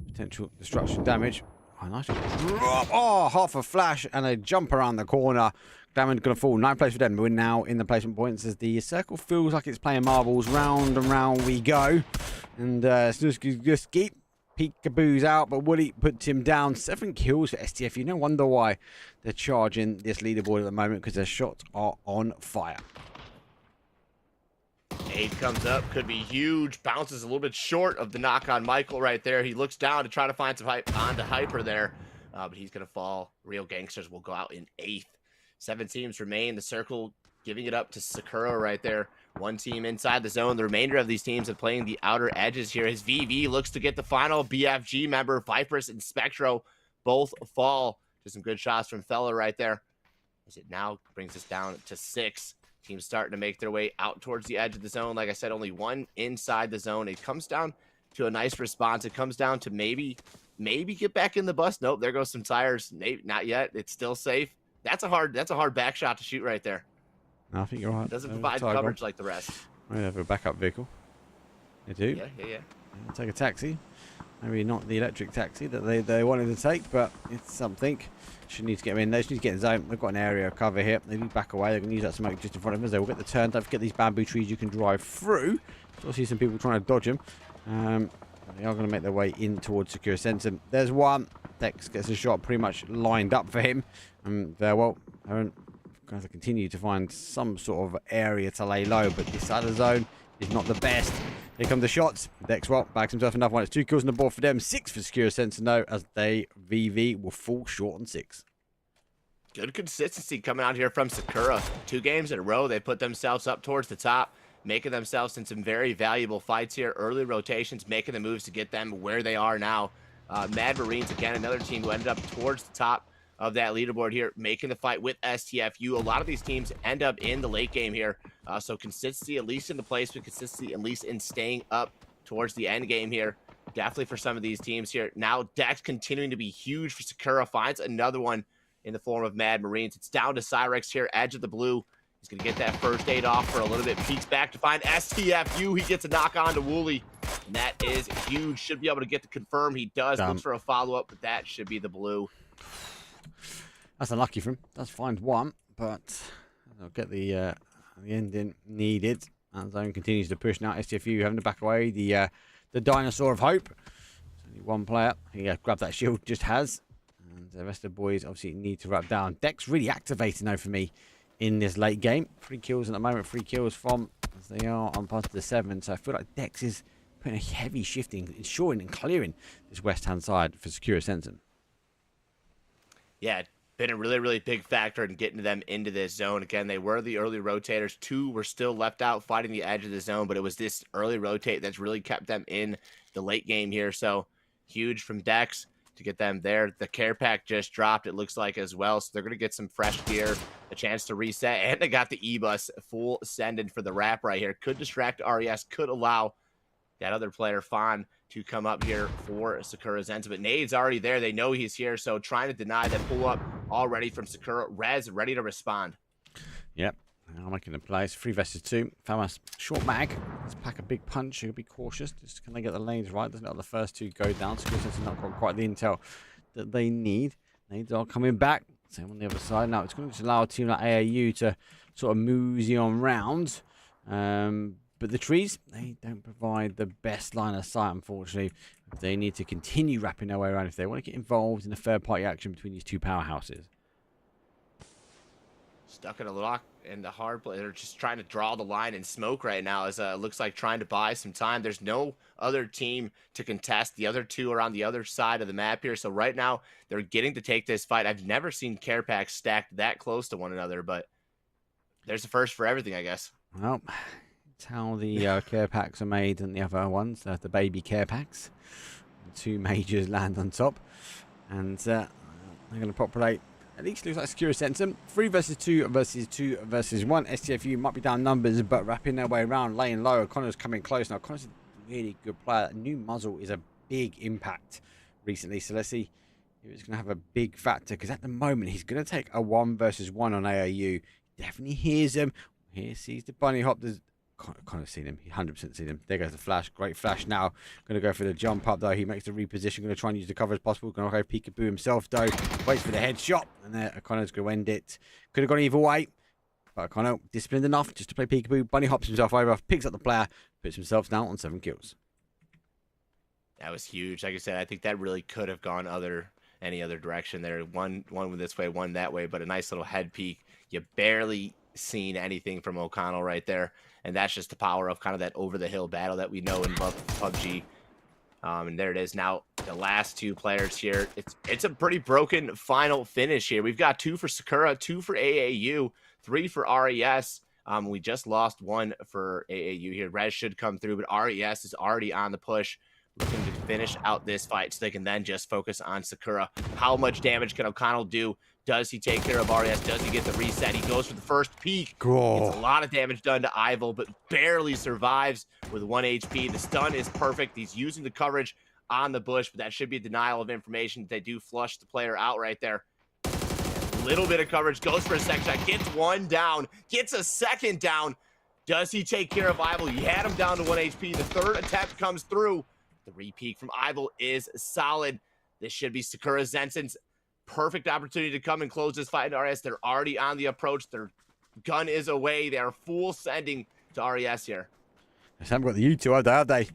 potential destruction damage. Oh, nice drop. Oh, half a flash and a jump around the corner. Diamond going to fall. 9th place for them. We're now in the placement points as the circle feels like it's playing marbles. Round and round we go. And just keep peekaboo's out, but Woody puts him down. 7 kills for STFU. No wonder why they're charging this leaderboard at the moment, because their shots are on fire. Nade comes up, could be huge, bounces a little bit short of the knock on Michael right there. He looks down to try to find some hype onto Hyper there, but he's going to fall. Real Gangsters will go out in 8th. 7 teams remain. The circle giving it up to Sakura right there. 1 team inside the zone. The remainder of these teams are playing the outer edges here. His VV looks to get the final BFG member. Viperus and Spectro both fall. Just some good shots from Fella right there. As it now brings us down to 6. Teams starting to make their way out towards the edge of the zone. Like I said, only 1 inside the zone. It comes down to a nice response. It comes down to maybe get back in the bus. Nope, there goes some tires. Maybe not yet. It's still safe. That's a hard back shot to shoot right there. No, I think you're right. It doesn't provide coverage like the rest. They have a backup vehicle. They do. Yeah. Take a taxi. Maybe not the electric taxi that they wanted to take, but it's something. Should need to get them in. They just need to get in zone. They've got an area of cover here. They need back away. They're going to use that smoke just in front of us. They will get the turn. Don't forget these bamboo trees you can drive through. Still see some people trying to dodge them. They are going to make their way in towards Secure Center. There's one. Dex gets a shot pretty much lined up for him. Well, Aaron going to continue to find some sort of area to lay low, but this side of the zone is not the best. Here come the shots. Dex bags himself another one. It's 2 kills on the board for them. 6 for Secure Center now, as they VV will fall short on 6. Good consistency coming out here from Sakura. 2 games in a row, they put themselves up towards the top, making themselves in some very valuable fights here. Early rotations, making the moves to get them where they are now. Mad Marines, again, another team who ended up towards the top of that leaderboard here, making the fight with STFU. A lot of these teams end up in the late game here. So consistency, at least in the placement, consistency, at least in staying up towards the end game here. Definitely for some of these teams here. Now, Dex continuing to be huge for Sakura. Finds another one in the form of Mad Marines. It's down to Cyrex here, edge of the blue. He's going to get that first aid off for a little bit. Peeks back to find STFU. He gets a knock on to Wooly. And that is huge. Should be able to get the confirm. He does. Looks for a follow-up, but that should be the blue. That's unlucky for him. Does find one, but they'll get the ending needed. And zone continues to push now. STFU having to back away. The dinosaur of hope. There's only one player. Yeah, grab that shield. Just has. And the rest of the boys obviously need to wrap down. Dex really activating though for me in this late game. 3 kills at the moment. 3 kills from as they are on past the 7. So I feel like Dex is putting a heavy shifting, ensuring and clearing this west hand side for Secure Center. Yeah, been a really big factor in getting them into this zone. Again, they were the early rotators. 2 were still left out fighting the edge of the zone, but it was this early rotate that's really kept them in the late game here. So huge from Dex to get them there. The care pack just dropped, it looks like, as well. So they're going to get some fresh gear, a chance to reset, and they got the E-Bus full sending for the wrap right here. Could distract RES, could allow that other player, Fawn, to come up here for Sakura Zenza. But Nade's already there. They know he's here, so trying to deny that pull up already from Sakura. Rez ready to respond. Yep. I'm making a place. 3 versus 2. Famas, short mag. Let's pack a big punch. You'll be cautious. Just can they get the lanes right? Doesn't let the first 2 go down. Secure Center not got quite the intel that they need. Nades are coming back. Same on the other side. Now it's going to just allow a team like AAU to sort of mosey on round. But the trees, they don't provide the best line of sight, unfortunately. They need to continue wrapping their way around if they want to get involved in a third-party action between these 2 powerhouses. Stuck in a lock in the hard play. They're just trying to draw the line and smoke right now. As it looks like trying to buy some time. There's no other team to contest. The other 2 are on the other side of the map here. So right now, they're getting to take this fight. I've never seen care packs stacked that close to one another, but there's a first for everything, I guess. Well, it's how the care packs are made and the other ones, the baby care packs. The 2 majors land on top. And they're going to populate. At least looks like Secure Center. 3 versus 2 versus 2 versus 1. STFU might be down numbers, but wrapping their way around, laying low. O'Connor's coming close. Now, O'Connor's a really good player. New muzzle is a big impact recently. So let's see if it's going to have a big factor. Because at the moment, he's going to take a 1 versus 1 on AAU. Definitely hears them. Here sees the bunny hop. There's kind of seen him. He 100% seen him. There goes the flash. Great flash now. Going to go for the jump up, though. He makes the reposition. Going to try and use the cover as possible. Going to go peekaboo himself, though. Waits for the headshot. And there, O'Connor's going to end it. Could have gone either way. But O'Connor, disciplined enough just to play peekaboo. Bunny hops himself over, picks up the player, puts himself down on 7 kills. That was huge. Like I said, I think that really could have gone any other direction there. One this way, one that way, but a nice little head peek. You barely seen anything from O'Connell right there, and that's just the power of kind of that over-the-hill battle that we know and love PUBG. And there it is. Now, the last 2 players here. It's a pretty broken final finish here. We've got 2 for Sakura, 2 for AAU, 3 for RES. We just lost 1 for AAU here. Rez should come through, but RES is already on the push, looking to finish out this fight so they can then just focus on Sakura. How much damage can O'Connell do? Does he take care of RES? Does he get the reset? He goes for the first peek. Cool. Gets a lot of damage done to Ival, but barely survives with 1 HP. The stun is perfect. He's using the coverage on the bush, but that should be a denial of information. They do flush the player out right there. A little bit of coverage, goes for a second shot, gets 1 down, gets a second down. Does he take care of Ival? He had him down to 1 HP. The 3rd attempt comes through. The re-peek from Ival is solid. This should be Sakura Zensen's perfect opportunity to come and close this fight in RES. They're already on the approach. Their gun is away. They are full sending to RES here. They haven't got the U2, have they?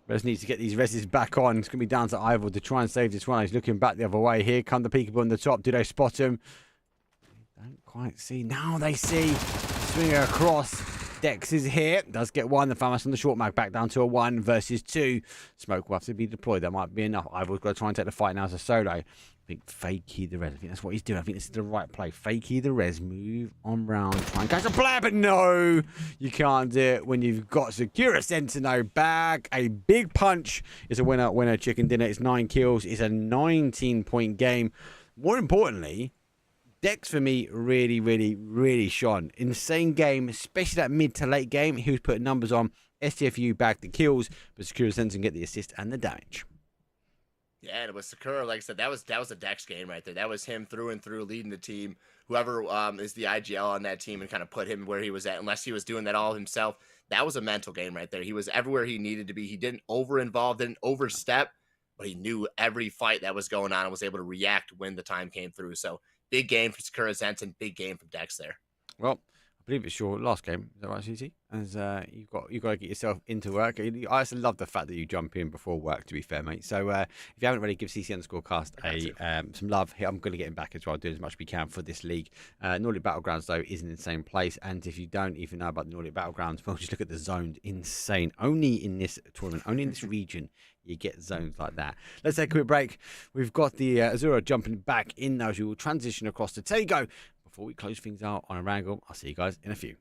Rez needs to get these reses back on. It's going to be down to Ival to try and save this one. He's looking back the other way. Here come the peekaboo on the top. Do they spot him? Don't quite see. Now they see. Swing across. Dex is here. Does get 1. The Famas on the short mag back down to a 1 versus 2. Smoke will have to be deployed. That might be enough. Ival's got to try and take the fight now as a solo. I think fakey the res. I think that's what he's doing. I think this is the right play. Fakey the res. Move on round. Try and catch the player, but no. You can't do it when you've got Sakura Sentinel back. A big punch is a winner chicken dinner. It's 9 kills. It's a 19-point game. More importantly, Dex for me really shone. Insane game, especially that mid to late game. He was putting numbers on. STFU bagged the kills, but Sakura Sensen get the assist and the damage. Yeah, and it was Sakura, like I said, that was a Dex game right there. That was him through and through leading the team. Whoever is the IGL on that team and kind of put him where he was at, unless he was doing that all himself. That was a mental game right there. He was everywhere he needed to be. He didn't over-involve, didn't overstep, but he knew every fight that was going on and was able to react when the time came through. So big game for Sakura Zensen, big game from Dex there. Well, I believe it's your last game. Is that right, CT? As you've got to get yourself into work. I also love the fact that you jump in before work. To be fair, mate. So if you haven't already, give CC_cast some love. I'm going to get him back as well. Do as much as we can for this league. Nordic Battlegrounds though is an insane place, and if you don't even know about the Nordic Battlegrounds, well, just look at the zones. Insane. Only in this tournament, only in this region, you get zones like that. Let's take a quick break. We've got the Azura jumping back in now as we will transition across to Tego. Before we close things out on a wrangle, I'll see you guys in a few.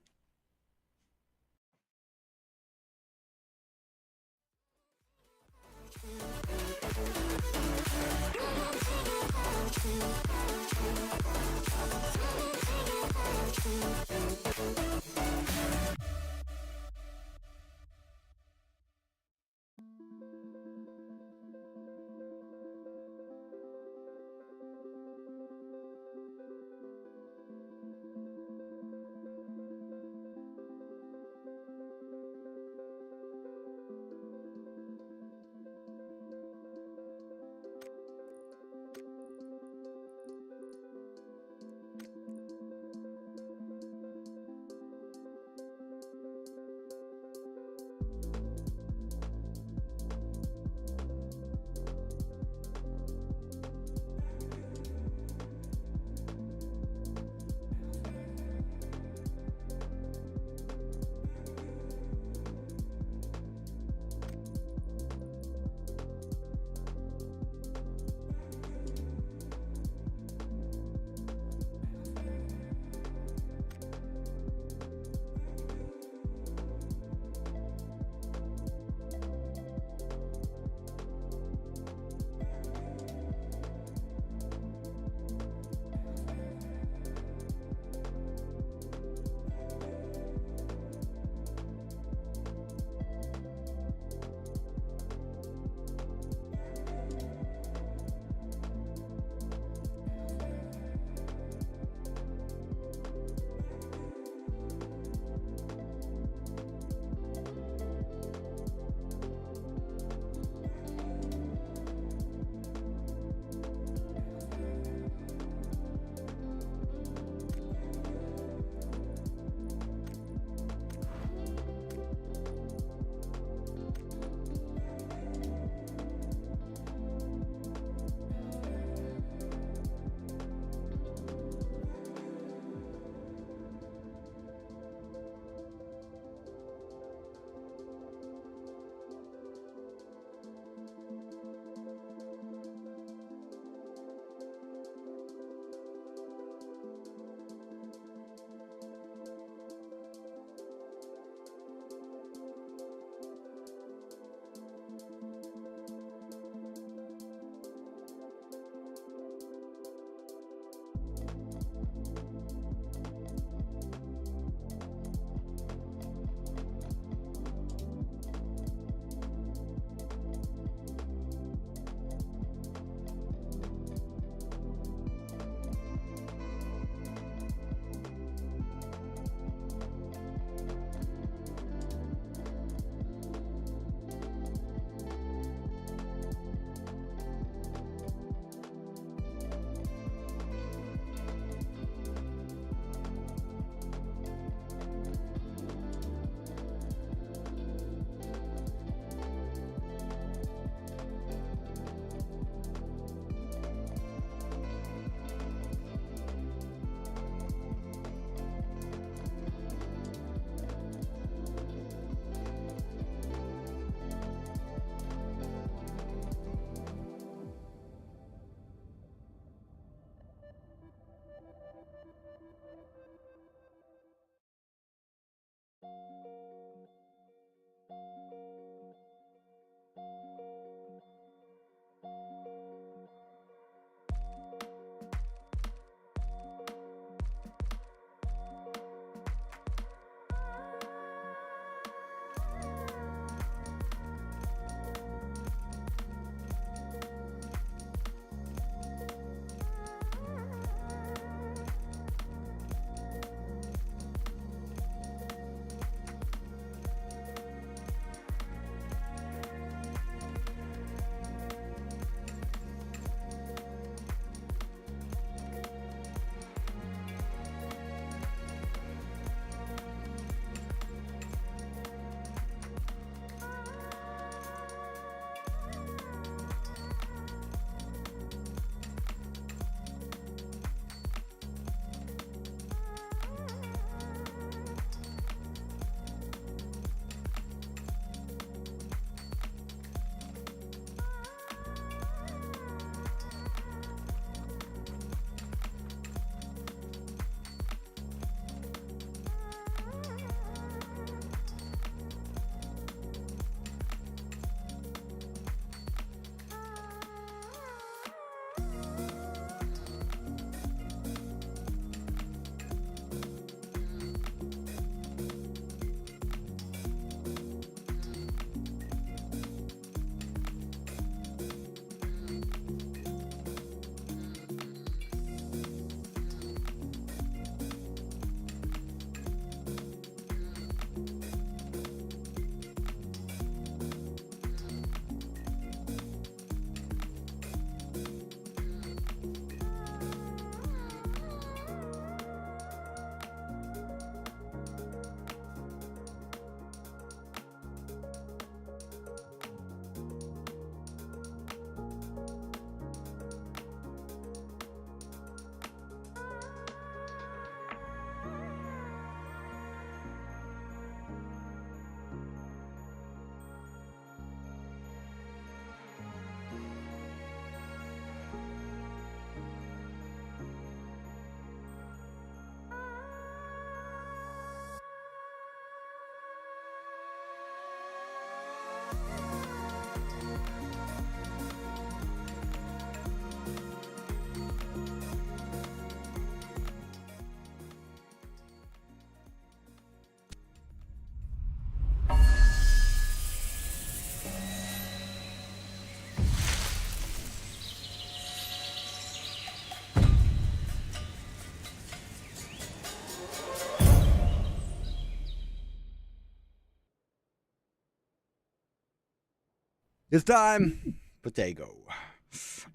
It's time for Dago.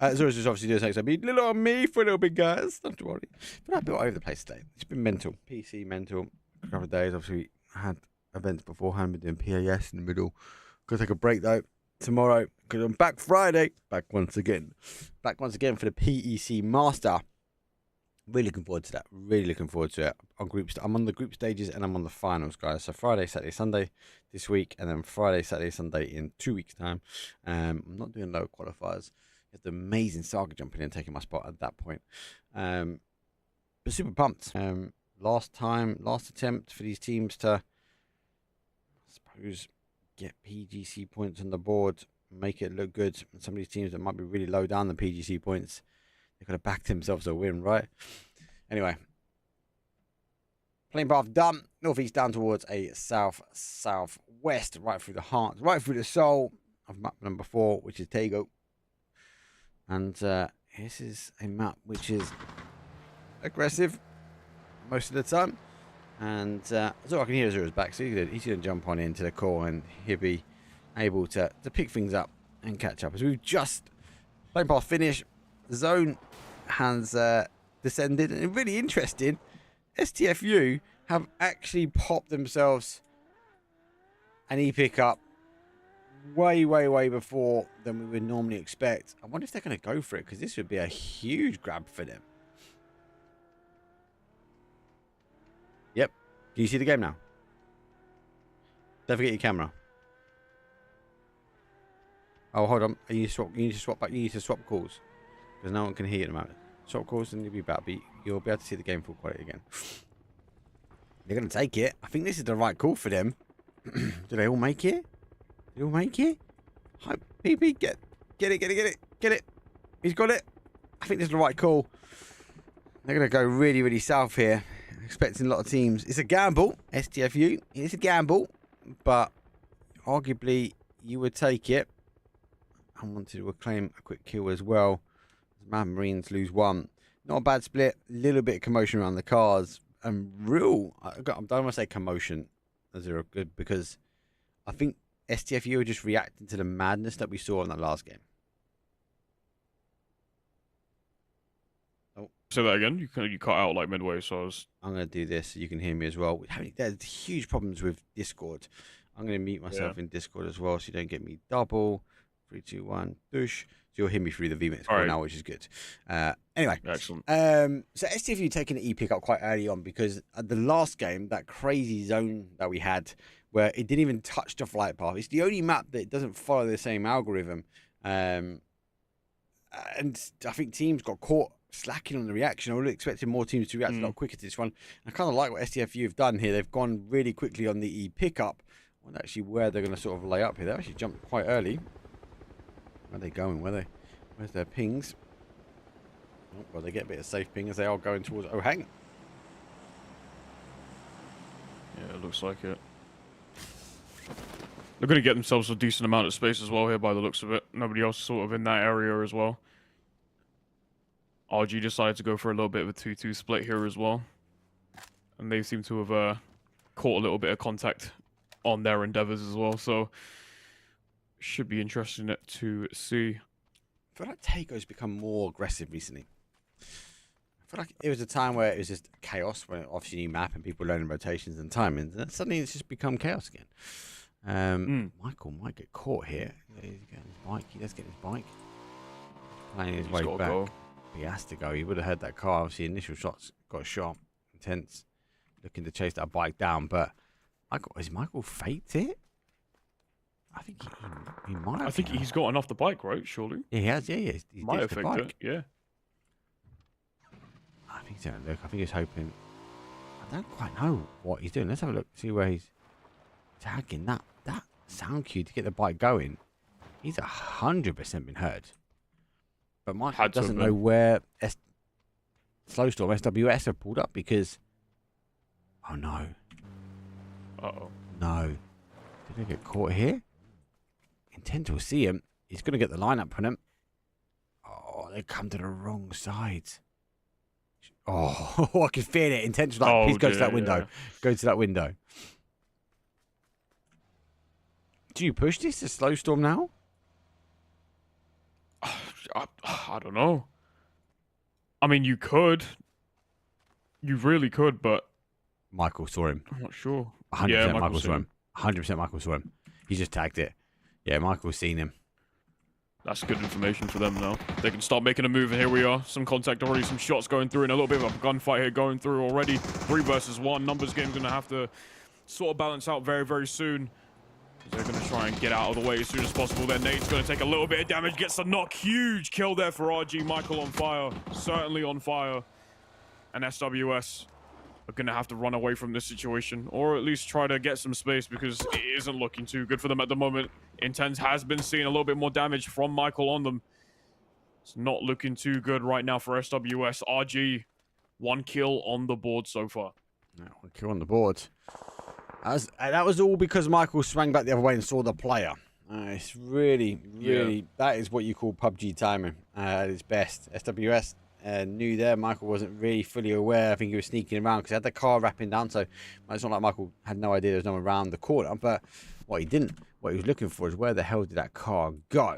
Zurus is obviously doing something. So be little on me for a little bit, guys. Not to worry. But I've been all over the place today. It's been mental. PC mental. A couple of days. Obviously, had events beforehand. Been doing PAS in the middle. Gonna take a break though. Tomorrow, because I'm back Friday. Back once again. Back once again for the PEC Master. Really looking forward to that. Really looking forward to it. I'm on the group stages and I'm on the finals, guys. So Friday, Saturday, Sunday this week, and then Friday, Saturday, Sunday in 2 weeks' time. I'm not doing low qualifiers. It's the amazing Saga jumping in and taking my spot at that point. But super pumped. Last attempt for these teams to, I suppose, get PGC points on the board, make it look good. And some of these teams that might be really low down the PGC points, they've got to back themselves a win, right? Anyway, playing path done. Northeast down towards a southwest, right through the heart, right through the soul of map number 4, which is Tago. And this is a map which is aggressive most of the time. And so I can hear Azura's back, so he's going to jump on into the core and he'll be able to pick things up and catch up. As we've just playing path finished, the zone has descended, and really interesting, STFU have actually popped themselves an e-pickup way before than we would normally expect. I wonder if they're going to go for it, because this would be a huge grab for them. Yep. Can you see the game now? Don't forget your camera. Oh, hold on. You need to swap back. You need to swap calls, because no one can hear you at the moment. Swap calls and you'll be back. You'll be able to see the game full quality again. They're going to take it. I think this is the right call for them. Do they all make it? Do they all make it? Hi, PP, get it. He's got it. I think this is the right call. They're going to go really south here. Expecting a lot of teams. It's a gamble, STFU. It's a gamble, but arguably you would take it. I wanted to reclaim a quick kill as well. Mad Marines lose 1. Not a bad split. Little bit of commotion around the cars. And I don't want to say commotion as they're good, because I think STFU are just reacting to the madness that we saw in that last game. Oh. Say that again. You cut out like midway, so I'm going to do this so you can hear me as well. There's huge problems with Discord. I'm going to mute myself in Discord as well, so you don't get me double. 3, 2, 1, douche. So you'll hear me through the VMix call now, which is good. Anyway, excellent. So STFU taking the E-pick up quite early on, because at the last game, that crazy zone that we had, where it didn't even touch the flight path. It's the only map that doesn't follow the same algorithm. And I think teams got caught slacking on the reaction. I would have expected more teams to react a lot quicker to this one. I kind of like what STFU have done here. They've gone really quickly on the E-pickup. I wonder actually where they're going to sort of lay up here. They actually jumped quite early. Where are they going? Where's their pings? Oh, well, they get a bit of safe ping as they are going towards Ohang. Yeah, it looks like it. They're going to get themselves a decent amount of space as well here by the looks of it. Nobody else sort of in that area as well. RG decided to go for a little bit of a 2-2 split here as well. And they seem to have caught a little bit of contact on their endeavors as well. So should be interesting to see. I feel like Tago's become more aggressive recently. I feel like it was a time where it was just chaos, when obviously new map and people learning rotations and timings, and then suddenly it's just become chaos again. Michael might get caught here. He's getting his bike. He does get his bike. Playing his way back. Go. He has to go. He would have heard that car. Obviously, initial shots got shot. Intense. Looking to chase that bike down, but has Michael faked it? I think he might have. I think he's gotten off the bike, right? Surely. Yeah, he has. Yeah, he might have faked it. Yeah. I think so. Look, I think he's hoping. I don't quite know what he's doing. Let's have a look. See where he's tagging that sound cue to get the bike going. He's 100% been heard. But Michael doesn't know where Slowstorm SWS have pulled up, because. Oh no. No. Did they get caught here? Intent will see him. He's going to get the lineup on him. Oh, they come to the wrong side. Oh, I can feel it. Intent was like, please go to that window. Yeah. Go to that window. Do you push this to Slowstorm now? I don't know. I mean, you could. You really could, but Michael saw him. I'm not sure. 100% Yeah, Michael saw seen him. 100% Michael saw him. He just tagged it. Yeah, Michael's seen him. That's good information for them now. They can start making a move, and here we are. Some contact already, some shots going through, and a little bit of a gunfight here going through already. 3 versus 1. Numbers game going to have to sort of balance out very, very soon. They're going to try and get out of the way as soon as possible. Then Nate's going to take a little bit of damage, gets the knock. Huge kill there for RG. Michael on fire. Certainly on fire. And SWS are going to have to run away from this situation, or at least try to get some space, because it isn't looking too good for them at the moment. Intense has been seeing a little bit more damage from Michael on them. It's not looking too good right now for SWS. RG, 1 kill on the board so far. Yeah, 1 kill on the board. That was all because Michael swung back the other way and saw the player. It's really, that is what you call PUBG timing at its best. SWS knew there. Michael wasn't really fully aware. I think he was sneaking around because he had the car wrapping down. So it's not like Michael had no idea there was no one around the corner. But what he was looking for is where the hell did that car go?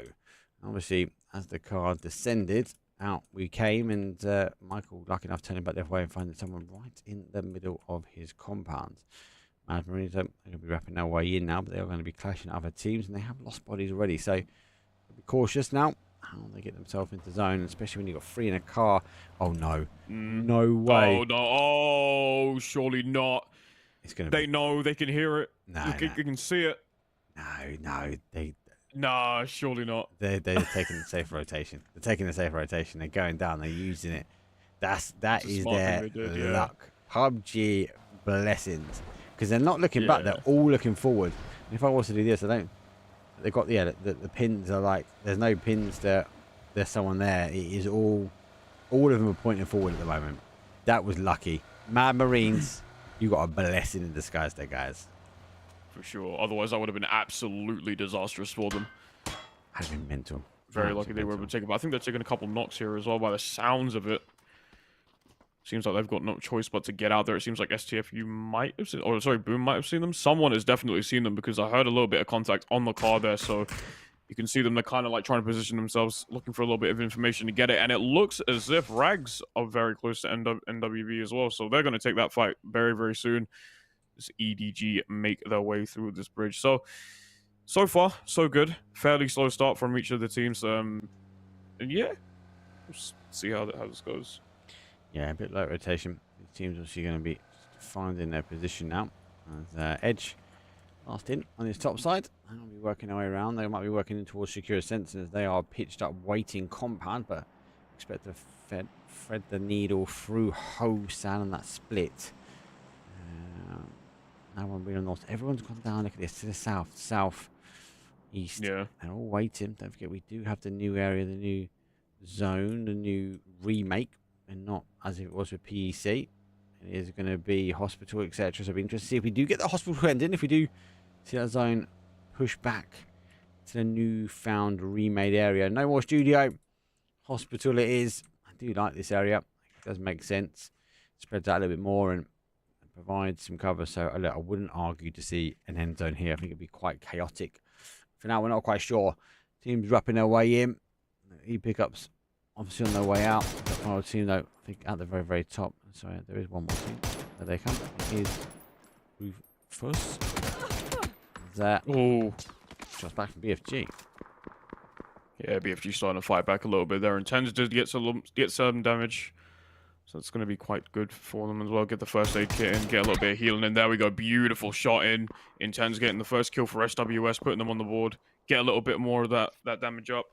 Obviously, as the car descended, out we came, and Michael, lucky enough, turning back the other way and finding someone right in the middle of his compound. Mad Marines are going to be wrapping their way in now, but they're going to be clashing other teams, and they have lost bodies already. So be cautious now how they get themselves into zone, especially when you've got 3 in a car. Oh no, no way! Oh no! Oh, surely not. It's going to. They know, they can hear it. No, you can see it. No, Nah, surely not. They're taking the safe rotation. They're taking the safe rotation. They're going down. They're using it. That is their luck. PUBG blessings. Because they're not looking back, they're all looking forward. And if I was to do this, they've got the pins are like, there's no pins there, there's someone there. It is all of them are pointing forward at the moment. That was lucky. Mad Marines, you got a blessing in disguise there, guys. For sure. Otherwise, that would have been absolutely disastrous for them. I've been mental. Very lucky they were able to take it. But I think they're taking a couple knocks here as well by the sounds of it. Seems like they've got no choice but to get out there. It seems like STF, you might have seen, or sorry, Boom might have seen them. Someone has definitely seen them, because I heard a little bit of contact on the car there. So you can see them. They're kind of like trying to position themselves, looking for a little bit of information to get it. And it looks as if Rags are very close to NWV as well. So they're going to take that fight very, very soon. As EDG make their way through this bridge. So far, so good. Fairly slow start from each of the teams. And yeah, we'll see how this goes. Yeah, a bit low rotation. The team's obviously going to be finding their position now. As Edge last in on his top side. They'll be working their way around. They might be working in towards secure sensors. They are pitched up waiting compound, but expect to thread the needle through Hosan on that split. No one really north. Everyone's gone down. Look at this, to the south, east. Yeah. They're all waiting. Don't forget, we do have the new area, the new zone, the new remake. And not as if it was with PEC. It is going to be hospital, etc. So it'll be interesting to see if we do get the hospital ending. If we do see that zone push back to the newfound remade area. No more studio. Hospital it is. I do like this area. It does make sense. Spreads out a little bit more and provides some cover. So I wouldn't argue to see an end zone here. I think it'd be quite chaotic. For now, we're not quite sure. Teams wrapping their way in. E-pickups obviously on their way out. I would see, though, I think at the very, very top. Sorry, there is one more team. There they come. It is Rufus. That. Oh. Shots back from BFG. Yeah, BFG starting to fight back a little bit there. Intends to get some damage. So it's going to be quite good for them as well. Get the first aid kit in, get a little bit of healing in. There we go. Beautiful shot in. Intends getting the first kill for SWS, putting them on the board. Get a little bit more of that damage up.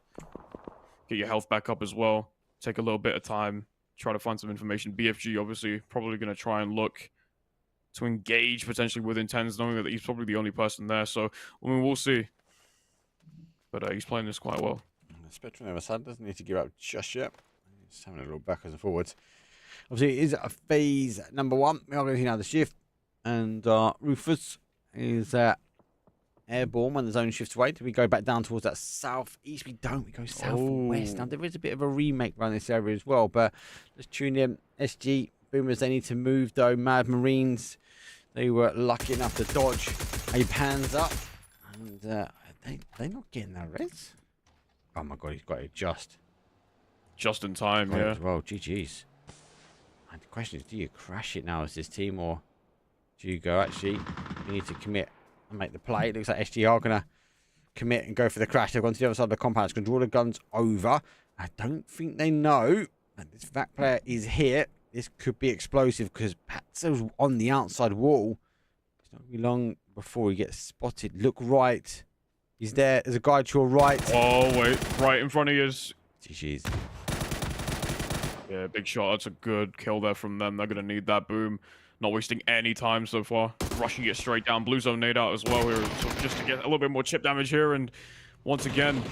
Get your health back up as well. Take a little bit of time. Try to find some information. BFG obviously probably going to try and look to engage potentially with Intens, knowing that he's probably the only person there. So, I mean, we'll see. But he's playing this quite well. Spectrum never sad, doesn't need to give up just yet. He's having a little backwards and forwards. Obviously, it is a phase number 1. We are going to see now the shift. And Rufus is airborne when the zone shifts away. Do we go back down towards that southeast? We don't. We go southwest. Now, there is a bit of a remake around this area as well. But let's tune in. SG Boomers, they need to move, though. Mad Marines, they were lucky enough to dodge a pans up. And they're not getting that res. Oh, my God. He's got to adjust. Just in time, Great yeah. as well. GG's. And the question is, do you crash it now as this team, or do you go, actually, you need to commit and make the play? It looks like SG are going to commit and go for the crash. They've gone to the other side of the compound. It's going to draw the guns over. I don't think they know that this VAC player is here. This could be explosive because Patzo's on the outside wall. It's not going to be long before he gets spotted. Look right. He's there. There's a guy to your right. Oh, wait. Right in front of you is... GG's. Yeah, big shot. That's a good kill there from them. They're going to need that boom. Not wasting any time so far. Rushing it straight down. Blue zone nade out as well here. So just to get a little bit more chip damage here. And once again,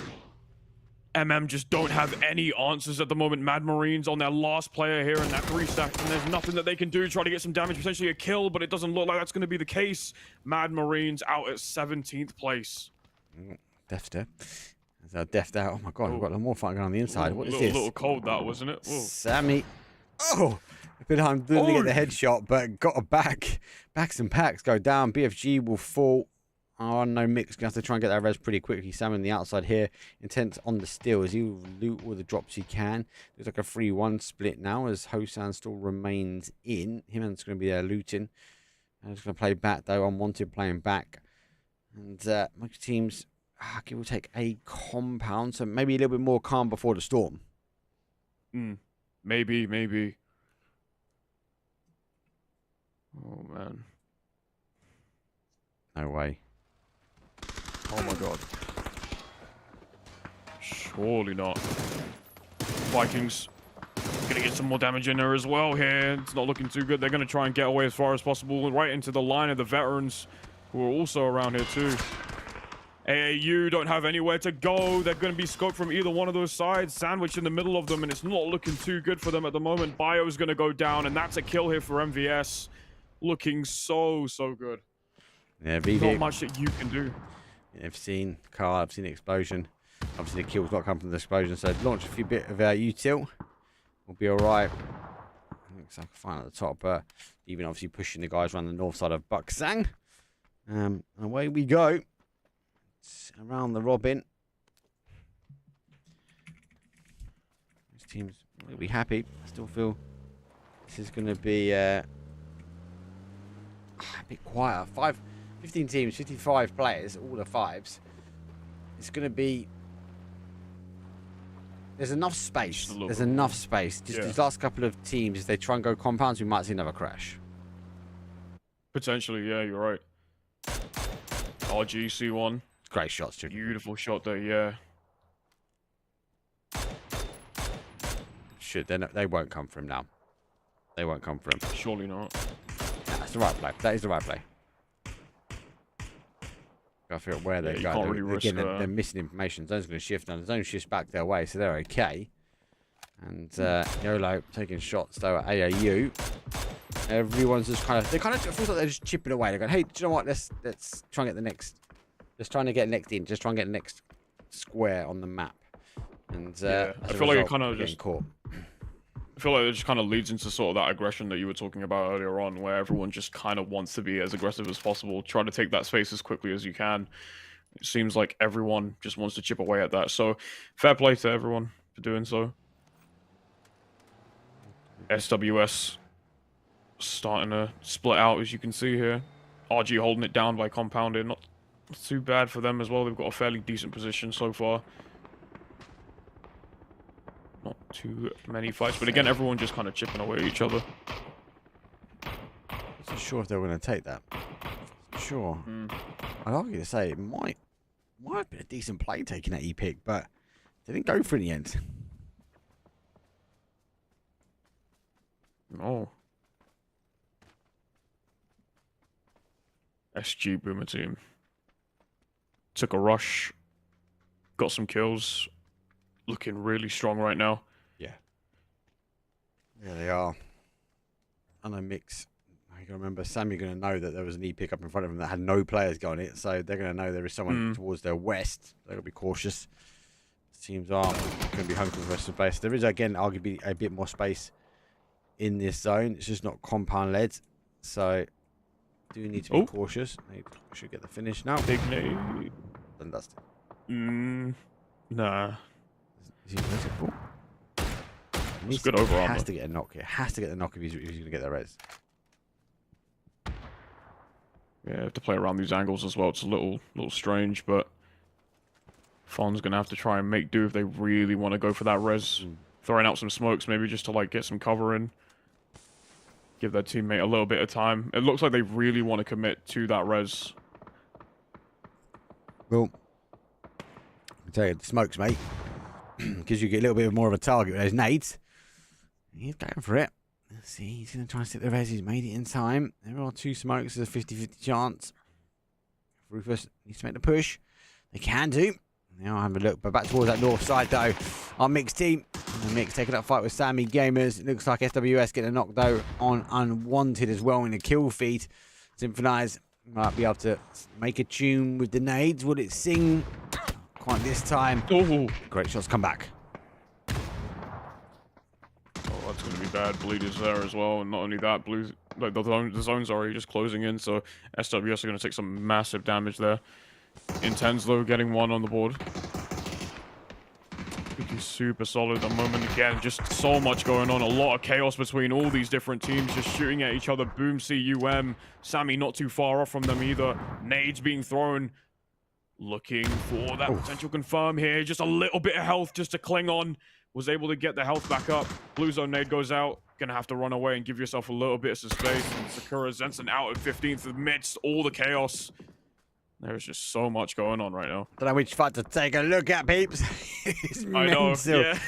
just don't have any answers at the moment. Mad Marines on their last player here in that 3-stack. And there's nothing that they can do. Try to get some damage, potentially a kill. But it doesn't look like that's going to be the case. Mad Marines out at 17th place. Death there. Death out. Oh my god, we've got a lot more fighting going on the inside. What is this? A little cold that, wasn't it? Whoa. Sammy. Oh! A bit behind, didn't get the headshot, but got a back. Backs and packs go down. BFG will fall. Oh, no, Mick's going to have to try and get that res pretty quickly. Sam on the outside here. Intense on the steal as he will loot all the drops he can. Looks like a 3-1 split now as Hosan still remains in. Him's going to be there looting. And he's going to play back, though. Unwanted playing back. And most teams, give or take a compound. So maybe a little bit more calm before the storm. Maybe. Oh, man. No way. Oh, my God. Surely not. Vikings gonna get some more damage in there as well here. It's not looking too good. They're gonna try and get away as far as possible, right into the line of the veterans who are also around here too. AAU don't have anywhere to go. They're going to be scoped from either one of those sides, sandwiched in the middle of them, and it's not looking too good for them at the moment. Bio's going to go down, and that's a kill here for MVS. Looking so good. Yeah, VV. Not much that you can do. I've seen the car, I've seen the explosion. Obviously, the kill's got to come from the explosion, so launch a few bit of util. We'll be alright. Looks like a fight at the top, but even obviously pushing the guys around the north side of Bucksang. Away we go. It's around the robin. This team's will be happy. I still feel this is going to be a bit quieter. 15 teams, 55 players, all the fives. It's going to be. There's enough space. There's enough space. Just these last couple of teams, if they try and go compounds, we might see another crash. Potentially, yeah, you're right. RGC1. Great shots, too. Beautiful shot there, yeah. They won't come for him now. They won't come for him. Surely not. Nah, that's the right play. That is the right play. Gotta figure out where they're going. Really Again, they're missing information. Zone's going to shift now. The zone shifts back their way, so they're okay. And YOLO taking shots though at AAU. Everyone's just kind of. It feels like they're just chipping away. They're going, hey, do you know what? Let's try and get the next. Just trying to get next in. Just try and get the next square on the map. And I feel like it kind of just caught. I feel like it just kind of leads into sort of that aggression that you were talking about earlier on, where everyone just kind of wants to be as aggressive as possible, try to take that space as quickly as you can. It seems like everyone just wants to chip away at that. So, fair play to everyone for doing so. SWS starting to split out, as you can see here. RG holding it down by compounding. Not too bad for them as well. They've got a fairly decent position so far. Not too many fights, but again, everyone just kind of chipping away at each other. Not sure if they were going to take that. Sure. I'd argue to say it might have been a decent play taking that E-pick, but they didn't go for it in the end. No. SG Boomer team. Took a rush. Got some kills. Looking really strong right now. Yeah. Yeah, they are. I know Mix. You got to remember, Sam, you're going to know that there was an E-pick up in front of them that had no players going it, so they're going to know there is someone towards their west. They're going to be cautious. Teams are going to be hungry for the rest of the place. There is, again, arguably a bit more space in this zone. It's just not compound-led, so do need to be cautious. We should get the finish now. Big nade. Done dusted. Nah. Is he vertical? It's good overarm. Has to get a knock here. Has to get the knock if he's going to get the res. Yeah, have to play around these angles as well. It's a little strange, but Fon's gonna have to try and make do if they really want to go for that res. Throwing out some smokes, maybe just to like get some cover in. Give their teammate a little bit of time. It looks like they really want to commit to that res. Well, I tell you, the smokes, mate, because you get a little bit more of a target with those nades. He's going for it. Let's see, he's going to try and stick the res. He's made it in time. There are 2 smokes. There's a 50-50 chance. Rufus needs to make the push. They can do. Now I'll have a look, but back towards that north side, though. Our mixed team. The mix taking that fight with Sammy Gamers. It looks like SWS getting a knock, though, on Unwanted as well in the kill feed. Sympathize might be able to make a tune with the nades. Will it sing? Quite this time. Oh, Great shots come back. that's going to be bad. Bleed is there as well, and not only that, blue, like the zone's already just closing in, so SWS are going to take some massive damage there. Intense though, getting 1 on the board. He's super solid at the moment. Again, just so much going on. A lot of chaos between all these different teams, just shooting at each other. Boom, CUM. Sammy not too far off from them either. Nades being thrown. Looking for that potential confirm here. Just a little bit of health just to cling on. Was able to get the health back up. Blue zone nade goes out. Gonna have to run away and give yourself a little bit of space. And Sakura Zenson out at 15th amidst all the chaos. There's just so much going on right now. Don't know which fight to take a look at, peeps. It's I know, mental. yeah.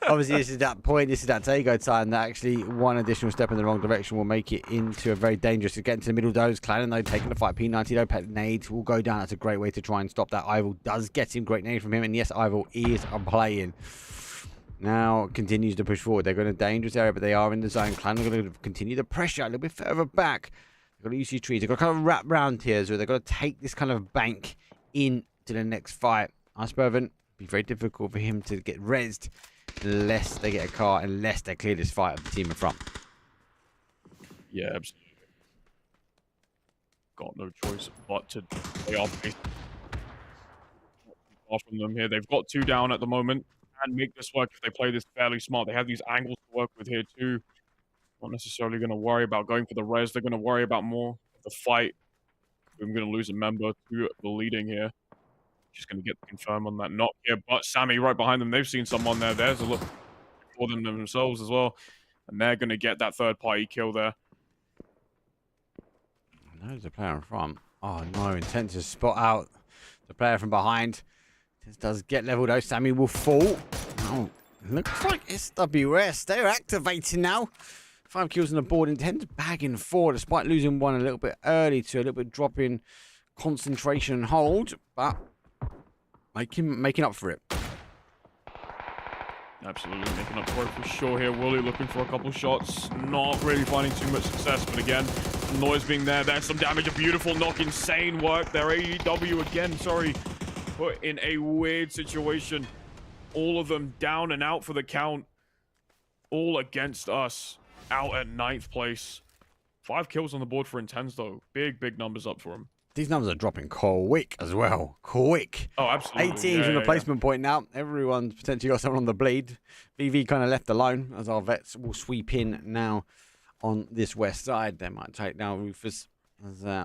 Obviously, this is that point. This is that Tago time that actually one additional step in the wrong direction will make it into a very dangerous to get into the middle dose. Clan though taking the fight. P90 though, pet nade will go down. That's a great way to try and stop that. Ival does get him. Great nade from him. And yes, Ival is playing. Now continues to push forward. They're going to dangerous area, but they are in the zone. Clan are going to continue the pressure a little bit further back. They've got to use these trees. They've got to kind of wrap round here, so they've got to take this kind of bank into the next fight. Icebergen, be very difficult for him to get rezzed unless they get a car, unless they clear this fight of the team in front. Yeah, absolutely. Got no choice but to play off from them here. They've got 2 down at the moment and make this work if they play this fairly smart. They have these angles to work with here too. Not necessarily going to worry about going for the res. They're going to worry about more of the fight. I'm going to lose a member to the leading here. Just going to get the confirm on that knock here. But Sammy right behind them. They've seen someone there. There's a look for them themselves as well. And they're going to get that third-party kill there. There's a player in front. Oh, no. Intent to spot out the player from behind. This does get leveled, though. Sammy will fall. Oh, looks like SWS. They're activating now. 5 kills on the board. Intent's bagging 4, despite losing 1 a little bit early to a little bit drop in concentration and hold. But making up for it. Absolutely making up for it for sure here. Wooly looking for a couple shots. Not really finding too much success. But again, noise being there. There's some damage. A beautiful knock. Insane work there. AEW again, sorry. Put in a weird situation. All of them down and out for the count. All against us. Out at 9th place. 5 kills on the board for Intense, though. Big numbers up for him. These numbers are dropping quick as well. Quick. Oh, absolutely. 8 teams from the placement point now. Everyone's potentially got someone on the bleed. VV kind of left alone as our vets will sweep in now on this west side. They might take down Rufus as they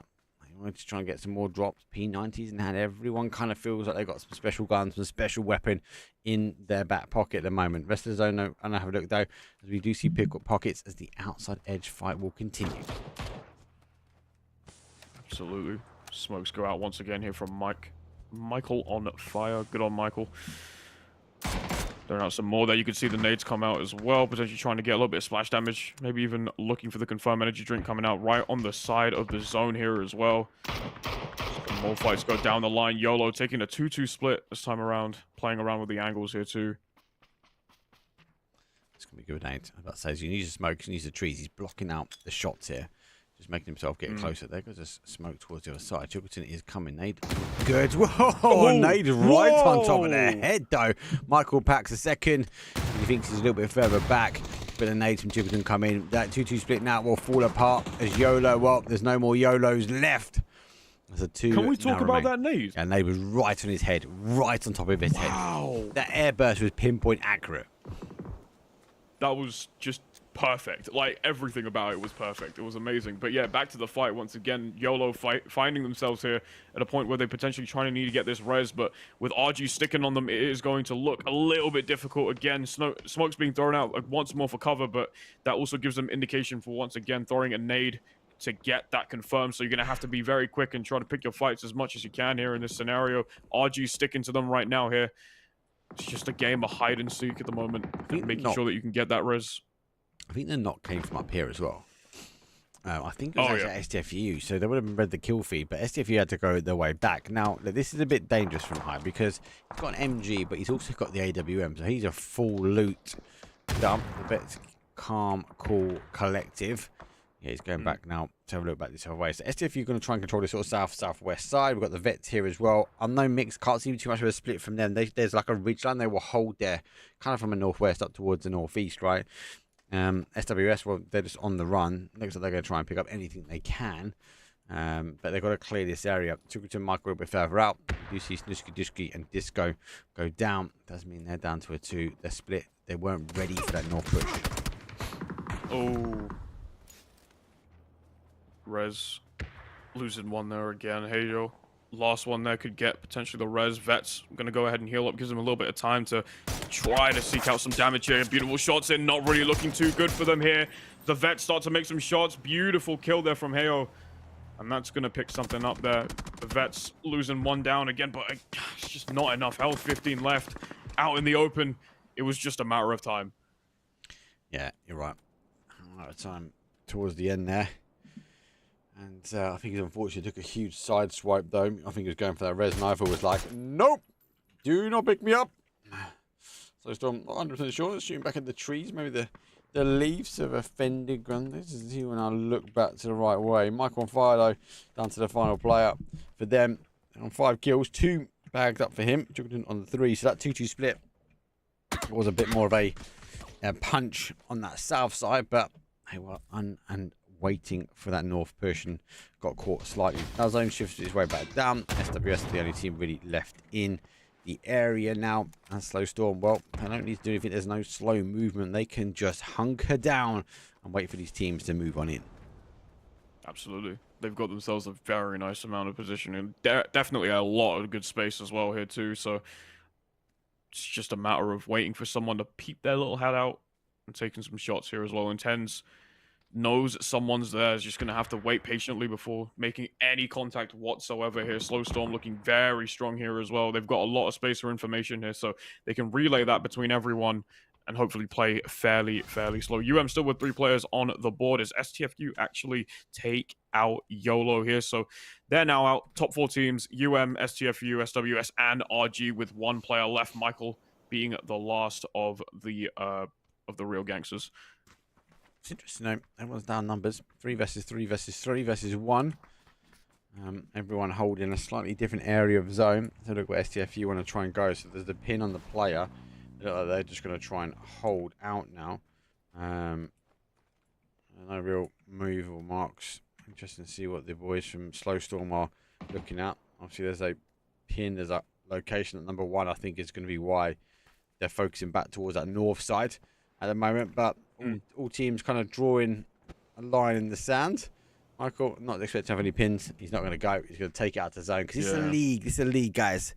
wanted to try and get some more drops. P90s and had everyone kind of feels like they've got some special guns, some special weapon in their back pocket at the moment. Rest of the zone, no, and I have a look though, as we do see pockets as the outside edge fight will continue. Absolutely. Smokes go out once again here from Michael on fire. Good on Michael. Throwing out some more there. You can see the nades come out as well, potentially trying to get a little bit of splash damage. Maybe even looking for the confirm energy drink coming out right on the side of the zone here as well. Some more fights go down the line. YOLO taking a 2-2 split this time around. Playing around with the angles here too. It's going to be good, Nate. I was about to say, he needs the smoke, he needs the trees. He's blocking out the shots here. Just making himself get closer. There goes a smoke towards the other side. Chilton is coming. Nade. Good. Whoa! Nade right on top of their head, though. Michael packs a second. He thinks he's a little bit further back. But the nades from Chilton come in. That 2-2 split now will fall apart as YOLO. Well, there's no more YOLOs left. There's a 2. Can we talk about that nade? Yeah, nade was right on his head. Right on top of his head. That air burst was pinpoint accurate. that was just perfect. Like, everything about it was perfect. It was amazing. But yeah, back to the fight once again. YOLO finding themselves here at a point where they potentially trying to need to get this res, but with RG sticking on them, it is going to look a little bit difficult again. Smoke's being thrown out once more for cover, but that also gives them indication for once again throwing a nade to get that confirmed. So you're going to have to be very quick and try to pick your fights as much as you can here in this scenario. RG sticking to them right now here. It's just a game of hide and seek at the moment, and making sure that you can get that res. I think the knock came from up here as well. I think it was actually STFU, so they would have read the kill feed, but STFU had to go their way back. Now, this is a bit dangerous from high because he's got an MG, but he's also got the AWM, so he's a full loot dump. The vet's calm, cool, collective. Yeah, he's going back now to have a look back this other way. So STFU going to try and control this sort of southwest side. We've got the vets here as well. Unknown mix, can't see too much of a split from them. There's like a ridge line they will hold there, kind of from the northwest up towards the northeast, right? SWS, well, they're just on the run. Looks like they're going to try and pick up anything they can. But they've got to clear this area. Took it to Michael a little bit further out. You see Snusky and Disco go down. Doesn't mean they're down to a 2. They're split. They weren't ready for that north push. Oh. Res losing one there again. Hey, yo. Last one there could get potentially the res. Vets going to go ahead and heal up. Gives them a little bit of time to try to seek out some damage here. Beautiful shots in. Not really looking too good for them here. The vets start to make some shots. Beautiful kill there from Heyo. And that's going to pick something up there. The vets losing one down again, but it's just not enough health. 15 left. Out in the open. It was just a matter of time. Yeah, you're right. A lot of time towards the end there. And I think he unfortunately took a huge side swipe, though. I think he was going for that res. Knifer was like, nope, do not pick me up. So still not 100% sure. Shooting back at the trees. Maybe the leaves have offended ground. This is here when I look back to the right way. Michael on fire, though, down to the final player for them. On 5 kills, 2 bagged up for him. Took it on the 3. So that 2-2 split was a bit more of a punch on that south side. But hey, well, and waiting for that north push and got caught slightly. Our zone shifted his way back down. SWS the only team really left in the area now. And Slow Storm, well, they don't need to do anything. There's no slow movement. They can just hunker down and wait for these teams to move on in. Absolutely. They've got themselves a very nice amount of positioning. Definitely a lot of good space as well here too. So it's just a matter of waiting for someone to peep their little head out and taking some shots here as well. Intense knows someone's there, is just going to have to wait patiently before making any contact whatsoever here. Slow Storm looking very strong here as well. They've got a lot of space for information here, so they can relay that between everyone and hopefully play fairly slow. still with 3 players on the board as STFU actually take out YOLO here. So they're now out. Top 4 teams, STFU, SWS, and RG with 1 player left. Michael being the last of the real gangsters. It's interesting, though. Everyone's down numbers. 3 versus 3 versus 3 versus 1. Everyone holding a slightly different area of zone. So look what STFU want to try and go. So there's the pin on the player. They're just going to try and hold out now. No real move or marks. Interesting to see what the boys from Slow Storm are looking at. Obviously, there's a pin. There's a location at number 1. I think is going to be why they're focusing back towards that north side at the moment. But all teams kind of drawing a line in the sand. Michael, not expecting to have any pins. He's not going to go. He's going to take it out to zone because it's a league. It's a league, guys.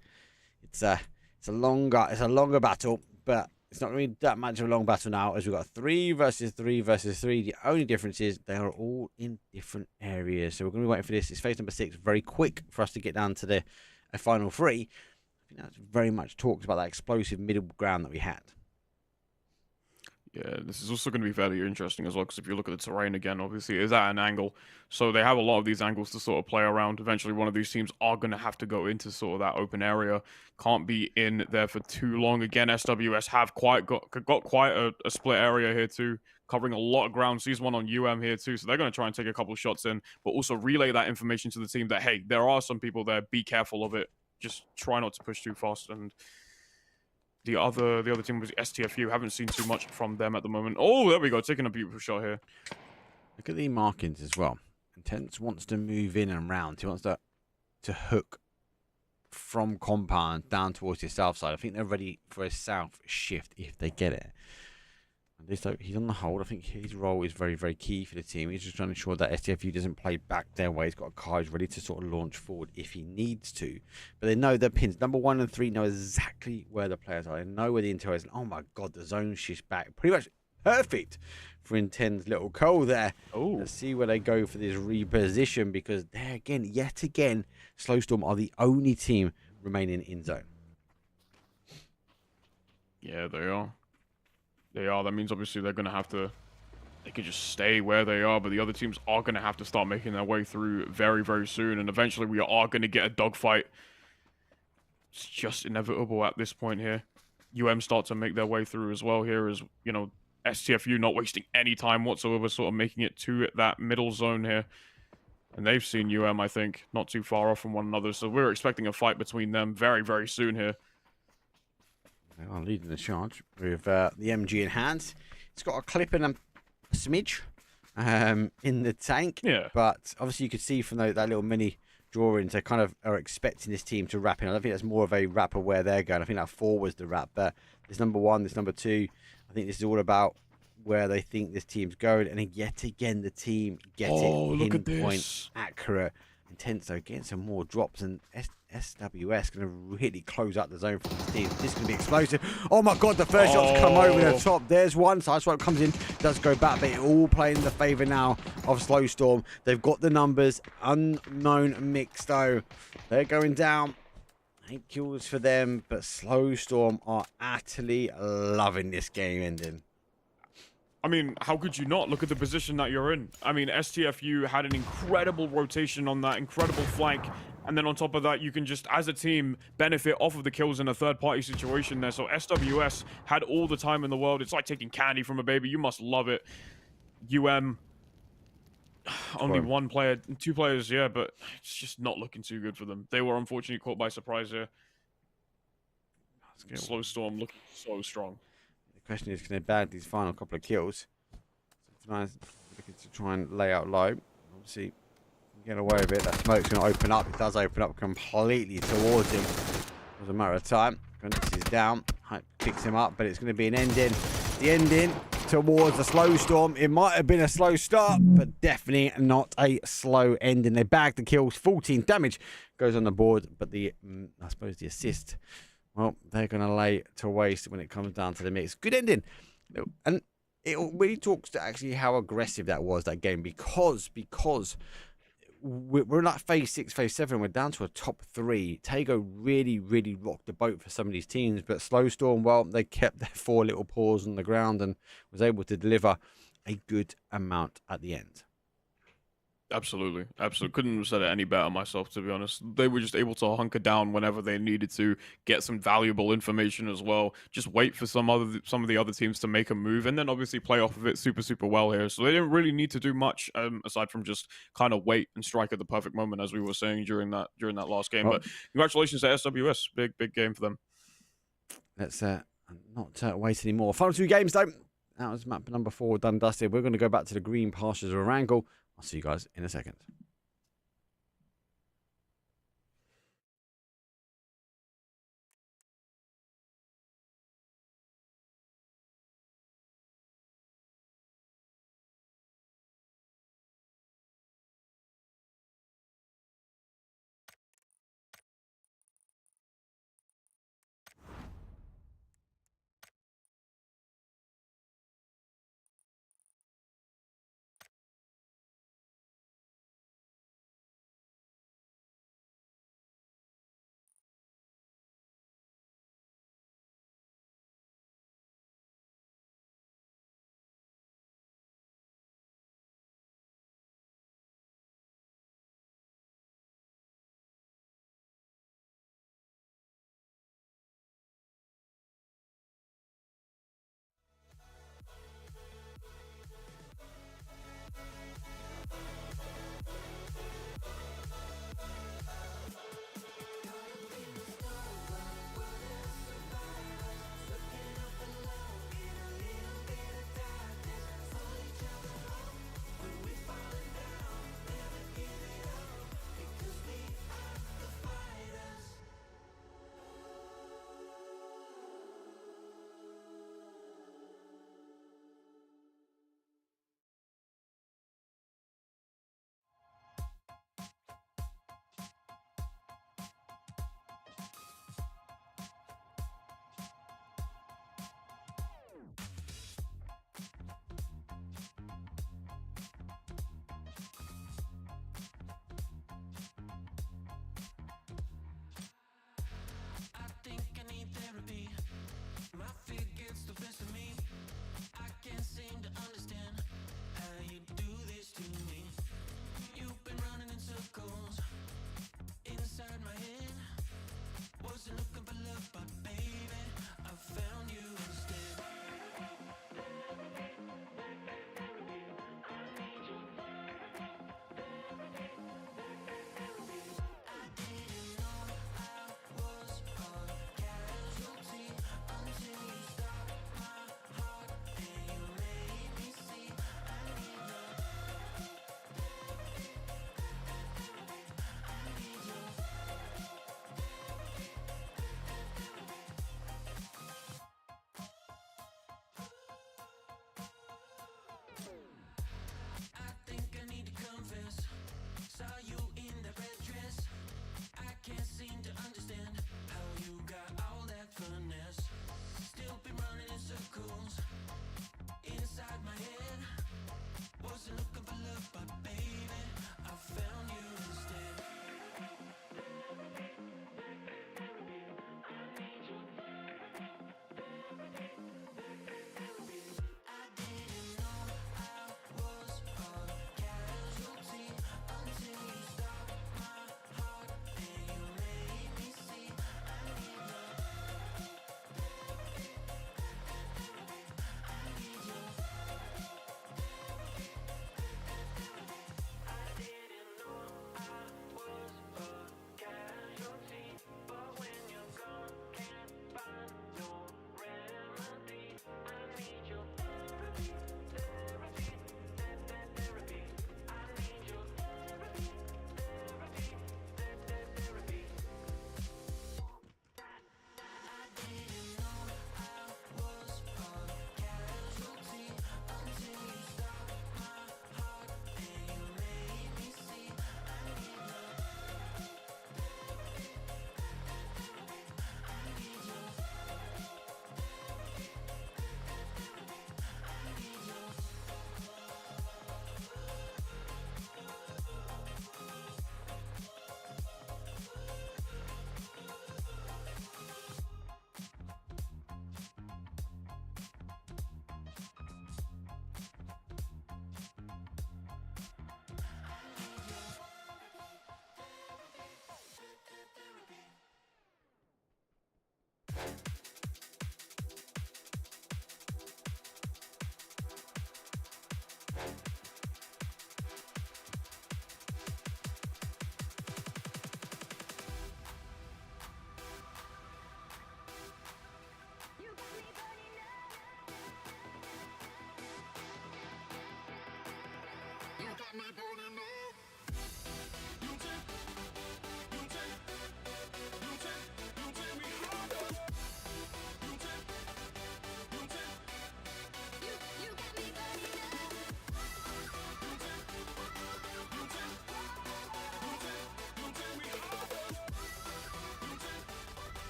It's a longer battle, but it's not going to be that much of a long battle now as we've got 3 versus 3 versus 3. The only difference is they are all in different areas. So we're going to be waiting for this. It's phase number 6. Very quick for us to get down to the final 3. I think that's very much talked about that explosive middle ground that we had. Yeah, this is also going to be fairly interesting as well, because if you look at the terrain again, obviously it is at an angle. So they have a lot of these angles to sort of play around. Eventually, one of these teams are going to have to go into sort of that open area. Can't be in there for too long. Again, SWS have got quite a split area here too, covering a lot of ground. Sees one on here too. So they're going to try and take a couple shots in, but also relay that information to the team that, hey, there are some people there. Be careful of it. Just try not to push too fast. And the other team was STFU. Haven't seen too much from them at the moment. Oh, there we go. Taking a beautiful shot here. Look at the markings as well. Intense wants to move in and round. He wants to hook from compound down towards the south side. I think they're ready for a south shift if they get it. And this, though, he's on the hold. I think his role is very, very key for the team. He's just trying to ensure that STFU doesn't play back their way. He's got a card ready to sort of launch forward if he needs to. But they know their pins. Number 1 and 3 know exactly where the players are. They know where the intel is. And oh my God, the zone shifts back. Pretty much perfect for Inten's little call there. Oh, Let's see where they go for this reposition, because there again, yet again, Slowstorm are the only team remaining in zone. yeah, they are. They are. That means obviously they're going to have to. They can just stay where they are, but the other teams are going to have to start making their way through very, very soon. And eventually we are going to get a dogfight. It's just inevitable at this point here. start to make their way through as well here, as, you know, STFU not wasting any time whatsoever, sort of making it to that middle zone here. And they've seen I think, not too far off from one another. So we're expecting a fight between them very, very soon here. They are leading the charge with the MG in hand. It's got a clip and a smidge in the tank. Yeah. But obviously you could see from that little mini drawings, they kind of are expecting this team to wrap in. I don't think that's more of a wrap of where they're going. I think that 4 was the wrap. But this number 1, this number 2, I think this is all about where they think this team's going. And then yet again, the team gets it pinpoint accurate. Intense, though, getting some more drops, and SWS going to really close out the zone for this team. This is going to be explosive. Oh my God, the first shot's come over the top. There's one. Sideswipe comes in, does go back, but it all playing in the favour now of Slowstorm. They've got the numbers. Unknown mix, though. They're going down. 8 kills for them, but Slowstorm are utterly loving this game ending. I mean, how could you not? Look at the position that you're in. I mean, STFU had an incredible rotation on that incredible flank. And then on top of that, you can just, as a team, benefit off of the kills in a third-party situation there. So SWS had all the time in the world. It's like taking candy from a baby. You must love it. Only 1 player, 2 players, yeah, but it's just not looking too good for them. They were unfortunately caught by surprise here. Slowstorm looking so strong. The question is, can they bag these final couple of kills? Nice, looking to try and lay out low. Obviously, get away with it. That smoke's going to open up. It does open up completely towards him. It was a matter of time. Grenix is down. Hype picks him up, but it's going to be an ending. The ending towards the Slowstorm. It might have been a slow start, but definitely not a slow ending. They bagged the kills. 14 damage goes on the board, but the, I suppose the assist, well, they're going to lay to waste when it comes down to the mix. Good ending. And it really talks to actually how aggressive that was, that game, because we're like phase 6, phase 7. We're down to a top 3. Tago really, really rocked the boat for some of these teams, but Slowstorm, well, they kept their 4 little paws on the ground and was able to deliver a good amount at the end. Absolutely. Couldn't have said it any better myself, to be honest. They were just able to hunker down whenever they needed to, get some valuable information as well. Just wait for some of the other teams to make a move, and then obviously play off of it super, super well here. So they didn't really need to do much aside from just kind of wait and strike at the perfect moment, as we were saying during that last game. But congratulations to SWS. Big game for them. Let's not wait anymore. Final 2 games, though. That was map number 4 done dusted. We're going to go back to the green pastures of Erangel. I'll see you guys in a second.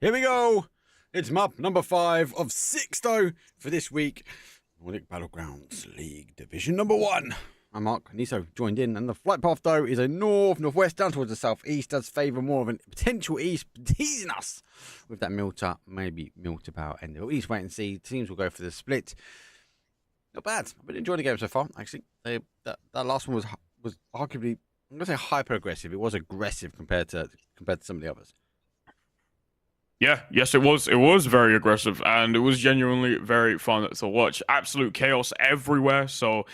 Here we go. It's map number 5 of 6, though, for this week. Nordic Battlegrounds League Division number 1. I'm Mark. Niso joined in, and the flight path, though, is a north-northwest down towards the southeast. Does favour more of a potential east, teasing us with that Milta, maybe Miltabout end. We'll east wait and see. Teams will go for the split. Not bad. I've been enjoying the game so far, actually. That last one was arguably, I'm going to say hyper aggressive. It was aggressive compared to some of the others. Yeah, yes, it was. It was very aggressive, and it was genuinely very fun to watch. Absolute chaos everywhere. So,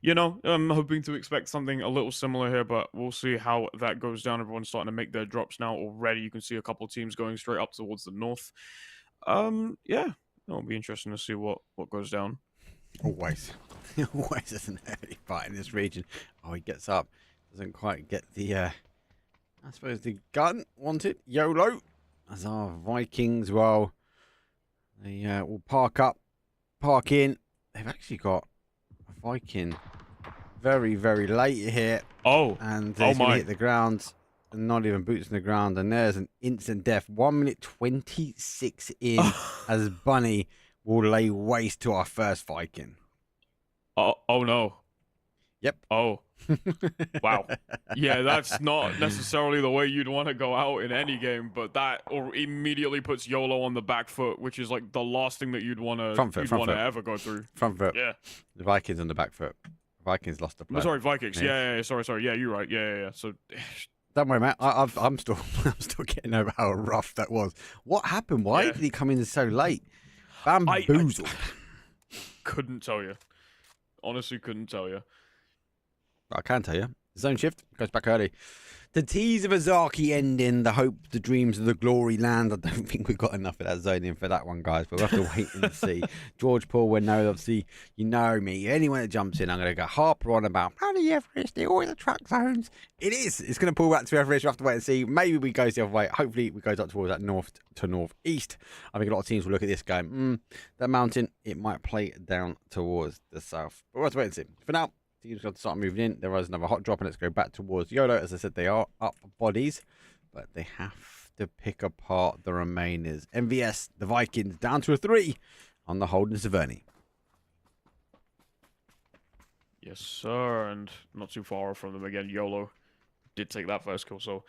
you know, I'm hoping to expect something a little similar here, but we'll see how that goes down. Everyone's starting to make their drops now already. You can see a couple teams going straight up towards the north. Yeah, it'll be interesting to see what goes down. Always there's an early fight in this region. Oh, he gets up, doesn't quite get the, I suppose the gun wanted. YOLO. As our Vikings, well, they will park in. They've actually got a Viking very, very late here. Oh, and he's going to hit the ground, and not even boots in the ground. And there's an instant death. 1 minute 26 in, as Bunny will lay waste to our first Viking. Oh no. Yep. Oh. Wow. Yeah, that's not necessarily the way you'd want to go out in any game, but that or immediately puts YOLO on the back foot, which is like the last thing that you'd want to ever go through. Front foot. Yeah. The Vikings on the back foot. Vikings lost the play. Sorry, Vikings. Yeah. Sorry. Yeah, you're right. Yeah. So don't worry, Matt. I'm still getting over how rough that was. What happened? Why did he come in so late? Bamboozled. I couldn't tell you. Honestly, couldn't tell you. I can tell you. Zone shift goes back early. The tease of Azaki ending, the hope, the dreams of the glory land. I don't think we've got enough of that zone in for that one, guys, but we'll have to wait and see. George Paul, when no, obviously, you know me. Anyone that jumps in, I'm going to go harper on about bloody Everest, they always attract zones. It is. It's going to pull back to Everest. We'll have to wait and see. Maybe we go the other way. Hopefully, we go up towards that north to northeast. I think a lot of teams will look at this going, that mountain, it might play down towards the south. But we'll have to wait and see. For now, teams got to start moving in. There is another hot drop, and let's go back towards YOLO. As I said, they are up bodies, but they have to pick apart the remainers. MVS, the Vikings, down to a 3 on the Holden Severny. Yes, sir, and not too far from them again. YOLO did take that first kill, so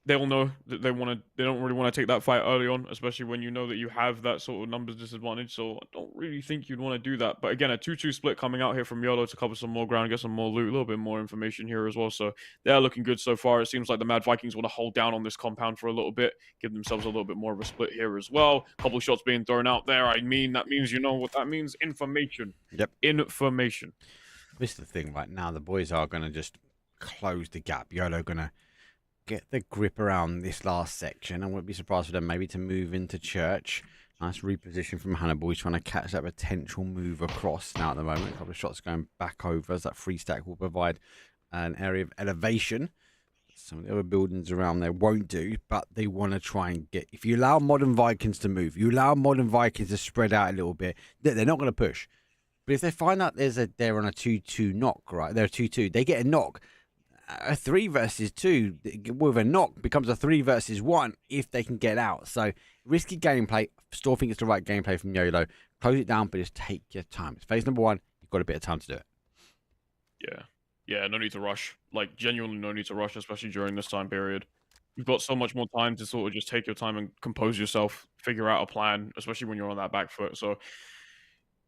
they will know that they don't really want to take that fight early on, especially when you know that you have that sort of numbers disadvantage. So I don't really think you'd want to do that. But again, a 2-2 split coming out here from YOLO to cover some more ground, get some more loot, a little bit more information here as well. So they're looking good so far. It seems like the Mad Vikings want to hold down on this compound for a little bit, give themselves a little bit more of a split here as well. A couple of shots being thrown out there. I mean, that means you know what that means. Information. Yep. Information. This is the thing right now. The boys are going to just close the gap. YOLO going to get the grip around this last section. I wouldn't be surprised for them maybe to move into church. Nice reposition from Hannibal. He's trying to catch that potential move across now at the moment. A couple of shots going back over as that free stack will provide an area of elevation. Some of the other buildings around there won't do, but they want to try and get... If you allow modern Vikings to move, you allow modern Vikings to spread out a little bit, they're not going to push. But if they find out they're on a 2-2 knock, right? They're a 2-2. They get a knock. A 3 versus 2 with a knock becomes a 3 versus 1 if they can get out. So risky gameplay. Still think it's the right gameplay from YOLO. Close it down, but just take your time. It's phase number 1. You've got a bit of time to do it. Yeah, no need to rush. Like, genuinely no need to rush, especially during this time period. You've got so much more time to sort of just take your time and compose yourself, figure out a plan, especially when you're on that back foot. So,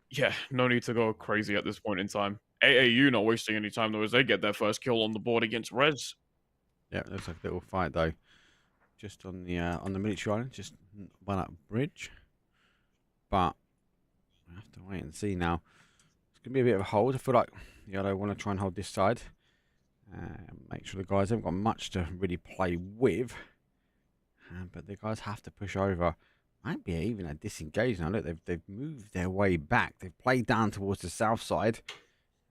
yeah, no need to go crazy at this point in time. AAU not wasting any time, though, as they get their first kill on the board against Rez. Yeah, looks like a little fight, though. Just on the military island, just one up bridge. But We have to wait and see now. It's going to be a bit of a hold. I feel like Yellow want to try and hold this side. Make sure the guys haven't got much to really play with. But the guys have to push over. Might be even a disengage now. Look, they've moved their way back. They've played down towards the south side.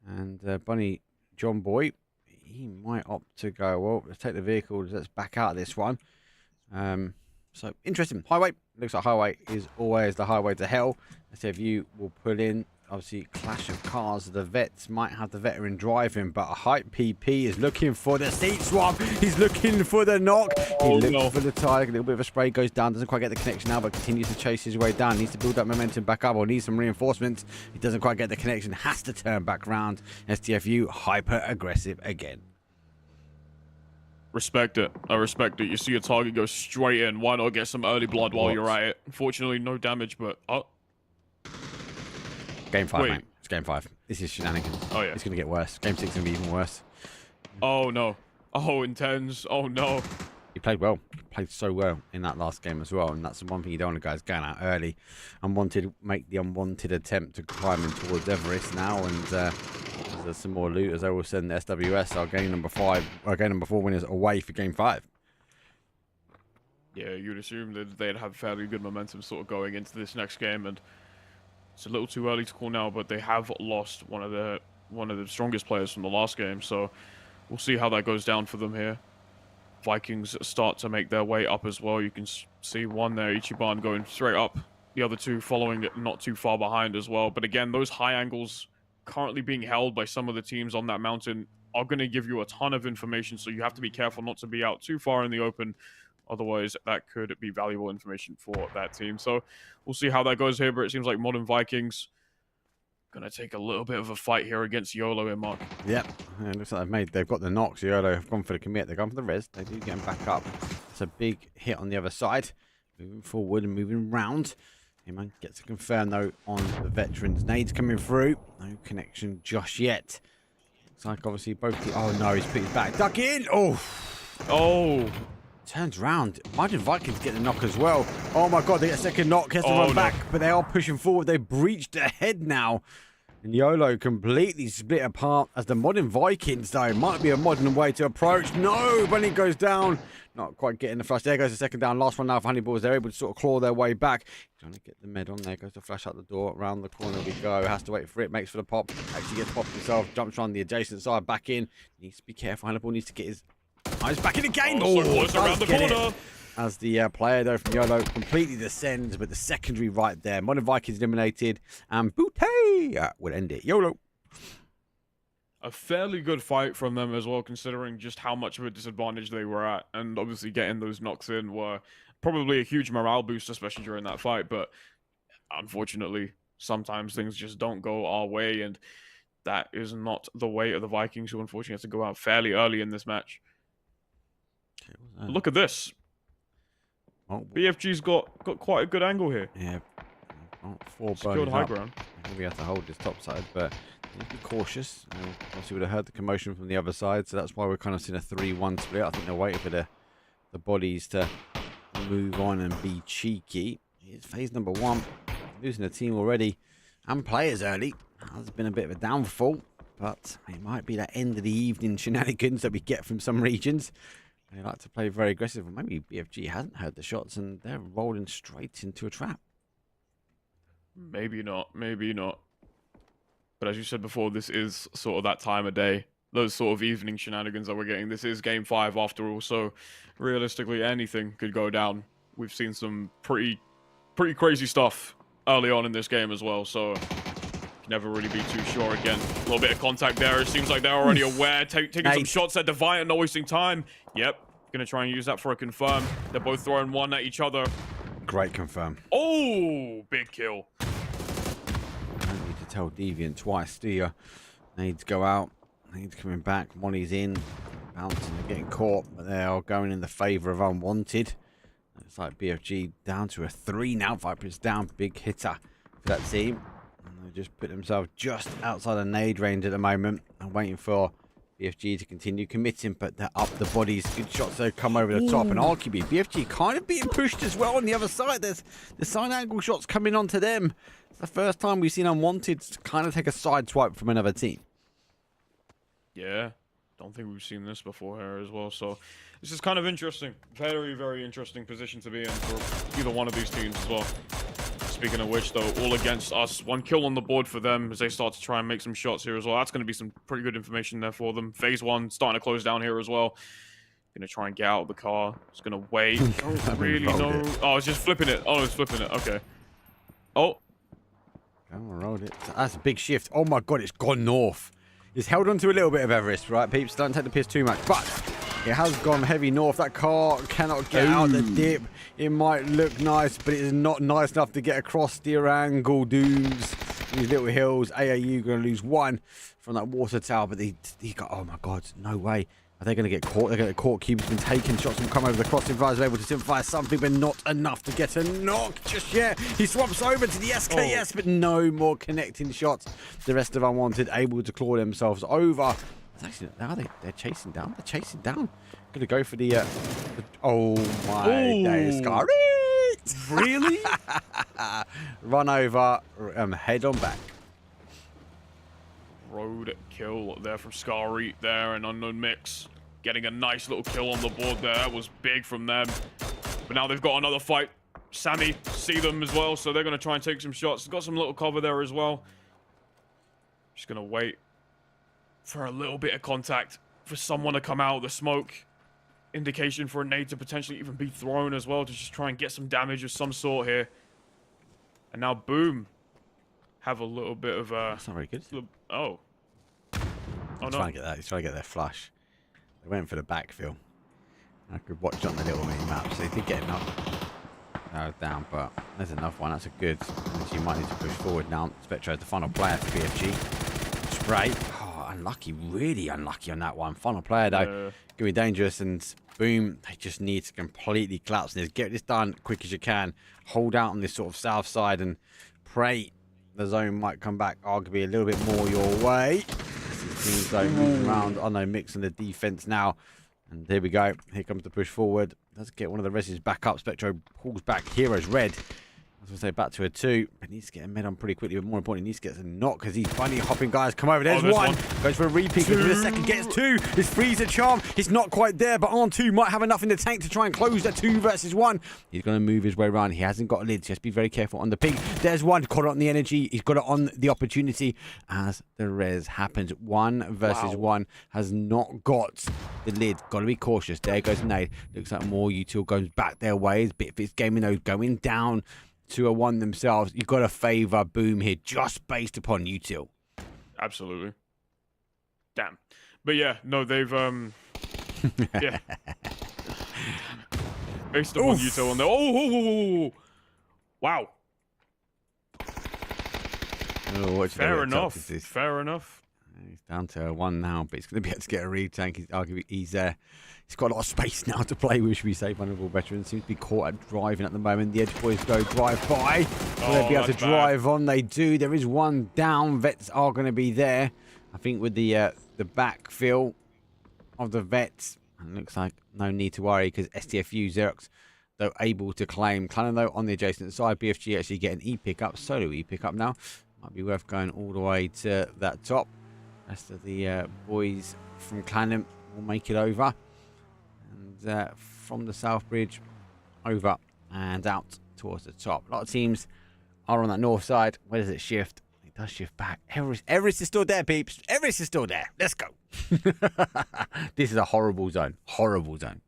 And Bunny John Boy, he might opt to go, well, let's take the vehicle. Let's back out of this one. So, interesting. Highway. Looks like highway is always the highway to hell. Let's see if you will pull in. Obviously, clash of cars. The vets might have the veteran driving, but a hype PP is looking for the seat swap. He's looking for the knock. He looks for the tire. A little bit of a spray goes down. Doesn't quite get the connection now, but continues to chase his way down. Needs to build that momentum back up or needs some reinforcements. He doesn't quite get the connection. Has to turn back round. STFU hyper aggressive again. Respect it. I respect it. You see a target go straight in. Why not get some early blood while you're at it? Unfortunately, no damage, but... Game 5, Wait. mate. It's game 5. This is shenanigans. Oh, yeah. It's going to get worse. Game 6 is going to be even worse. Oh, no. Oh, intense. Oh, no. He played well. He played so well in that last game as well. And that's the one thing you don't want guys going out early. Make the unwanted attempt to climb in towards Everest now. And there's some more loot, as I will send the SWS. Our game number 4 winners away for game 5. Yeah, you'd assume that they'd have fairly good momentum sort of going into this next game. And it's a little too early to call now, but they have lost one of the strongest players from the last game. So we'll see how that goes down for them here. Vikings start to make their way up as well. You can see one there, Ichiban, going straight up. The other two following it not too far behind as well. But again, those high angles currently being held by some of the teams on that mountain are going to give you a ton of information. So you have to be careful not to be out too far in the open. Otherwise, that could be valuable information for that team. So we'll see how that goes here. But it seems like Modern Vikings going to take a little bit of a fight here against YOLO and Mark. Yep. It looks like they've got the knocks. YOLO have gone for the commit. They've gone for the res. They do get him back up. It's a big hit on the other side. Moving forward and moving round. He might get to confirm, though, on the veterans. Nades coming through. No connection just yet. Looks like, obviously, both... Oh, no. He's put his back. Duck in. Oh. Oh. Turns round. Modern Vikings get the knock as well. Oh my god, they get a second knock. He has to run back, but they are pushing forward. They breached ahead now. And YOLO completely split apart as the Modern Vikings, though, might be a modern way to approach. No, Bunny goes down. Not quite getting the flash. There goes the second down. Last one now for Honeyballs. They're able to sort of claw their way back. Trying to get the med on there. Goes the flash out the door. Around the corner we go. Has to wait for it. Makes for the pop. Actually gets popped himself. Jumps on the adjacent side. Back in. Needs to be careful. Hannibal needs to get his... He's back in the game. Oh, so close around the corner. As the player, though, from YOLO completely descends, but the secondary right there. Modern Vikings eliminated, and Butte would end it. YOLO. A fairly good fight from them as well, considering just how much of a disadvantage they were at. And obviously getting those knocks in were probably a huge morale boost, especially during that fight. But unfortunately, sometimes things just don't go our way, and that is not the way of the Vikings, who unfortunately have to go out fairly early in this match. Look at this. Oh, BFG's got quite a good angle here. yeah. Oh, 4 Secured bodies high up. ground. We have to hold this top side, but be cautious. Obviously, would have heard the commotion from the other side, so that's why we're kind of seeing a 3-1 split. I think they're waiting for the bodies to move on and be cheeky. It's phase number 1. Losing a team already and players early. Has been a bit of a downfall, but it might be that end of the evening shenanigans that we get from some regions. They like to play very aggressive. Or maybe BFG hasn't heard the shots and they're rolling straight into a trap. Maybe not. Maybe not. But as you said before, this is sort of that time of day. Those sort of evening shenanigans that we're getting. This is game 5 after all, so realistically anything could go down. We've seen some pretty crazy stuff early on in this game as well, so never really be too sure. Again, a little bit of contact there. It seems like they're already aware. Taking some shots at Defiant, not wasting time. Yep, gonna try and use that for a confirm. They're both throwing one at each other. Great confirm. Oh, big kill. Don't need to tell Deviant twice, do you? Needs go out. Needs coming back. Molly's in. Bouncing and getting caught, but they are going in the favour of unwanted. It's like BFG down to a 3 now. Viper's down. Big hitter for that team. And they just put themselves just outside of nade range at the moment. And waiting for BFG to continue committing, but they're up the bodies. Good shots though come over the top, and arguably BFG kind of being pushed as well on the other side. There's the side angle shots coming onto them. It's the first time we've seen Unwanted kind of take a side swipe from another team. Yeah, don't think we've seen this before here as well. So this is kind of interesting. Very, very interesting position to be in for either one of these teams as well. Speaking of which, though, all against us. 1 kill on the board for them as they start to try and make some shots here as well. That's going to be some pretty good information there for them. Phase 1 starting to close down here as well. Going to try and get out of the car. It's going to wait. Don't really know. Oh, it's just flipping it. Oh, it's flipping it. Okay. Oh. Rolled it. That's a big shift. Oh my god, it's gone north. It's held on to a little bit of Everest, right, peeps? Don't take the piss too much. But it has gone heavy north. That car cannot get out the dip. It might look nice, but it is not nice enough to get across the angle dooms. These little hills. AAU going to lose 1 from that water tower, but he got. Oh my god, no way. Are they going to get caught? They're going to get caught. Cube's been taking shots and come over the crossing fires, able to simplify something, but not enough to get a knock just yet. He swaps over to the SKS, but no more connecting shots. The rest of Unwanted able to claw themselves over. Actually, now they're chasing down. They're chasing down. Going to go for the oh my days, Scar. Really? Run over, head on back. Road kill there from Scarry there, and Unknown Mix getting a nice little kill on the board there. That was big from them. But now they've got another fight. Sammy see them as well, so they're going to try and take some shots. Got some little cover there as well. Just going to wait for a little bit of contact for someone to come out of the smoke. Indication for a nade to potentially even be thrown as well to just try and get some damage of some sort here. And now Boom have a little bit of That's not very good. Oh. Oh no. Trying to get that. He's trying to get their flush. They went for the backfill. I could watch on the little mini map, so they did get enough. Down, but there's another one. That's a good. You might need to push forward now. Spectre is the final player for BFG. Spray. Oh, unlucky. Really unlucky on that one. Final player though. Gonna be dangerous, and Boom. They just need to completely collapse this. Get this done quick as you can. Hold out on this sort of south side and pray the zone might come back arguably a little bit more your way. Teams though moving around. I know Mix on the defense now. And there we go. Here comes the push forward. Let's get one of the residents back up. Spectro pulls back. Heroes red. I was going to say back to a 2. But needs to get a med on pretty quickly. But more importantly, needs to get a knock because he's bunny hopping guys. Come over. There's one. Goes for a repeat. Goes for a second. Gets 2. His freezer charm. He's not quite there. But R2 might have enough in the tank to try and close that 2 versus 1. He's going to move his way around. He hasn't got a lid. So just be very careful on the ping. There's one. Caught it on the energy. He's got it on the opportunity as the res happens. 1 versus 1 has not got the lid. Got to be cautious. There goes Nade. Looks like more util goes back their ways. Bit of its gaming though going down to a 1 themselves. You've got to favour Boom here just based upon util. Absolutely. Damn. But yeah, no, they've yeah. Based upon util on there. Oh. Wow. Oh, fair enough. Fair enough. He's down to a 1 now, but he's going to be able to get a retank. He's arguably he's got a lot of space now to play with, should we say. Vulnerable veteran seems to be caught at driving at the moment. The Edge boys go drive by. Will they be able to drive on? They do. There is 1 down. Vets are going to be there. I think with the backfill of the vets, it looks like no need to worry because STFU Xerox though able to claim. Clannon though on the adjacent side. BFG actually get an E pickup, solo E pickup now. Might be worth going all the way to that top. Rest of the boys from Clannon will make it over. And from the South Bridge, over and out towards the top. A lot of teams are on that north side. Where does it shift? It does shift back. Everest is still there, peeps. Everest is still there. Let's go. This is a horrible zone. Horrible zone.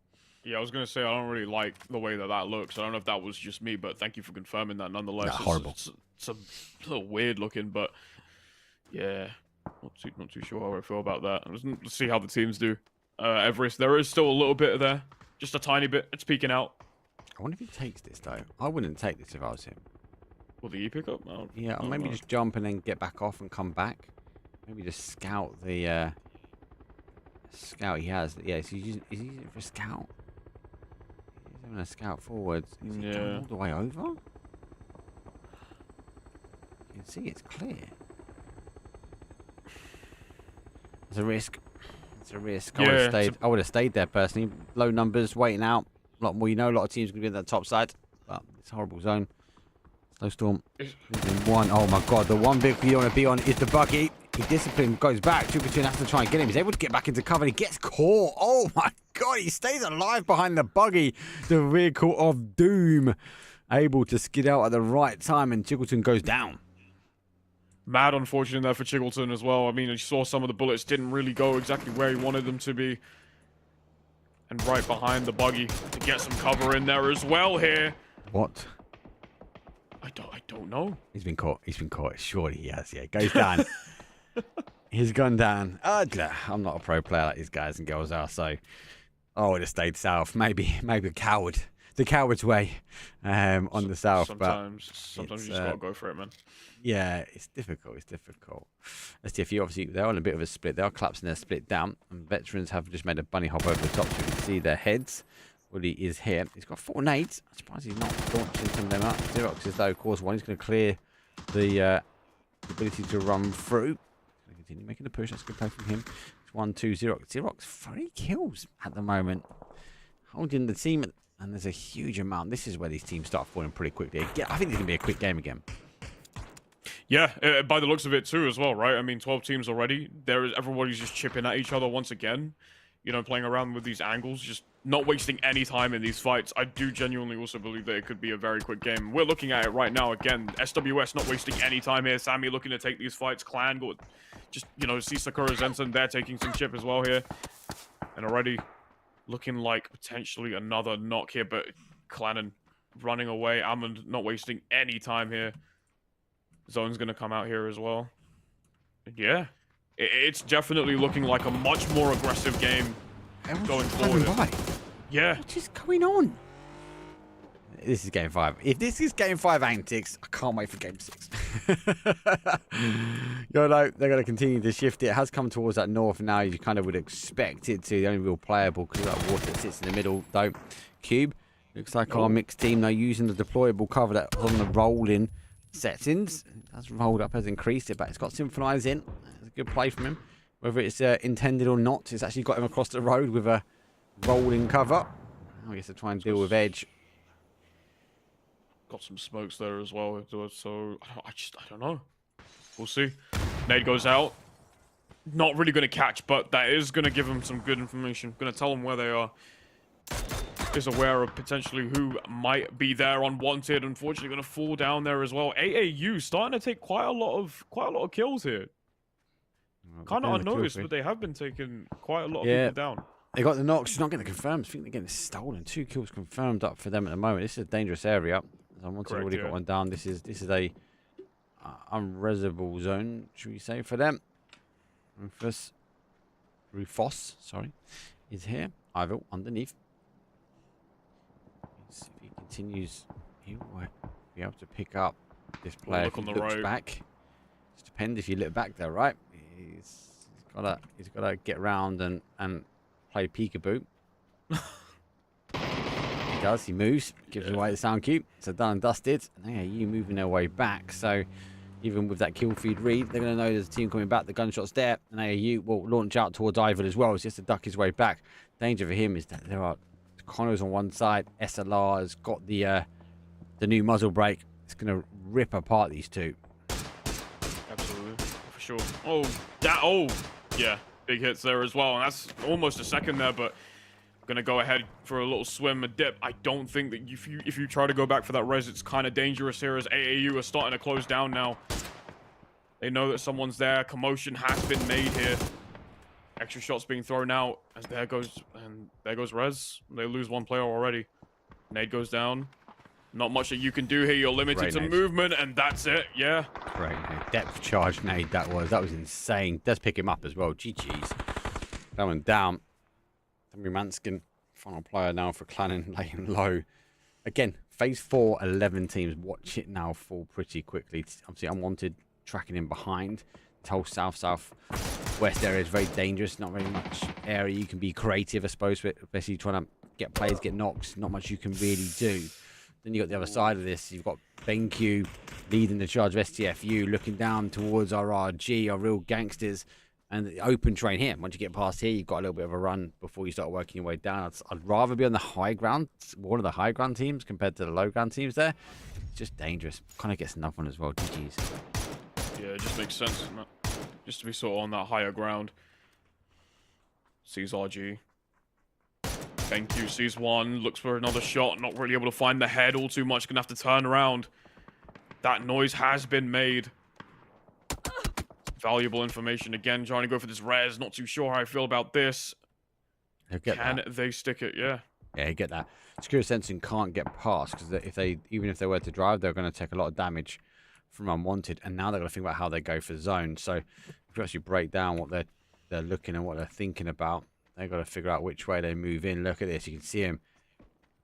Yeah, I was going to say, I don't really like the way that looks. I don't know if that was just me, but thank you for confirming that nonetheless. Nah, horrible. It's a little weird looking, but yeah, not too sure how I feel about that. Let's see how the teams do. Everest, there is still a little bit there. Just a tiny bit. It's peeking out. I wonder if he takes this, though. I wouldn't take this if I was him. Will the E pick up? Yeah, or maybe just jump and then get back off and come back. Maybe just scout the scout he has. Yeah, is he using it for a scout? He's having a scout forwards. Is he going all the way over? You can see it's clear. There's a risk. It's a risk. Yeah, I would have stayed there personally. Low numbers, waiting out. A lot more. You know, a lot of teams are going to be in that top side. But it's a horrible zone. Snowstorm. One. Oh my God. The one bit you don't want to be on is the buggy. He discipline goes back. 2-2 has to try and get him. He's able to get back into cover. And he gets caught. Oh my God. He stays alive behind the buggy. The vehicle of doom. Able to skid out at the right time. And Chiggleton goes down. mad unfortunate there for Chiggleton as well. I mean, you saw some of the bullets didn't really go exactly where he wanted them to be. And right behind the buggy to get some cover in there as well here. What? I don't know. He's been caught. He's been caught. Surely he has. Yeah, goes down. He's gone down. I'm not a pro player like these guys and girls are, so I would have stayed south. Maybe a coward. The coward's way on the south. Sometimes you just gotta go for it, man. Yeah, it's difficult. Let's see if you obviously they're on a bit of a split. They are collapsing their split down, and veterans have just made a bunny hop over the top so you can see their heads. Willie is here. He's got 4 nades. I'm surprised he's not launching some of them up. Xerox is though, of course, one. He's going to clear the ability to run through. Going to continue making the push. That's a good play from him. It's 1-2 Xerox. Xerox 3 kills at the moment, holding the team. And there's a huge amount. This is where these teams start falling pretty quickly. Again, I think it's going to be a quick game again. Yeah, by the looks of it too as well, right? I mean, 12 teams already. Everybody's just chipping at each other once again. You know, playing around with these angles, just not wasting any time in these fights. I do genuinely also believe that it could be a very quick game. We're looking at it right now again. SWS not wasting any time here. Sammy looking to take these fights. Clan just, you know, see Sakura Zenson there taking some chip as well here. And already looking like potentially another knock here, but Clannon running away. Amund not wasting any time here. Zone's going to come out here as well. And yeah, it's definitely looking like a much more aggressive game going forward. Yeah. What is going on? This is game 5. If this is game 5 antics, I can't wait for game 6. You know, they're going to continue to shift it. It has come towards that north now. You kind of would expect it to. The only real playable because that water that sits in the middle, though. Cube looks like our mixed team now using the deployable cover that's on the rolling settings. That's rolled up, has increased it, but it's got Symphonize in. It's a good play from him. Whether it's intended or not, it's actually got him across the road with a rolling cover. I guess to try and deal with Edge. Got some smokes there as well, so I don't know. We'll see. Nade goes out. Not really going to catch, but that is going to give him some good information. Going to tell him where they are. Is aware of potentially who might be there unwanted. Unfortunately, going to fall down there as well. AAU starting to take quite a lot of kills here. Kind of unnoticed, but they have been taking quite a lot of people down. They got the knocks. She's not getting confirmed. I think they're getting stolen. 2 kills confirmed up for them at the moment. This is a dangerous area. Unwanted already got one down. This is a unreservable zone, should we say, for them. Rufus, sorry, is here. Ivil underneath. If he continues, he will be able to pick up this player if he looks back. Just depends if you look back there, right? He's gotta get round and play peekaboo. He does. He moves, gives away the sound cue. So done and dusted. And AAU moving their way back. So even with that kill feed read, they're going to know there's a team coming back. The gunshot's there, and AAU will launch out towards Ivor as well. It's just to duck his way back. Danger for him is that there are Connors on one side. SLR has got the new muzzle brake. It's going to rip apart these two. Absolutely, for sure. Yeah, big hits there as well, and that's almost a second there, but gonna go ahead for a little swim, a dip. I don't think that if you try to go back for that res, it's kind of dangerous here as AAU are starting to close down now. They know that someone's there. Commotion has been made here. Extra shots being thrown out as there goes res. They lose one player already. Nade goes down. Not much that you can do here. You're limited to movement, and that's it. Yeah. Great nade. Depth charge nade that was insane. Does pick him up as well. GG's. That one down. Henry Manskin, final player now for Clannon, laying low. Again, phase 4, 11 teams. Watch it now fall pretty quickly. Obviously, unwanted tracking in behind. The whole south-south-west area is very dangerous. Not very much area you can be creative, I suppose, especially trying to get plays, get knocks. Not much you can really do. Then you've got the other side of this. You've got BenQ leading the charge of STFU, looking down towards our RG, our real gangsters. And the open terrain here, once you get past here, you've got a little bit of a run before you start working your way down. I'd rather be on the high ground, one of the high ground teams compared to the low ground teams there. It's just dangerous. Kind of gets another one as well. GG's. Yeah, it just makes sense, doesn't it? Just to be sort of on that higher ground. Sees RG. Thank you, sees one. Looks for another shot. Not really able to find the head all too much. Gonna have to turn around. That noise has been made. Valuable information again. Trying to go for this res. Not too sure how I feel about this. Can they stick it? Yeah. Yeah, you get that. Secure sensing can't get past because even if they were to drive, they're going to take a lot of damage from unwanted. And now they're going to think about how they go for zone. So if you actually break down what they're looking and what they're thinking about, they've got to figure out which way they move in. Look at this. You can see them.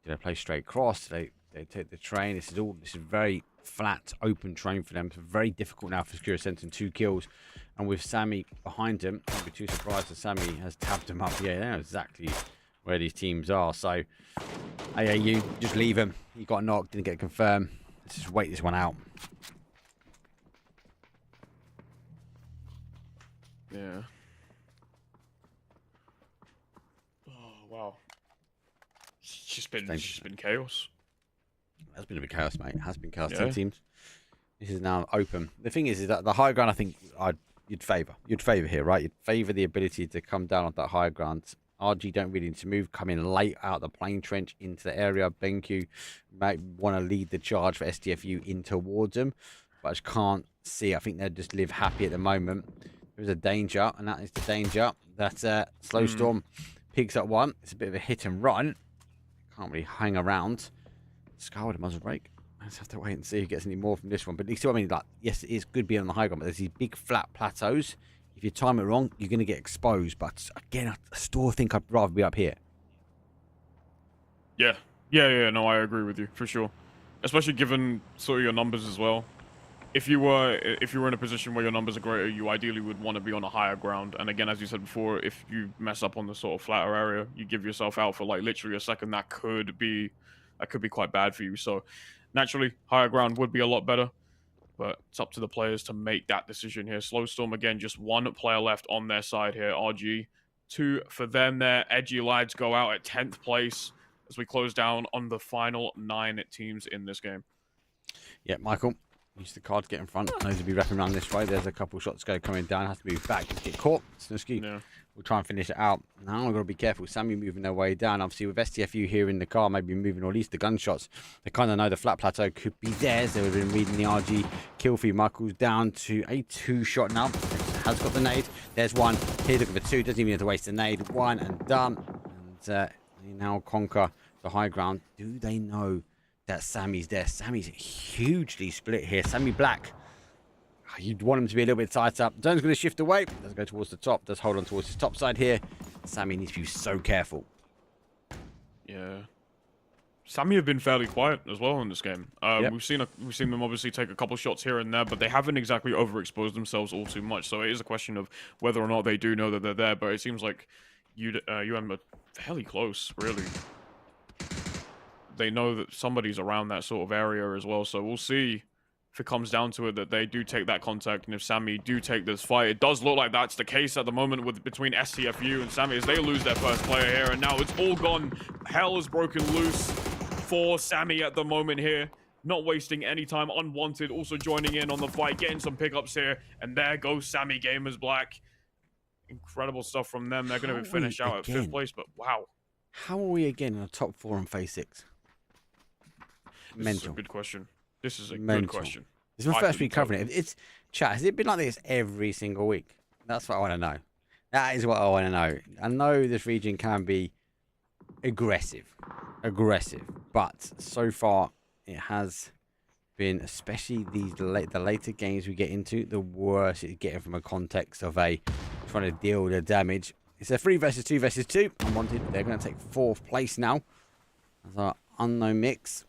Do they play straight cross? Do they take the train? This is very flat, open terrain for them. It's very difficult now for Secure Sensing 2 kills. And with Sammy behind him, I'd be too surprised that Sammy has tapped him up. Yeah, they know exactly where these teams are. So, you just leave him. You got knocked, didn't get confirmed. Let's just wait this one out. Yeah. Oh, wow. It's just been chaos. It has been a bit chaos, mate. It has been chaos. Yeah. 2 teams. This is now open. The thing is that the high ground, I think you'd favour. You'd favour here, right? You'd favour the ability to come down on that high ground. RG don't really need to move. Come in late out the plane trench into the area. BenQ might want to lead the charge for STFU in towards them. But I just can't see. I think they'll just live happy at the moment. There's a danger, and that is the danger that Slow Storm picks up one. It's a bit of a hit and run. Can't really hang around. Scar with a muzzle brake. I just have to wait and see who gets any more from this one. But you see what I mean? Like, yes, it is good being on the high ground, but there's these big flat plateaus. If you time it wrong, you're going to get exposed. But again, I still think I'd rather be up here. Yeah. No, I agree with you for sure. Especially given sort of your numbers as well. If you were in a position where your numbers are greater, you ideally would want to be on a higher ground. And again, as you said before, if you mess up on the sort of flatter area, you give yourself out for like literally a second, that could be quite bad for you. So naturally, higher ground would be a lot better. But it's up to the players to make that decision here. Slow Storm, again, just one player left on their side here. RG, 2 for them there. Edgy Lights go out at 10th place as we close down on the final 9 teams in this game. Yeah, Michael. Use the card to get in front. Knows to be wrapping around this way. There's a couple shots coming down. Has to move back. Just get caught. Snusky. Yeah. We'll try and finish it out. Now we've got to be careful. Sammy moving their way down. Obviously, with STFU here in the car, maybe moving or at least the gunshots. They kind of know the flat plateau could be theirs. They've been reading the RG kill feed. Michael's down to a 2-shot now. Has got the nade. There's one. Here's looking for 2. Doesn't even have to waste the nade. 1 and done. And they now conquer the high ground. Do they know that Sammy's there? Sammy's hugely split here. Sammy Black. You'd want him to be a little bit tighter. Zone's going to shift away. Does go towards the top. Does hold on towards his top side here. Sammy needs to be so careful. Yeah. Sammy have been fairly quiet as well in this game. Yep. We've seen them obviously take a couple shots here and there, but they haven't exactly overexposed themselves all too much. So it is a question of whether or not they do know that they're there. But it seems like you are fairly close, really. They know that somebody's around that sort of area as well. So we'll see if it comes down to it that they do take that contact, and if Sammy do take this fight. It does look like that's the case at the moment between STFU and Sammy as they lose their first player here, and now it's all gone. Hell is broken loose for Sammy at the moment here. Not wasting any time. Unwanted also joining in on the fight, getting some pickups here, and there goes Sammy Gamers Black. Incredible stuff from them. They're going to finish out at 5th place, but wow. How are we again in the top 4 on phase 6? This is a good question. This is a Mental. good question. This is my first week covering it. It's chat. Has it been like this every single week? That's what I want to know. That is what I want to know. I know this region can be aggressive, but so far it has been, especially the later games we get into, the worse it's getting from a context of trying to deal with the damage. It's a 3 versus 2 versus 2. Unwanted. They're going to take 4th place now. As our unknown mix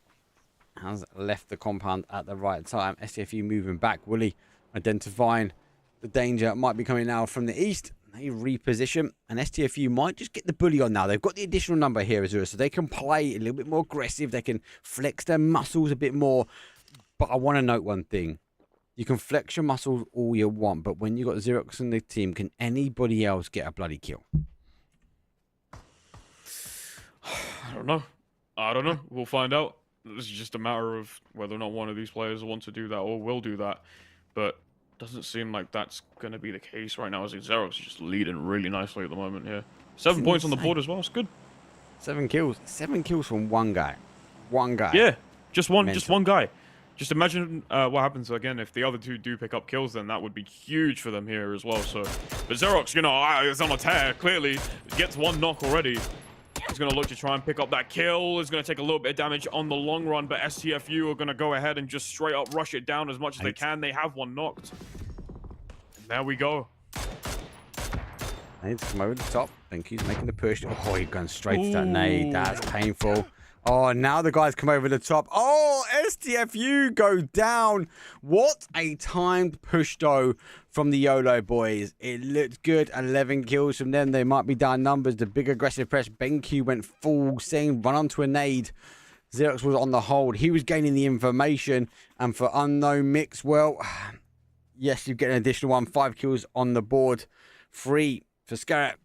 has left the compound at the right time. STFU moving back. Wooly identifying the danger might be coming now from the east. They reposition, and STFU might just get the bully on now. They've got the additional number here as well, so they can play a little bit more aggressive. They can flex their muscles a bit more. But I want to note one thing. You can flex your muscles all you want, but when you got Xerox in the team, can anybody else get a bloody kill? I don't know. I don't know. We'll find out. This is just a matter of whether or not one of these players wants to do that or will do that. But doesn't seem like that's going to be the case right now. As Xerox is just leading really nicely at the moment here. 7 points on the board as well. It's good. 7 kills. 7 kills from one guy. One guy. Yeah, just one. Mental. Just one guy. Just imagine what happens again if the other two do pick up kills. Then that would be huge for them here as well. So, but Xerox, you know, is on a tear. Clearly, gets one knock already. He's going to look to try and pick up that kill. He's going to take a little bit of damage on the long run, but STFU are going to go ahead and just straight up rush it down as much as they can. They have one knocked. And there we go. Nades come over the top. Think he's making the push. Oh, he's going straight to that nade. That's painful. Oh, now the guys come over the top. Oh, STFU go down. What a timed push, though, from the YOLO boys. It looked good. 11 kills from them. They might be down numbers. The big aggressive press. BenQ went full, saying run onto a nade. Xerox was on the hold. He was gaining the information. And for Unknown Mix, well, yes, you get an additional one. 5 kills on the board. 3 for Scarrett.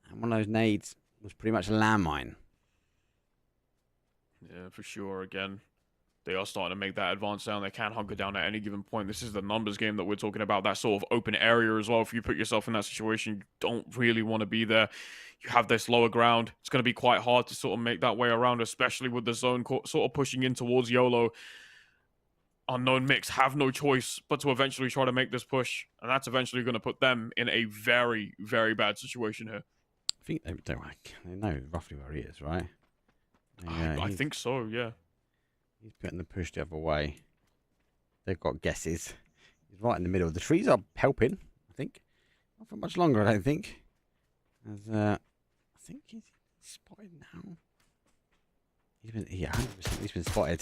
And one of those nades was pretty much a landmine. Yeah, for sure. Again, they are starting to make that advance down. They can hunker down at any given point. This is the numbers game that we're talking about. That sort of open area as well. If you put yourself in that situation, you don't really want to be there. You have this lower ground. It's going to be quite hard to sort of make that way around, especially with the zone sort of pushing in towards YOLO. Unknown Mix have no choice but to eventually try to make this push. And that's eventually going to put them in a very, very bad situation here. I think they know roughly where he is, right? I think so, yeah. He's putting the push the other way. They've got guesses. He's right in the middle. The trees are helping, I think. Not for much longer, I don't think. As I think he's spotted now. Yeah, 100% he's been spotted.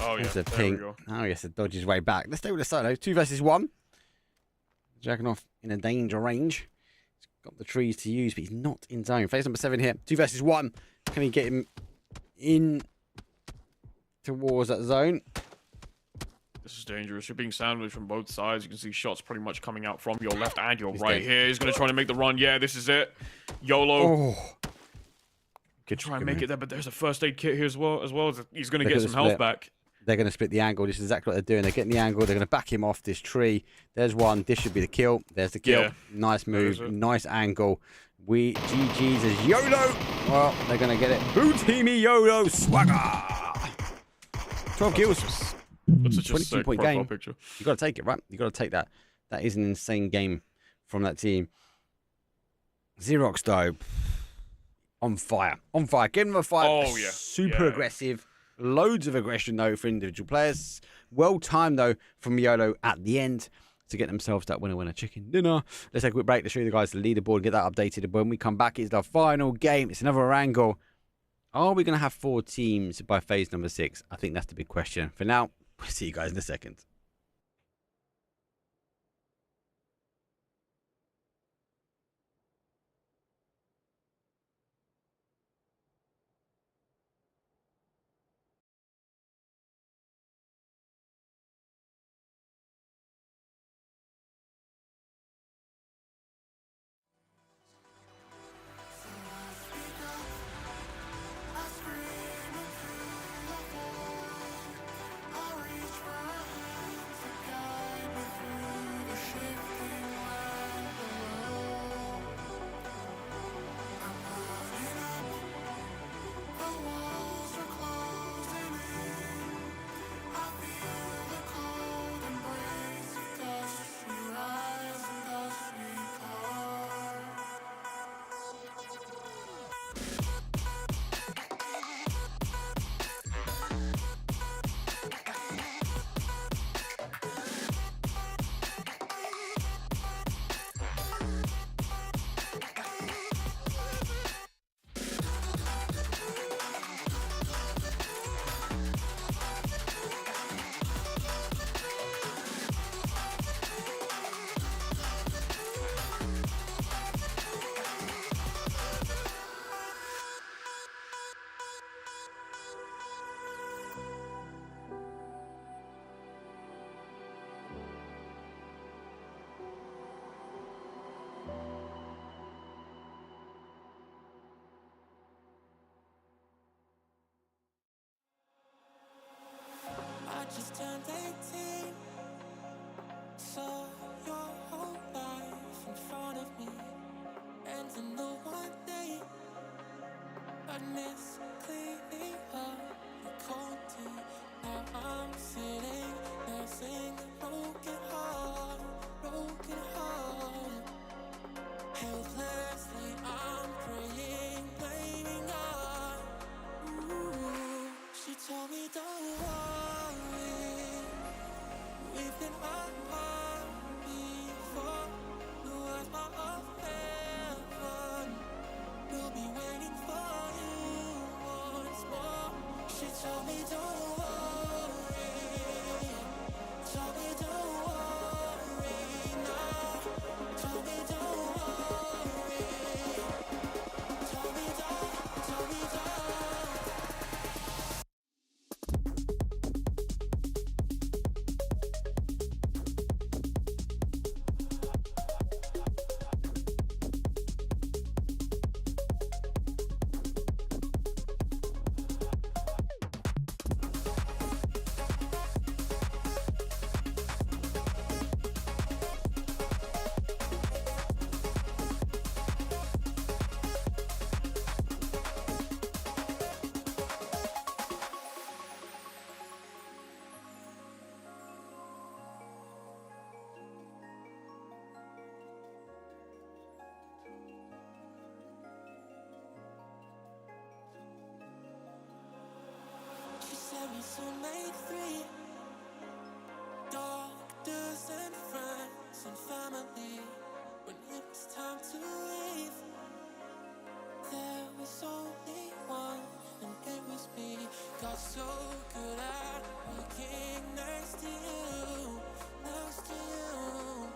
Oh, yeah, the there ping. we go. Now he has to dodge his way back. Let's stay with the solo. 2 versus 1. Dragunov in a danger range. He's got the trees to use, but he's not in zone. Phase number 7 here. 2 versus 1. Can he get him in towards that zone? This is dangerous. You're being sandwiched from both sides. You can see shots pretty much coming out from your left and your He's right dead. here. He's going to try to make the run. Yeah, this is it. YOLO. Oh. Could try and make it there, but there's a first aid kit here as well. He's going to Look get at some the health split. back. They're going to split the angle. This is exactly what they're doing. They're getting the angle. They're going to back him off this tree. There's one. This should be the kill. There's the kill. Yeah. Nice move. That is it. Nice angle. We GG's as YOLO. Well, they're going to get it. Boo teamy YOLO swagger. 12 kills. That's such a 22 sick point profile game. picture. You got to take it, right? You got to take that. That is an insane game from that team. Xerox, though, on fire. On fire. Give them a fire. Oh, yeah. Super Yeah. aggressive. Loads of aggression, though, for individual players. Well timed, though, from YOLO at the end to get themselves that winner chicken dinner. Let's take a quick break to show you the guys the leaderboard and get that updated. When we come back, it's the final game. It's another angle. Are we going to have 4 teams by phase number 6? I think that's the big question. For now, we'll see you guys in a second. darkness cleaning up the cold tea. Now I'm sitting there singing broken heart, broken heart. Helplessly I'm praying, blaming God. Ooh, she told me don't worry, we've been apart before. The world's part of heaven, we'll be waiting for you once more. She told me don't worry, told me don't worry now. Told me don't worry, told me don't, told me don't. She said we soon made three, doctors and friends and family. When it was time to leave, there was only one, and it was me. Got so good at working next to you, next to you.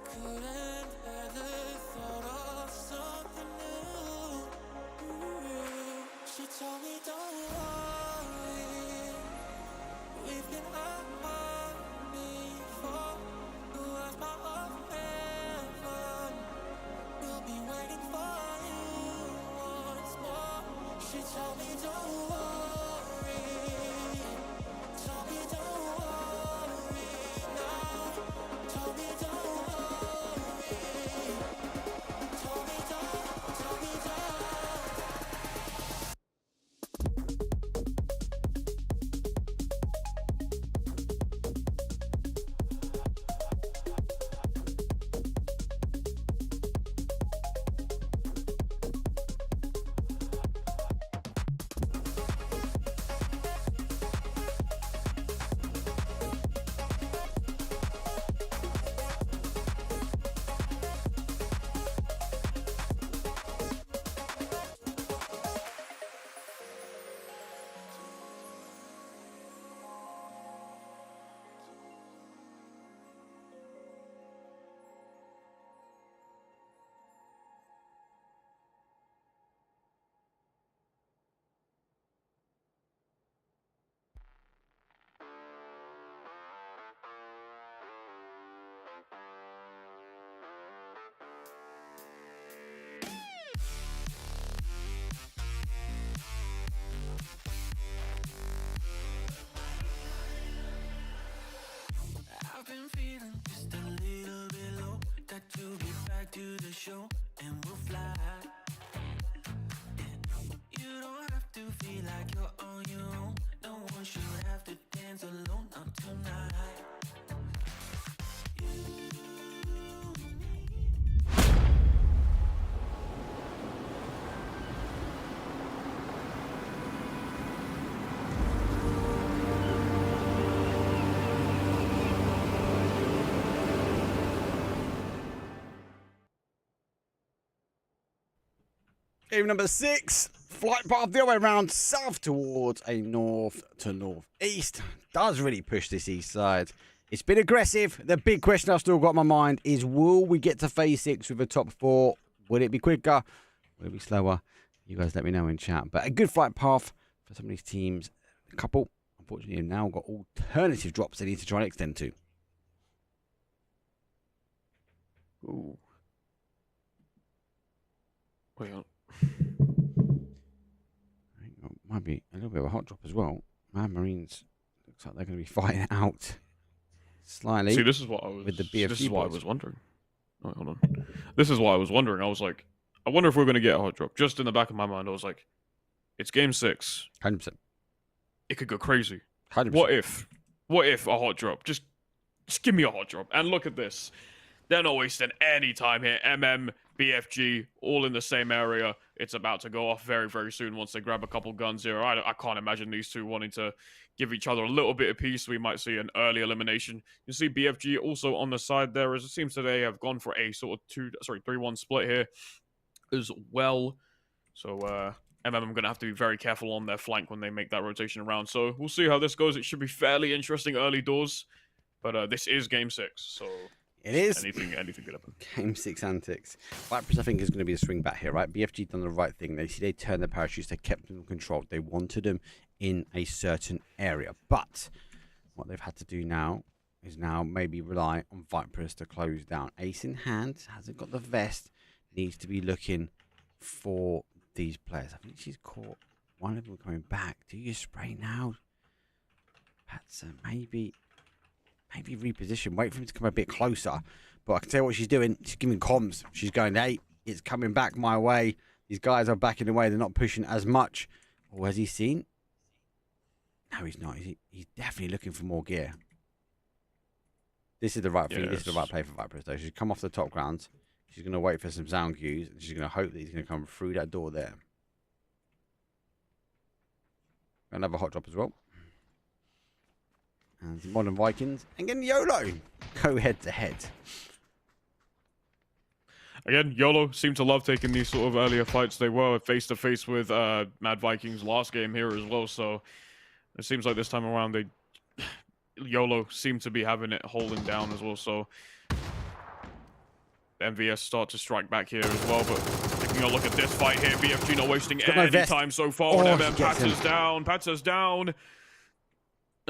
Couldn't bear the thought of something new. Ooh, she told me don't worry, we've been apart before. The world's part of heaven, we'll be waiting for you once more. She told me don't worry, told me don't worry now. Told me don't worry, told me don't, told me don't. I've been feeling just a little bit low. Got to get back to the show and we'll fly. You don't have to feel like you're on your own. No one should have to dance alone, not tonight. Game number 6, flight path the other way around, south towards a north to northeast. Does really push this east side. It's been aggressive. The big question I've still got in my mind is, will we get to phase 6 with a top 4? Will it be quicker? Will it be slower? You guys let me know in chat. But a good flight path for some of these teams. A couple, unfortunately, have now got alternative drops they need to try and extend to. Ooh. Wait on. Might be a little bit of a hot drop as well. Mad Marines looks like they're going to be fighting out slightly. See, this is what I was. with the BFG This is what I boys. was wondering. Oh, hold on. This is why I was wondering. I was like, I wonder if we're going to get a hot drop. Just in the back of my mind, I was like, it's game 6. 100%. It could go crazy. 100%. What if a hot drop? Just give me a hot drop. And look at this. They're not wasting any time here. BFG, all in the same area. It's about to go off very, very soon once they grab a couple guns here. I can't imagine these two wanting to give each other a little bit of peace. We might see an early elimination. You see BFG also on the side there, as it seems that they have gone for a sort of 3-1 split here as well. So, I'm going to have to be very careful on their flank when they make that rotation around. So, we'll see how this goes. It should be fairly interesting early doors. But this is game 6, so... It is. Anything could happen. Game 6 antics. Vipers, I think, is going to be a swing back here, right? BFG done the right thing. They turned their parachutes. They kept them controlled. They wanted them in a certain area. But what they've had to do now is maybe rely on Vipers to close down. Ace in hand, hasn't got the vest, needs to be looking for these players. I think she's caught one of them coming back. Do you spray now? Patson, maybe reposition, wait for him to come a bit closer. But I can tell you what she's doing. She's giving comms. She's going, hey, it's coming back my way. These guys are backing away. They're not pushing as much. Or has he seen? No, he's not. He's definitely looking for more gear. This is the right thing. This is the right play for Vipers, though. She's come off the top ground. She's going to wait for some sound cues. And she's going to hope that he's going to come through that door there. Another hot drop as well. And the Modern Vikings. And again, YOLO go head to head. Again, YOLO seem to love taking these sort of earlier fights. They were face to face with Mad Vikings last game here as well. So it seems like this time around, YOLO seem to be having it holding down as well. So MVS start to strike back here as well. But taking a look at this fight here, BFG not wasting any time so far. And Patter's down. Patter's down.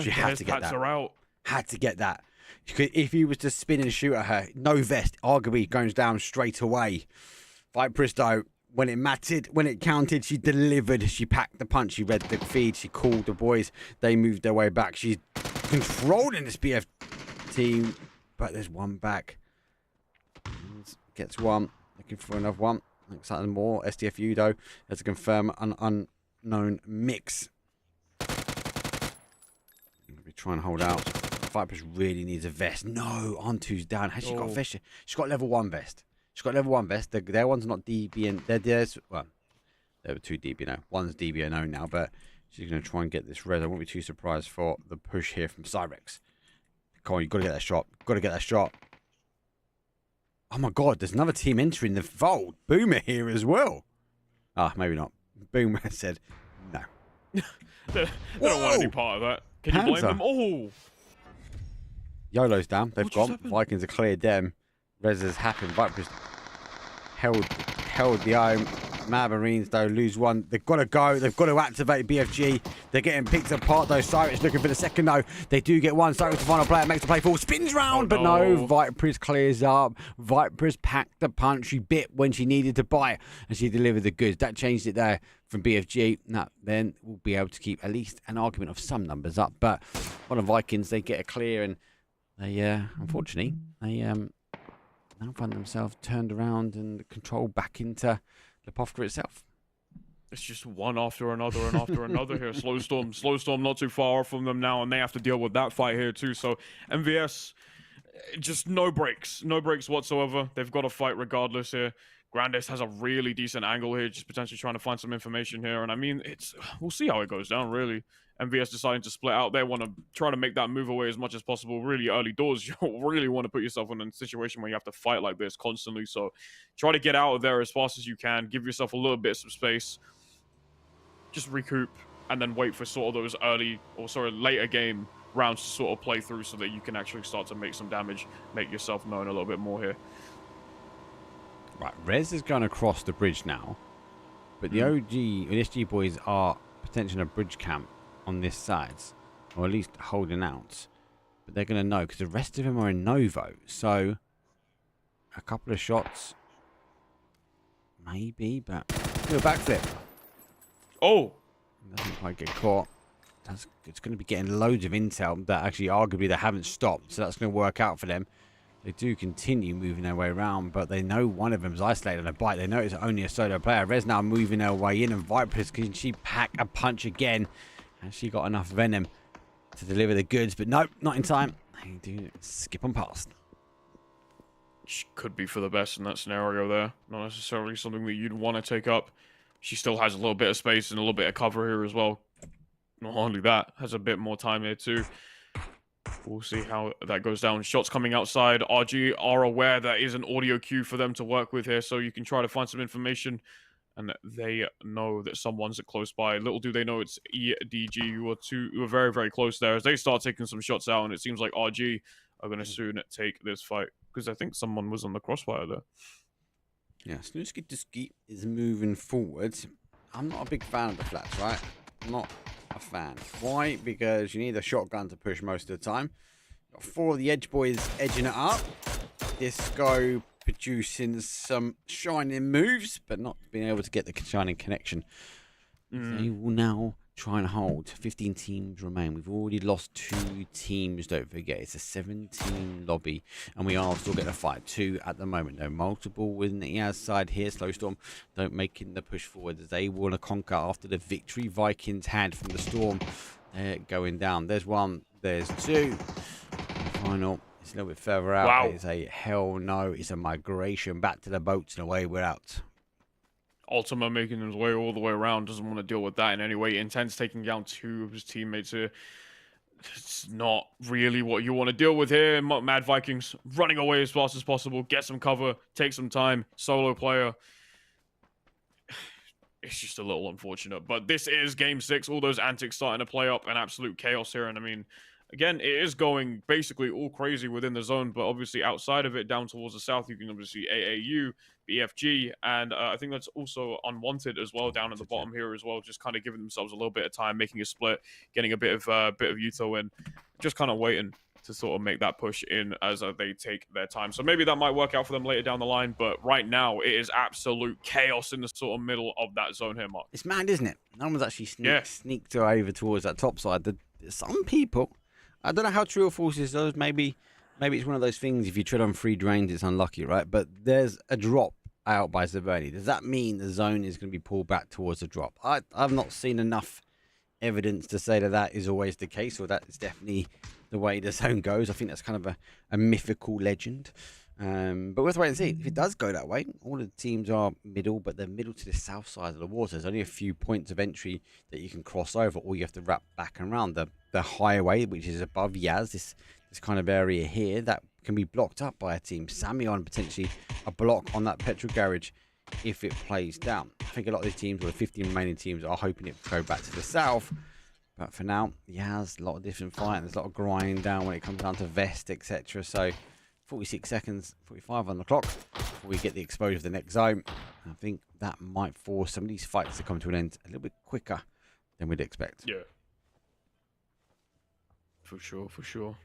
She had to get that. Out. Had to get that. If he was to spin and shoot at her, no vest, arguably goes down straight away. Vipers, though, when it mattered, when it counted, she delivered. She packed the punch. She read the feed. She called the boys. They moved their way back. She's controlling this BF team, but there's one back. Gets one. Looking for another one. Looks like more. SDFU, though, has to confirm an unknown mix. Try and hold out. Vipers really needs a vest. No, Antu's down. Has she got a vest? She's got level 1 vest. She's got level 1 vest. Their one's not DBN. Well, there were 2 DBNO. One's DBNO now, but she's going to try and get this res. I won't be too surprised for the push here from Cyrex. Come on, you've got to get that shot. Got to get that shot. Oh my God, there's another team entering the fold. Boomer here as well. Ah, maybe not. Boomer said no. They don't want any part of that. Can you blame them? Oh! YOLO's down. They've gone. Vikings are cleared them. Res has happened. Vipers held the own. Mad Marines, though, lose one. They've got to go. They've got to activate BFG. They're getting picked apart, though. Cyrus looking for the second, though. They do get one. Cyrus, the final player, makes the play forward. Spins round, but no. Vipers clears up. Vipers packed the punch. She bit when she needed to bite, and she delivered the goods. That changed it there from BFG. Now, then we'll be able to keep at least an argument of some numbers up. But one of Vikings, they get a clear, and they, unfortunately, they now find themselves turned around and controlled back into Lepovka itself. It's just one after another and after another here. Slow Storm not too far from them now, and they have to deal with that fight here too. So MVS, just no breaks whatsoever. They've got to fight regardless here. Grandis has a really decent angle here, just potentially trying to find some information here. And I mean, we'll see how it goes down, really. MVS deciding to split out. They want to try to make that move away as much as possible. Really early doors, you don't really want to put yourself in a situation where you have to fight like this constantly. So try to get out of there as fast as you can. Give yourself a little bit of space. Just recoup and then wait for sort of those later game rounds to sort of play through so that you can actually start to make some damage, make yourself known a little bit more here. Right, Rez is going across the bridge now, but the SG boys are potentially in a bridge camp on this side, or at least holding out. But they're going to know because the rest of them are in Novo. So a couple of shots, maybe, but do a backflip. Oh, Doesn't quite get caught. It's going to be getting loads of intel that actually arguably they haven't stopped. So that's going to work out for them. They do continue moving their way around, but they know one of them's isolated on a bite. They know it's only a solo player. Rez now moving her way in, and Viper's, can she pack a punch again? Has she got enough venom to deliver the goods? But nope, not in time. They do skip on past. Could be for the best in that scenario there. Not necessarily something that you'd want to take up. She still has a little bit of space and a little bit of cover here as well. Not only that, has a bit more time here too. We'll see how that goes down. Shots coming outside. RG are aware that is an audio cue for them to work with here, so you can try to find some information. And they know that someone's close by. Little do they know it's EDG who are very, very close there as they start taking some shots out, and it seems like RG are going to soon take this fight, because I think someone was on the crossfire there. Yeah, Snooski is moving forward. I'm not a big fan of the flats, right? I'm not a fan. Why? Because you need a shotgun to push most of the time. Got 4 of the edge boys edging it up. Disco producing some shining moves, but not being able to get the shining connection. They will now try and hold. 15 teams remain. We've already lost 2 teams, don't forget. It's a 17 lobby, and we are still getting a fight 2 at the moment. No multiple within the Yaz side here. Slowstorm don't making the push forward as they want to conquer after the victory Vikings had from the Storm. They're going down. There's 1, there's 2. Final. It's a little bit further out. Wow. It's a hell no. It's a migration back to the boats, and away we're out. Ultima making his way all the way around, doesn't want to deal with that in any way. Intense taking down 2 of his teammates here. It's not really what you want to deal with here. Mad Vikings running away as fast as possible, get some cover, take some time. Solo player. It's just a little unfortunate. But this is game 6. All those antics starting to play up, and absolute chaos here. And I mean, again, it is going basically all crazy within the zone, but obviously outside of it, down towards the south, you can obviously AAU, BFG, and I think that's also Unwanted as well down at the bottom here as well, just kind of giving themselves a little bit of time, making a split, getting a bit of Yuto in, just kind of waiting to sort of make that push in as they take their time. So maybe that might work out for them later down the line, but right now it is absolute chaos in the sort of middle of that zone here, Mark. It's mad, isn't it? No one's actually sneaked over towards that top side. Some people, I don't know how true or false this is. Maybe it's one of those things, if you tread on 3 drains, it's unlucky, right? But there's a drop out by Zaverni. Does that mean the zone is going to be pulled back towards the drop? I've not seen enough evidence to say that that is always the case, or that is definitely the way the zone goes. I think that's kind of a mythical legend. But we'll have to wait and see. If it does go that way, all the teams are middle, but they're middle to the south side of the water. There's only a few points of entry that you can cross over, or you have to wrap back and around. The highway, which is above Yaz, this kind of area here, that can be blocked up by a team. Samion potentially a block on that petrol garage if it plays down. I think a lot of these teams, or the 15 remaining teams, are hoping it to go back to the south. But for now, Yaz, a lot of different fighting. There's a lot of grind down when it comes down to vest, etc. So 46 seconds, 45 on the clock before we get the exposure of the next zone. I think that might force some of these fights to come to an end a little bit quicker than we'd expect. Yeah. For sure, for sure.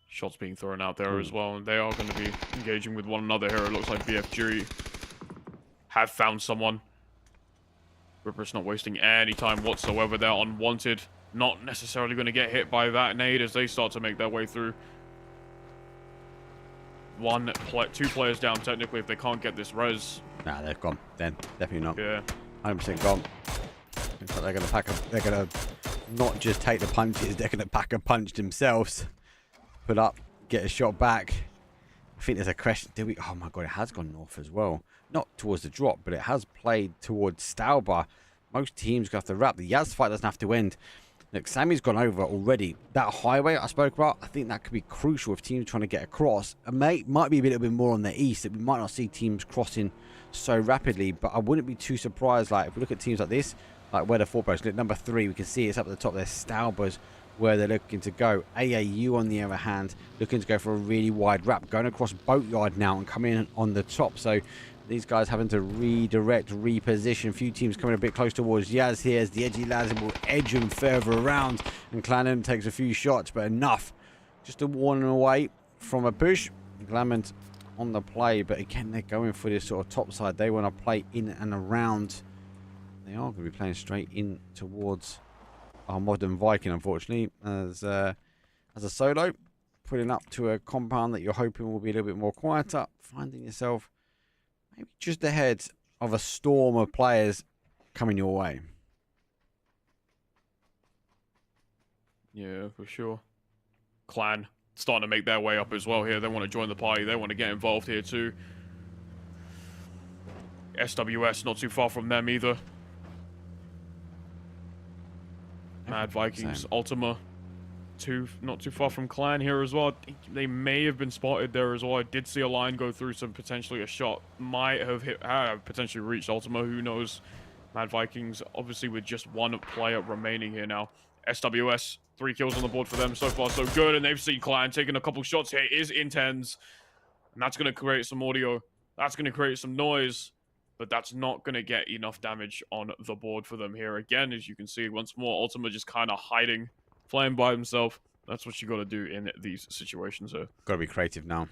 Shots being thrown out there as well, and they are going to be engaging with one another here. It looks like BFG have found someone. Ripper's not wasting any time whatsoever. They're Unwanted. Not necessarily going to get hit by that nade as they start to make their way through. 2 players down technically if they can't get this res. Nah, they're gone. Then definitely not. Yeah, 100% gone. Looks like they're going to pack a. They're going to not just take the punches. They're going to pack a punch themselves. Put up, get a shot back. I think there's a question. Did we? Oh my god, it has gone north as well. Not towards the drop, but it has played towards Stauber. Most teams go have to wrap. The Yaz fight doesn't have to end. Look, Sammy's gone over already. That highway I spoke about, I think that could be crucial if teams trying to get across. It might be a little bit more on the east, that we might not see teams crossing so rapidly, but I wouldn't be too surprised. Like, if we look at teams like this, like where the 4 post, look, number 3, we can see it's up at the top there. Stauber's where they're looking to go. AAU, on the other hand, looking to go for a really wide wrap, going across Boatyard now and coming in on the top. So these guys having to redirect, reposition. A few teams coming a bit close towards Yaz here as the edgy lads will edge them further around, and Clannon takes a few shots, but enough just to warn away from a push. Clement on the play, but again, they're going for this sort of top side. They want to play in and around. They are going to be playing straight in towards our modern Viking, unfortunately, as a solo, putting up to a compound that you're hoping will be a little bit more quieter, finding yourself maybe just ahead of a storm of players coming your way. Yeah, for sure. Clan starting to make their way up as well here. They want to join the party. They want to get involved here too. SWS not too far from them either. Mad Vikings, Same. Ultima, not too far from Clan here as well. They may have been spotted there as well. I did see a line go through, so potentially a shot might have potentially reached Ultima. Who knows? Mad Vikings, obviously with just one player remaining here now. SWS, 3 kills on the board for them. So far, so good. And they've seen Clan taking a couple shots here. It is intense. And that's going to create some audio. That's going to create some noise. But that's not going to get enough damage on the board for them here. Again, as you can see, once more, Ultima just kind of hiding, playing by himself. That's what you got to do in these situations here. Got to be creative now.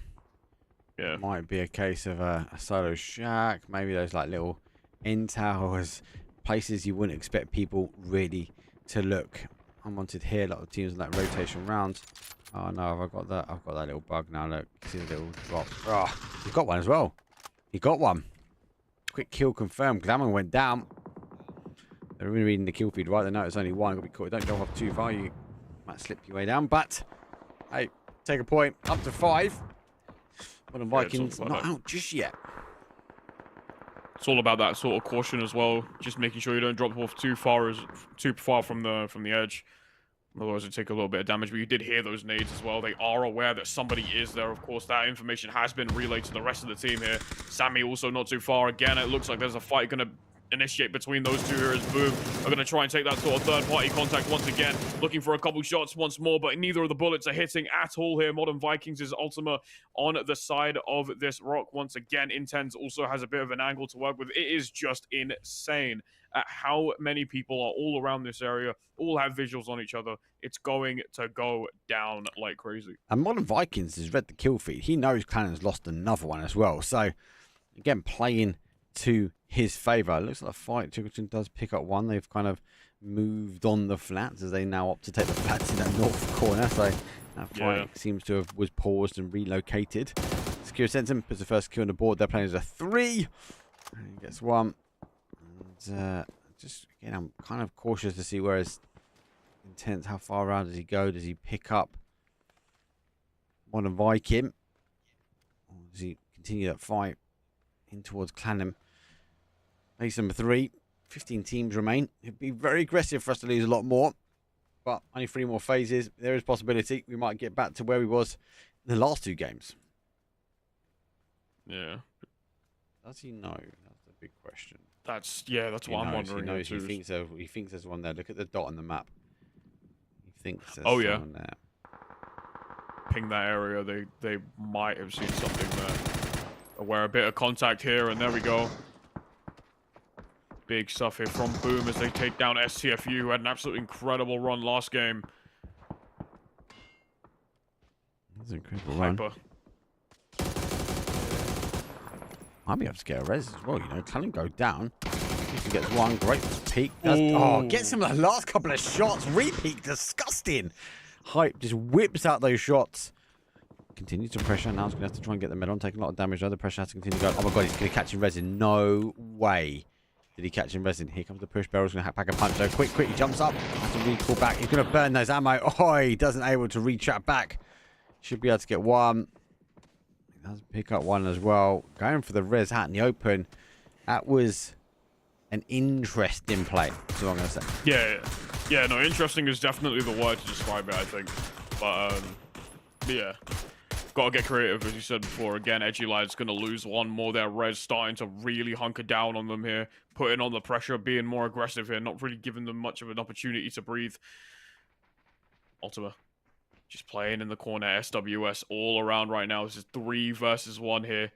Yeah. Might be a case of a solo shack, maybe those like little end towers, places you wouldn't expect people really to look. Unwanted here, a lot of teams on that rotation round. Oh no, I've got that little bug now. Look, see the little drop. Oh, he got one as well. He got one. Quick kill confirmed. Glamour went down. They're really reading the kill feed, right? They know it's only one. Got to be caught. Don't jump off too far. You might slip your way down. But hey, take a point. Up to 5. Well, the Vikings not out just yet. It's all about that sort of caution as well. Just making sure you don't drop off too far from the edge. Otherwise, it take a little bit of damage. But you did hear those nades as well. They are aware that somebody is there. Of course, that information has been relayed to the rest of the team here. Sammy also not too far. Again, it looks like there's a fight going to initiate between those two here as Boom are going to try and take that sort of third-party contact once again. Looking for a couple shots once more, but neither of the bullets are hitting at all here. Modern Vikings is Ultima on the side of this rock once again. Intense also has a bit of an angle to work with. It is just insane at how many people are all around this area, all have visuals on each other. It's going to go down like crazy. And Modern Vikings has read the kill feed. He knows Cannon's lost another one as well. So, again, playing to his favour. It looks like the fight. Chickleton does pick up one. They've kind of moved on the flats as they now opt to take the flats in that north corner. So, that fight seems to have was paused and relocated. Secure Sentinel puts the first kill on the board. They're playing as a 3. And he gets one. And just, again, I'm kind of cautious to see where his Intense. How far around does he go? Does he pick up Modern Viking? Or does he continue that fight in towards Clanham? Base number 3. 15 teams remain. It'd be very aggressive for us to lose a lot more. But only 3 more phases. There is possibility we might get back to where we was in the last 2 games. Yeah. Does he know? That's the big question. That's what I'm wondering. He knows. He thinks there's one there. Look at the dot on the map. He thinks there's someone there. Ping that area. They might have seen something there. Aware a bit of contact here, and there we go. Big stuff here from Boom as they take down STFU, who had an absolutely incredible run last game. That's an incredible run. Might be able to get a res as well, you know. Cannon go down. He gets one great peek. Gets him the last couple of shots. Repeat, disgusting. Hype just whips out those shots. Continues to pressure. Now he's going to have to try and get the medal on. Taking a lot of damage. The pressure has to continue going. Oh my god, he's going to catch him resin. No way did he catch him resin. Here comes the push barrel. He's going to hack back a punch. So quick, he jumps up. Has to recall back. He's going to burn those ammo. Oh, he doesn't able to retrap back. Should be able to get one. He does pick up one as well. Going for the res hat in the open. That was an interesting play. That's what I'm going to say. Yeah, no, interesting is definitely the word to describe it, I think. But, yeah. Gotta get creative, as you said before. Again, Edgy Light's gonna lose one more. Their res starting to really hunker down on them here. Putting on the pressure, being more aggressive here. Not really giving them much of an opportunity to breathe. Ultima. Just playing in the corner. SWS all around right now. This is 3 versus 1 here.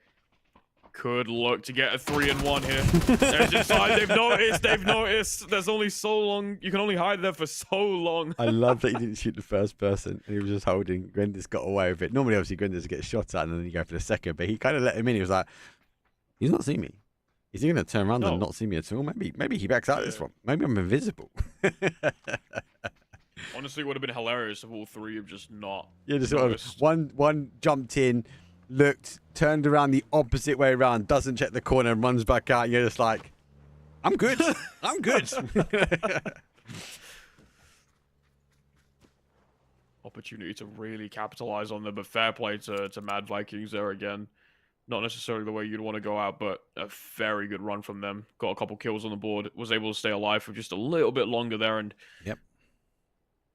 Could look to get a 3-1 here. There's inside. They've noticed. There's only so long. You can only hide there for so long. I love that he didn't shoot the first person. And he was just holding. Grendis got away with it. Normally, obviously, Grendis gets shot at and then you go for the second. But he kind of let him in. He was like, he's not seeing me. Is he going to turn around and not see me at all? Maybe he backs out this one. Maybe I'm invisible. Honestly, it would have been hilarious if all three have just not. Yeah, just sort of noticed. one jumped in, looked, turned around the opposite way around, doesn't check the corner, and runs back out. And you're just like, I'm good. I'm good. Opportunity to really capitalize on them, but fair play to Mad Vikings there again. Not necessarily the way you'd want to go out, but a very good run from them. Got a couple kills on the board. Was able to stay alive for just a little bit longer there, and Yep.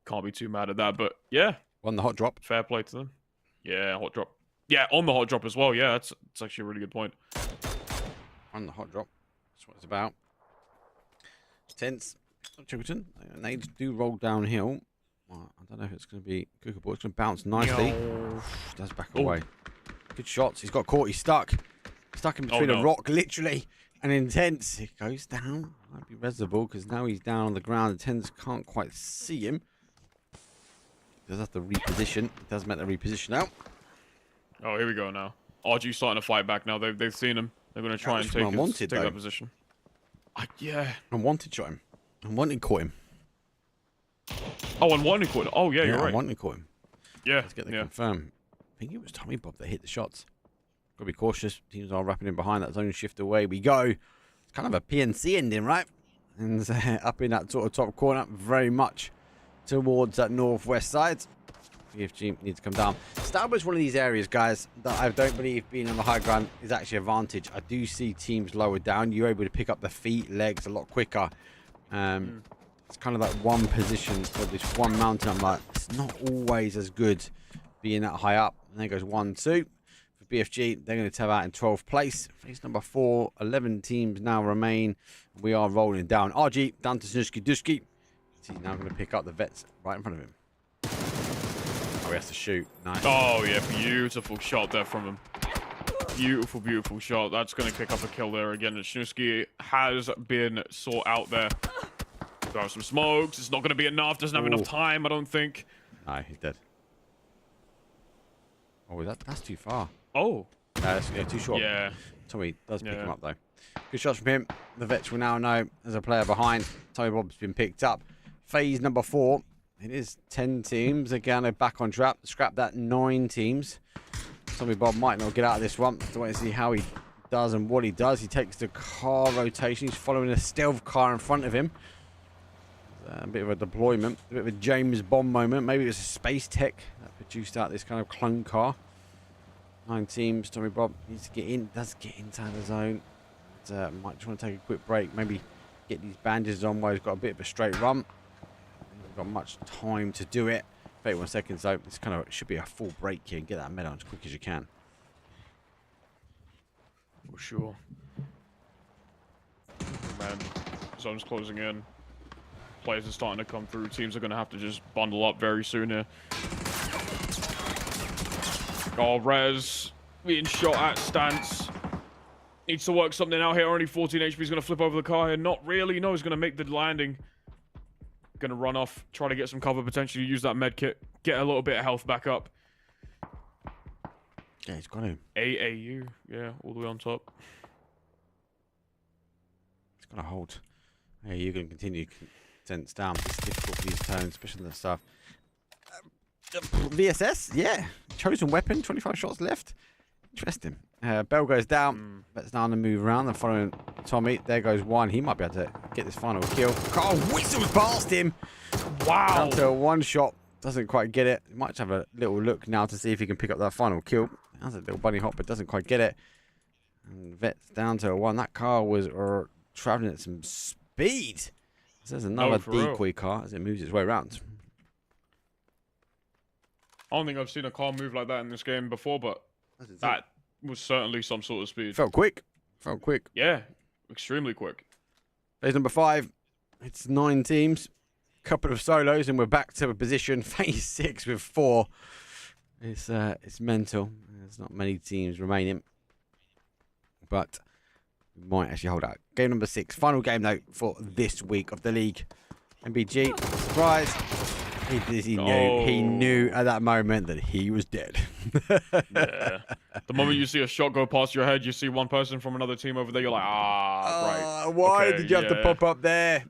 Can't be too mad at that. But yeah, Won the hot drop. fair play to them. Yeah, hot drop. Yeah, on the hot drop as well. Yeah, that's actually a really good point. On the hot drop. That's what it's about. Tense. Chilton. They do roll downhill. Well, I don't know if it's going to be Cookable. It's going to bounce nicely. Does back away. Good shots. He's got caught. He's stuck. Stuck in between a rock, literally. And Intense. It goes down. Might be reservoir because now he's down on the ground. Intense can't quite see him. Does have to reposition. It does make the reposition out. Oh, here we go now. RG starting to fight back now. They've seen him. They're going to try and take that position. Yeah. Unwanted shot him. Unwanted caught him. Oh, unwanted caught him. Oh, yeah, you're right. Unwanted caught him. Yeah. Let's get the confirm. I think it was Tommy Bob that hit the shots. Got to be cautious. Teams are wrapping in behind that zone shift away. We go. It's kind of a PNC ending, right? And up in that sort of top corner, very much towards that northwest side. PFG needs to come down. Starboard's one of these areas, guys, that I don't believe being on the high ground is actually an advantage. I do see teams lower down. You're able to pick up the feet, legs a lot quicker. It's kind of like one position for this one mountain. I'm like, it's not always as good being that high up. And there goes 1-2 for BFG. They're going to tab out in 12th place. Phase number 4. 11 teams now remain. We are rolling down. RG down to Snuski Duski. He's now going to pick up the vets right in front of him. Oh, he has to shoot. Nice. Oh, yeah, beautiful shot there from him. Beautiful, beautiful shot. That's going to pick up a kill there again. And Snuski has been sought out there. Throw some smokes. It's not going to be enough. Doesn't have enough time, I don't think. No, he's dead. Oh, that's too far. Oh. That's too short. Yeah. Tommy does pick him up, though. Good shots from him. The vets will now know there's a player behind. Tommy Bob's been picked up. Phase number 4. It is 10 teams. Again, they're back on track. Scrap that 9 teams. Tommy Bob might not get out of this one. So wait to see how he does and what he does. He takes the car rotation. He's following a stealth car in front of him. A bit of a deployment, a bit of a James Bond moment. Maybe it was a space tech that produced out this kind of clone car. 9 teams. Tommy Bob needs to get in. Does get inside the zone. But, might just want to take a quick break. Maybe get these bandages on while he's got a bit of a straight run. He's got much time to do it. 31 seconds though. This kind of should be a full break here and get that medal as quick as you can. For sure. Man, zone's closing in. Players are starting to come through. Teams are going to have to just bundle up very soon here. Oh, Rez being shot at stance. Needs to work something out here. Only 14 HP. He's going to flip over the car here. Not really. No, he's going to make the landing. Going to run off. Try to get some cover. Potentially use that med kit. Get a little bit of health back up. Yeah, he's got him. AAU. Yeah, all the way on top. He's got to hold. Yeah, you're going to continue. Sense down. It's difficult for these turns, especially the stuff. VSS, yeah. Chosen weapon, 25 shots left. Interesting. Bell goes down. That's now on the move around. They're following Tommy. There goes 1. He might be able to get this final kill. Carl whistles past him. Wow. Down to a 1 shot. Doesn't quite get it. He might have a little look now to see if he can pick up that final kill. Has a little bunny hop, but doesn't quite get it. And Vet's down to a 1. That car was traveling at some speed. There's another decoy car as it moves its way around. I don't think I've seen a car move like that in this game before, but that was certainly some sort of speed. Felt quick. Felt quick. Yeah, extremely quick. Phase number 5. It's 9 teams. Couple of solos, and we're back to a position. Phase 6 with 4. It's mental. There's not many teams remaining, but we might actually hold out. Game number 6. Final game, though, for this week of the league. MBG. Surprise. He knew. Oh. He knew at that moment that he was dead. Yeah. The moment you see a shot go past your head, you see one person from another team over there. You're like, right. Why Okay, did you have to yeah. pop up there?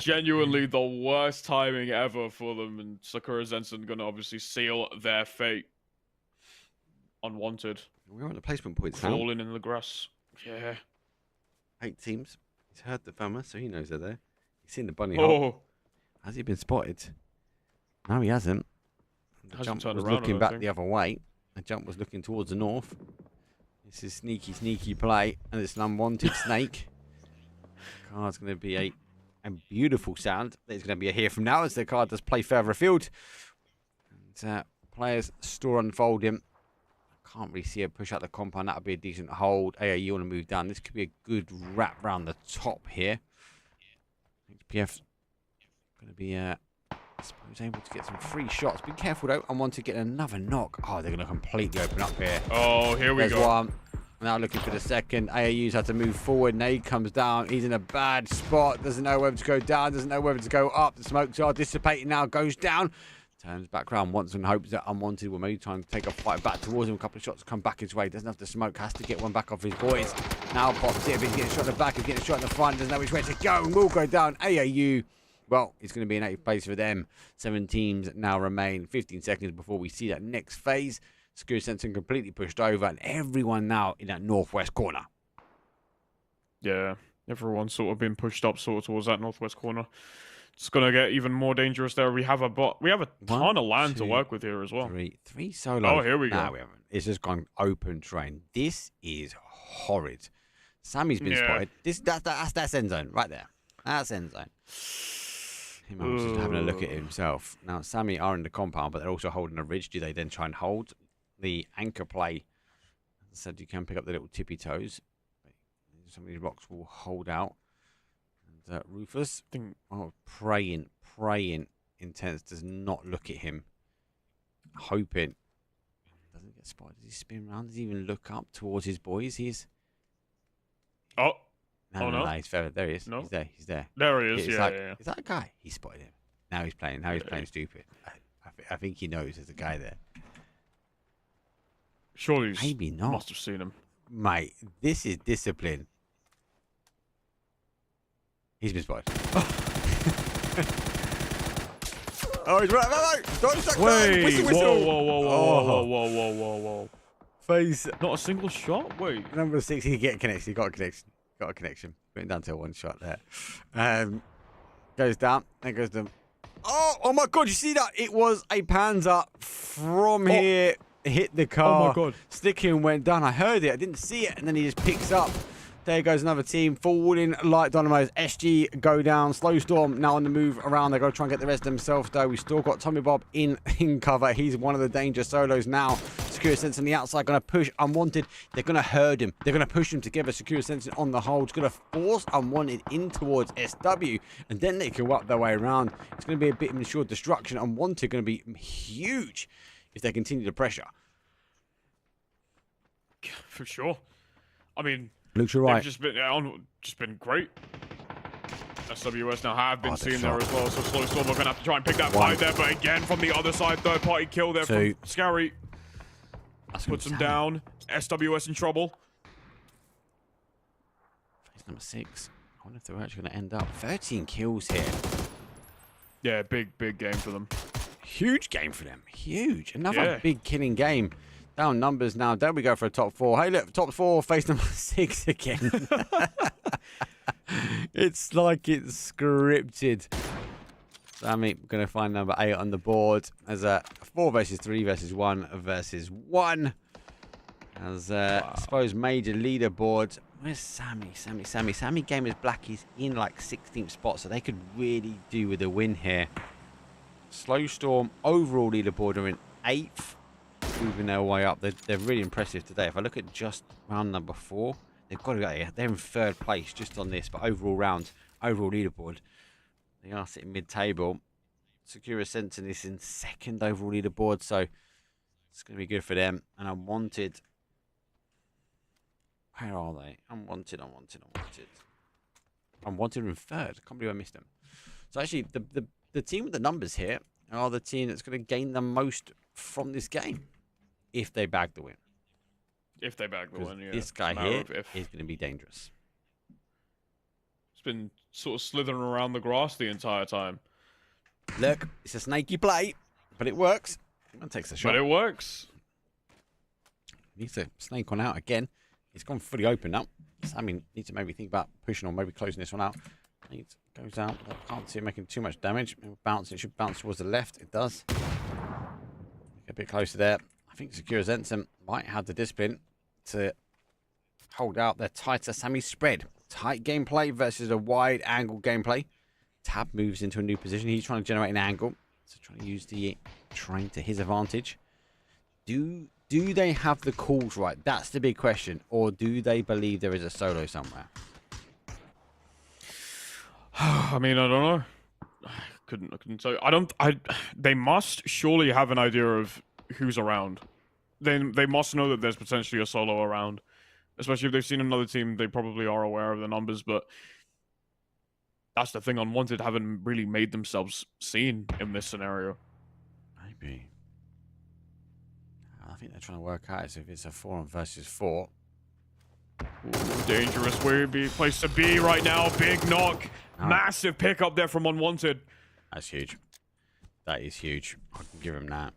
Genuinely the worst timing ever for them, and Sakura Zenson gonna obviously seal their fate. Unwanted. We're on the placement points now. Crawling in the grass. Yeah. 8 teams. He's heard the thumber, so he knows they're there. He's seen the bunny hop. Oh. Has he been spotted? No, he hasn't. The Hasn't jump turned was around, I looking don't back think. the other way. The jump was looking towards the north. This is sneaky play, and it's an unwanted snake. Card's going to be a beautiful sound. There's going to be a here from now as the card does play further afield. And players still unfolding. Can't really see a push out the compound. That would be a decent hold. you want to move down. This could be a good wrap round the top here. HPF going to be, I suppose, able to get some free shots. Be careful though. I want to get another knock. Oh, they're going to completely open up here. Oh, here we There's go. one. Now looking for the second. AAU's had to move forward. Nade comes down. He's in a bad spot. Doesn't know whether to go down. Doesn't know whether to go up. The smokes are dissipating now. Goes down. Turns back around once and hopes that Unwanted will maybe try and take a fight back towards him. A couple of shots come back his way. Doesn't have the smoke. Has to get one back off his boys. Now positive. He's getting shot in the back. He's getting shot in the front. Doesn't know which way to go and will go down. AAU. Well, it's going to be an 8th place for them. 7 teams now remain. 15 seconds before we see that next phase. Security Sensen completely pushed over, and everyone now in that northwest corner. Yeah, everyone's sort of been pushed up sort of towards that northwest corner. It's gonna get even more dangerous there. We have a ton of land to work with here as well. Three solos. Oh, here we go. No, we haven't. It's just gone open terrain. This is horrid. Sammy's been spotted. That's end zone right there. That's end zone. Him was just having a look at it himself. Now Sammy are in the compound, but they're also holding a ridge. Do they then try and hold the anchor play? As I said, you can pick up the little tippy toes. Some of these rocks will hold out. And Rufus, praying. Intense does not look at him. Hoping. Doesn't get spotted. Does he spin around? Does he even look up towards his boys? He's... Oh. No, he's further. There he is. No. He's there. There he is. Yeah. Is that a guy? He spotted him. Now he's playing. Playing stupid. I think he knows there's a guy there. Surely Maybe not. Must have seen him. Mate, this is discipline. He's been spotted. Oh, he's right. Don't stuck down. Wait. Whistle. Whoa. Face. Not a single shot? Wait. Number 6, he got a connection. Got a connection. Went down to a 1 shot there. Goes down. Then goes to... Oh my God, you see that? It was a Panzer from here. Hit the car. Oh my God. Sticking went down. I heard it. I didn't see it. And then he just picks up. There goes another team. Forwarding light dynamos. SG go down. Slow Storm now on the move around. They're going to try and get the rest themselves, though. We've still got Tommy Bob in cover. He's one of the danger solos now. Security Sense on the outside. Going to push Unwanted. They're going to herd him. They're going to push him together. Security Sense on the hold. It's going to force Unwanted in towards SW. And then they can work their way around. It's going to be a bit of ensured destruction. Unwanted going to be huge if they continue the pressure. For sure. I mean, Luke's right. they've just been great. SWS now have been seen there as well, so Slow Storm are going to have to try and pick that fight there, but again, from the other side, third party kill there from Scary. Puts him down. SWS in trouble. Phase number 6. I wonder if they're actually going to end up 13 kills here. Yeah, big game for them. Huge game for them. Huge. Another big killing game. Down numbers now. There we go for a top 4. Hey, look, top 4, face number 6 again. It's like it's scripted. Sammy going to find number 8 on the board as a 4 versus 3 versus 1 versus 1. As I suppose major leaderboard. Where's Sammy? Sammy game is black. He's in like 16th spot, so they could really do with a win here. Slow Storm overall leaderboard are in 8th. Moving their way up. They're really impressive today. If I look at just round number 4, they've got to go. They're in 3rd place just on this, but overall leaderboard, they are sitting mid-table. Secura Sentinel is in 2nd overall leaderboard, so it's going to be good for them. And Unwanted, where are they? Unwanted are in 3rd. I can't believe I missed them. So actually, the the team with the numbers here are the team that's going to gain the most from this game if they bag the win. If they bag the 'Cause win, yeah. this guy It's a matter here of if. is going to be dangerous. It's been sort of slithering around the grass the entire time. Look, it's a snaky play, but it works. It takes a shot. But it works. Needs to snake one out again. It's gone fully open now. Sammy needs to maybe think about pushing or maybe closing this one out. Goes out. Can't see it making too much damage. Bounce. It should bounce towards the left. It does. A bit closer there. I think Secure Zenson might have the discipline to hold out their tighter Sammy spread. Tight gameplay versus a wide angle gameplay. Tab moves into a new position. He's trying to generate an angle. So trying to use the terrain to his advantage. Do they have the calls right? That's the big question. Or do they believe there is a solo somewhere? I mean, I don't know. I couldn't tell you. They must surely have an idea of who's around. They must know that there's potentially a solo around. Especially if they've seen another team, they probably are aware of the numbers, but that's the thing. Unwanted haven't really made themselves seen in this scenario. Maybe. I think they're trying to work out if it's a 4 versus 4. Ooh, dangerous place to be right now. Big knock. Oh. Massive pick up there from Unwanted. That's huge. That is huge. I can give him that.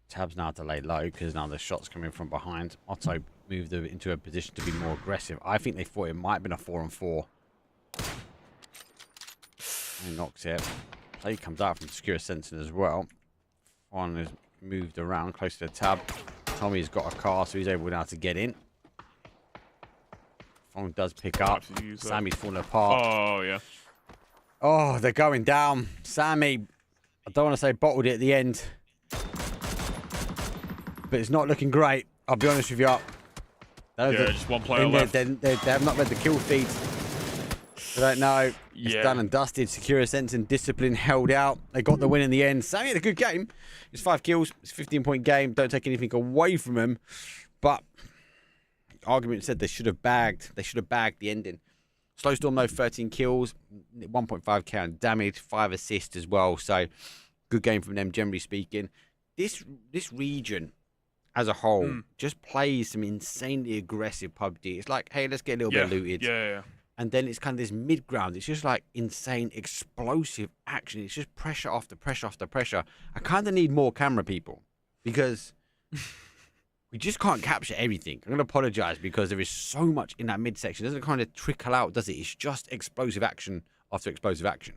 Tab's now to lay low because now the shot's coming from behind. Otto moved into a position to be more aggressive. I think they thought it might have been a 4-on-4. He knocks it. Play comes out from Secure Sensing as well. One is moved around close to the Tab. Tommy's got a car, so he's able now to get in. Fong does pick up. Sammy's falling apart. Oh, yeah. Oh, they're going down. Sammy, I don't want to say bottled it at the end, but it's not looking great. I'll be honest with you. Just one player left. They have not read the kill feeds. I don't know. It's Yeah. done and dusted. Secure Sense and Discipline held out. They got the win in the end. Sammy had a good game. It's 5 kills. It's a 15-point game. Don't take anything away from him. But argument said they should have bagged. They should have bagged the ending. Slow Storm though, 13 kills, 1.5k on damage, 5 assists as well. So good game from them, generally speaking. This region as a whole just plays some insanely aggressive PUBG. It's like, hey, let's get a little bit looted. Yeah. And then it's kind of this mid-ground. It's just like insane, explosive action. It's just pressure after pressure after pressure. I kind of need more camera people because we just can't capture everything. I'm going to apologize because there is so much in that midsection. It doesn't kind of trickle out, does it? It's just explosive action after explosive action.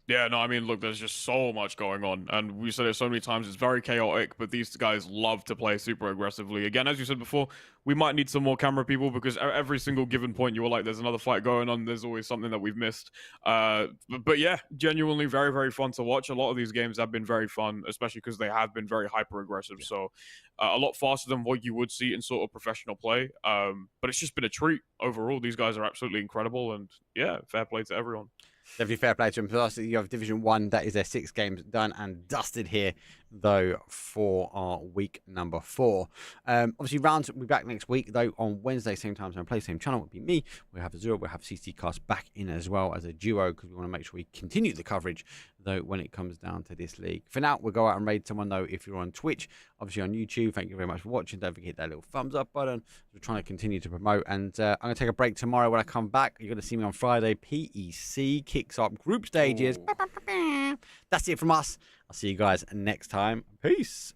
Yeah, no, I mean, look, there's just so much going on. And we said it so many times, it's very chaotic, but these guys love to play super aggressively. Again, as you said before, we might need some more camera people because every single given point you were like, there's another fight going on. There's always something that we've missed. But yeah, genuinely very, very fun to watch. A lot of these games have been very fun, especially because they have been very hyper aggressive. Yeah. So a lot faster than what you would see in sort of professional play. But it's just been a treat overall. These guys are absolutely incredible. And yeah, fair play to everyone. Definitely fair play to them. Plus, you have Division 1. That is their 6 games done and dusted here, though, for our week number 4. Obviously, rounds will be back next week, though, on Wednesday, same time, same place, same channel. It will be me. We'll have Azura. We'll have CC Cast back in as well as a duo because we want to make sure we continue the coverage, though, when it comes down to this league. For now, we'll go out and raid someone, though, if you're on Twitch. Obviously, on YouTube, thank you very much for watching. Don't forget to hit that little thumbs up button. We're trying to continue to promote. And I'm going to take a break tomorrow when I come back. You're going to see me on Friday. PEC kicks up group stages. That's it from us. I'll see you guys next time. Peace.